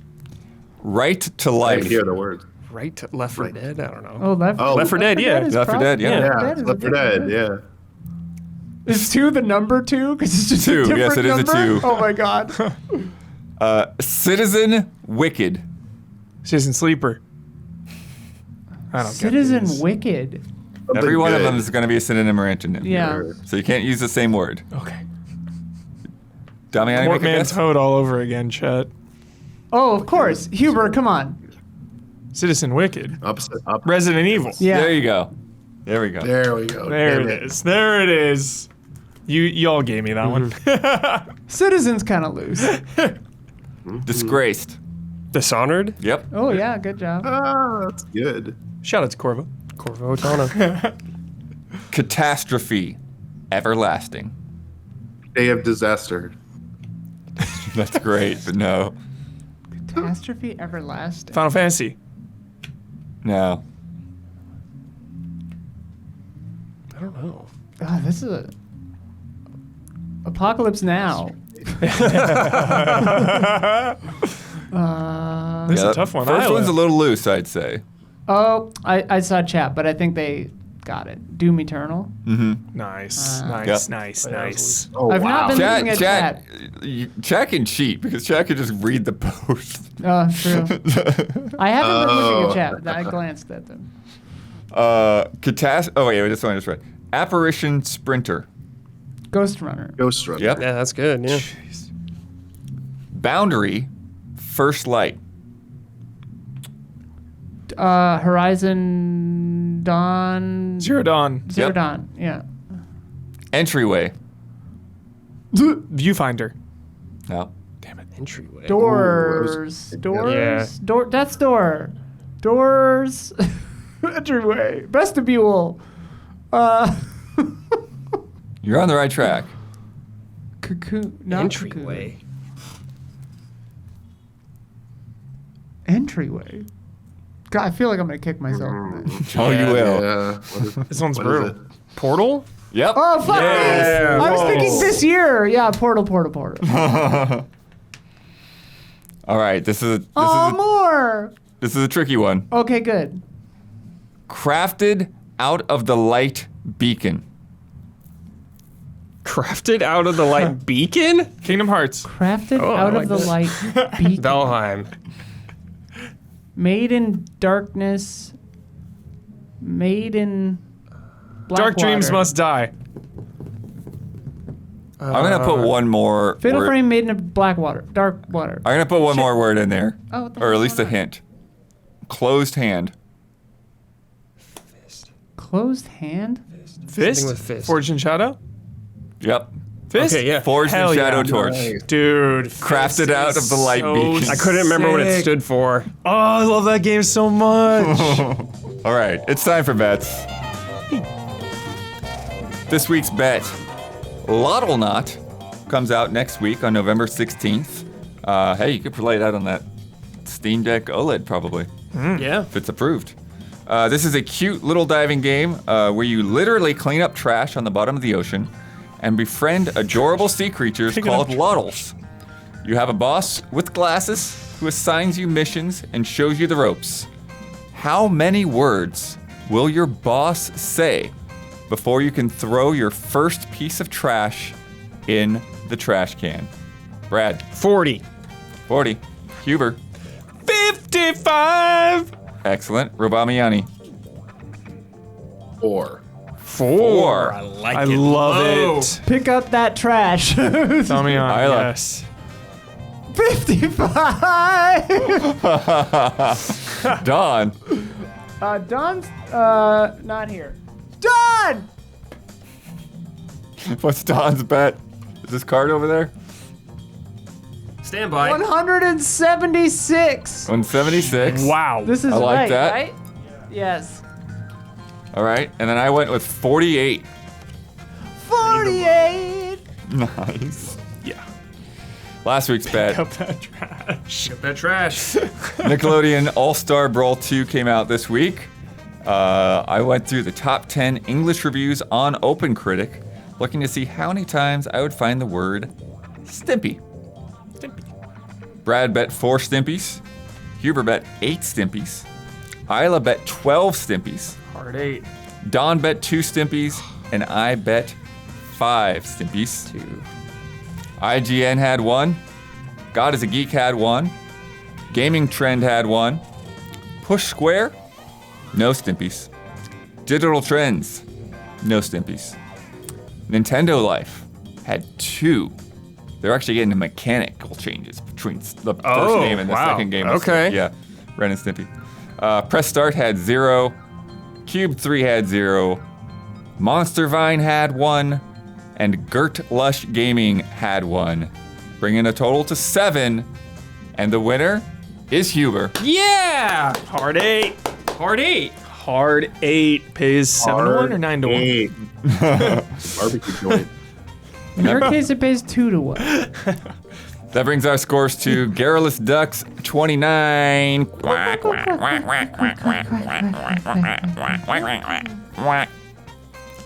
Right to I Life. didn't hear the word. Right to Left 4 Dead? I don't know. Oh, Left. Oh, Left 4 Dead, yeah. is Left 4 Dead, yeah. Left 4 Yeah, Dead is a Left 4 different Dead, word. yeah. Is 2 the number 2? Because it's just Two, a different yes, it is a number? 2. Oh my god. Citizen Wicked. Citizen Sleeper. I don't Citizen get these. Wicked. Something Every one of good. them is going to be a synonym or antonym. Yeah. So you can't use the same word. Okay. Damiani, make a Portman guess? Toad all over again, Chet. Oh, of course. Huber, come on. Citizen Wicked. Opposite. Up. Resident Evil. Yeah. There you go. There we go. There we go. There Damn it is. There it is. Y'all gave me that one. Citizen's kind of loose. Disgraced. Dishonored? Yep. Oh yeah, good job. Ah, that's good. Shout out to Corvo. Corvo O'Tana. Catastrophe. Everlasting. Day of Disaster. That's great, but no. Catastrophe everlasting. Final Fantasy. No. I don't know. God, this is a Apocalypse Now. This is a tough one. First Isla. one's a little loose, I'd say. Oh, I saw chat, but I think they got it. Doom Eternal. Nice, Ah. nice, Yep. nice, nice. Oh, I've wow. not been looking at chat. Chat can cheat because chat can just read the post. Oh, true. I haven't been looking Oh. at chat. I glanced at them. Oh wait, this one I just read. Apparition Sprinter. Ghost Runner. Ghost Runner. Yep. Yeah, that's good. Yeah. Boundary. First Light. Horizon Dawn. Zero Dawn. Zero Yep. Dawn. Yeah. Entryway. Viewfinder. No. Damn it. Entryway. Doors. Doors. Yeah. Door. Death's Door. Doors. Entryway. Vestibule. You're on the right track. Cocoon. Not Entryway. Cocoon. Entryway. God, I feel like I'm gonna kick myself. in that. Oh, you will. Yeah. What is, This one's what is brutal. it? Portal? Yep. Oh fuck! Yeah, I was whoa. thinking this year. Yeah, Portal. All right. This is More. this is a tricky one. Okay, good. Crafted out of the light beacon. Crafted out of the light beacon? Kingdom Hearts. Crafted Oh, I out like of the this. light beacon. Valheim. Made in darkness. Made in Dark Dreams Blackwater. Must Die. I'm gonna put one more. Fatal word. Frame made in Blackwater. Dark water. I'm gonna put one more word in there, Oh, what the or at hell's least a going on? hint. Closed hand. Closed hand? Fist? with fist. Forged in Shadow? Yep. Fist? Okay, yeah. Forged Hell in Shadow yeah. Torch. Dude. Crafted Fist out is of the light so beacon. I couldn't remember what it sick. stood for. Oh, I love that game so much. All right, it's time for bets. This week's bet, Lottle Knot, comes out next week on November 16th. Hey, you could play it out on that Steam Deck OLED probably, Yeah. if it's approved. This is a cute little diving game where you literally clean up trash on the bottom of the ocean and befriend adorable sea creatures Pick it called up. Lottles. You have a boss with glasses who assigns you missions and shows you the ropes. How many words will your boss say before you can throw your first piece of trash in the trash can? Brad, 40. 40. Huber, 55. excellent. Robamiani, 4. 4. I like I it. love Low. it. Pick up that trash. Tell me on. Isla. Yes. 55! Don, Don's, not here. Don! what's Don's bet? Is this card over there? Stand by. 176. 176. Wow. This is I like right, that. right? Yes. All right, and then I went with 48. 48! Nice. yeah. Last week's bet, Up that trash. Get that trash. Nickelodeon All-Star Brawl 2 came out this week. I went through the top 10 English reviews on OpenCritic, looking to see how many times I would find the word Stimpy. Brad bet 4 Stimpies. Huber bet 8 Stimpies. Isla bet 12 Stimpies. Hard 8. Don bet 2 Stimpies. And I bet 5 Stimpies. 2. IGN had 1. God is a Geek had 1. Gaming Trend had 1. Push Square, no Stimpies. Digital Trends, no Stimpies. Nintendo Life had 2. They're actually getting the mechanical changes between the first Oh, game and the wow. second game. Okay. Yeah, Ren and Stimpy. Press Start had 0. Cube 3 had 0. Monster Vine had 1. And Gert Lush Gaming had 1. Bringing a total to 7. And the winner is Huber. Yeah! Hard 8. Hard 8. Hard 8 pays 7 to 1 or 9 to 1? 8. Barbecue joint. In your case, it pays 2 to 1. That brings our scores to Garrulous Ducks 29.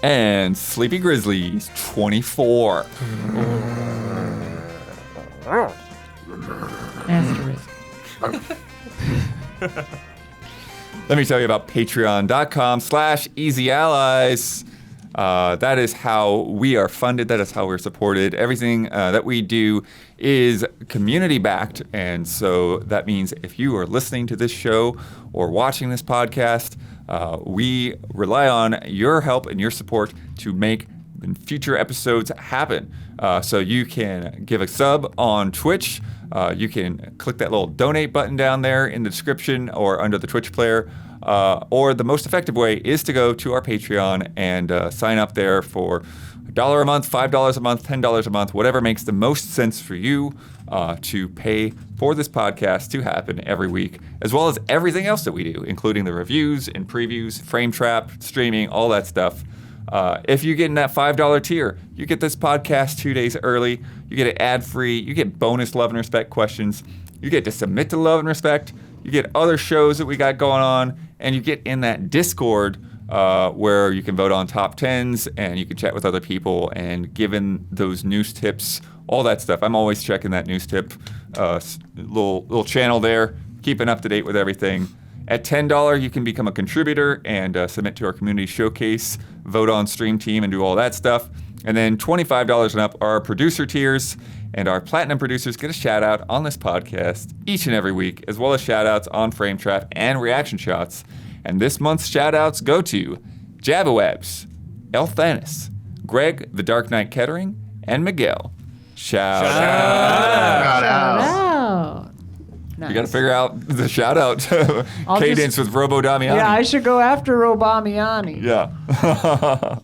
And Sleepy Grizzlies 24. Asterisk. Let me tell you about patreon.com/easyallies. That is how we are funded. That is how we're supported. Everything that we do is community backed. And so that means if you are listening to this show or watching this podcast, we rely on your help and your support to make future episodes happen. So you can give a sub on Twitch. You can click that little donate button down there in the description or under the Twitch player. Or the most effective way is to go to our Patreon and sign up there for $1 a month, $5 a month, $10 a month, whatever makes the most sense for you to pay for this podcast to happen every week, as well as everything else that we do, including the reviews and previews, Frame Trap, streaming, all that stuff. If you get in that $5 tier, you get this podcast 2 days early, you get it ad-free, you get bonus Love and Respect questions, you get to submit to Love and Respect, you You get other shows that we got going on, and you get in that Discord where you can vote on top 10s and you can chat with other people and give in those news tips, all that stuff. I'm always checking that news tip little channel there, keeping up to date with everything. At $10, you can become a contributor and submit to our community showcase, vote on stream team, and do all that stuff. And then $25 and up are our producer tiers, and our platinum producers get a shout out on this podcast each and every week, as well as shout outs on Frame Trap and Reaction Shots. And this month's shout outs go to Jabawebs, Elthanis, Greg the Dark Knight Kettering, and Miguel. Shout out. Out. Nice. You got to figure out the shout out cadence with Robo Damiani. Yeah, I should go after Robamiani. Yeah.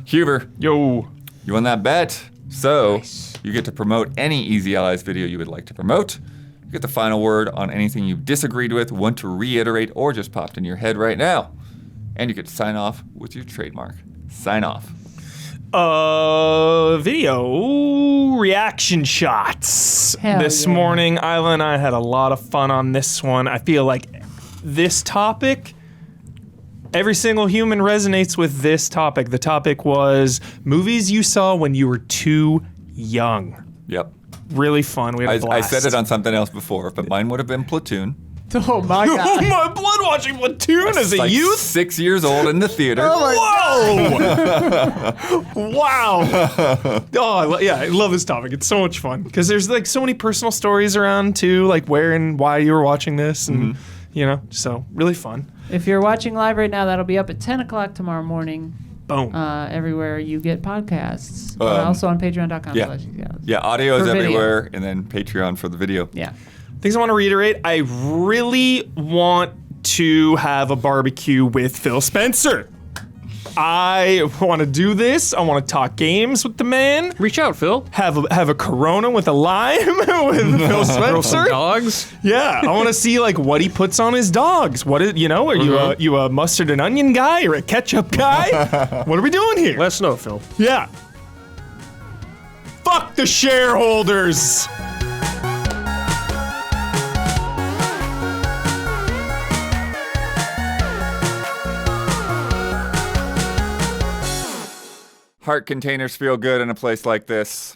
Huber, Yo. you won that bet. So you get to promote any Easy Allies video you would like to promote. You get the final word on anything you disagreed with, want to reiterate, or just popped in your head right now. And you get to sign off with your trademark. Sign off. Video reaction shots. Hell This yeah. morning, Isla and I had a lot of fun on this one. I feel like this topic, every single human resonates with this topic. The topic was movies you saw when you were too young. Yep. Really fun. We had a I blast. said it on something else before, but mine would have been Platoon. Oh my Oh god. my blood watching Platoon as a Like youth? 6 years old in the theater. Whoa! Wow. Oh, I love this topic. It's so much fun because there's like so many personal stories around too, like where and why you were watching this, and so really fun. If you're watching live right now, that'll be up at 10 o'clock tomorrow morning. Boom. Everywhere you get podcasts. But Um, also on patreon.com. yeah. Yeah, audio is For video. everywhere, and then Patreon for the video. Yeah. Things I want to reiterate. I really want to have a barbecue with Phil Spencer. I want to do this. I want to talk games with the man. Reach out, Phil. Have a Corona with a lime with Phil Spencer. Dogs. Yeah, I want to see like what he puts on his dogs. What is, are you a mustard and onion guy or a ketchup guy? What are we doing here? Let us know, Phil. Yeah. Fuck the shareholders. Heart containers feel good in a place like this.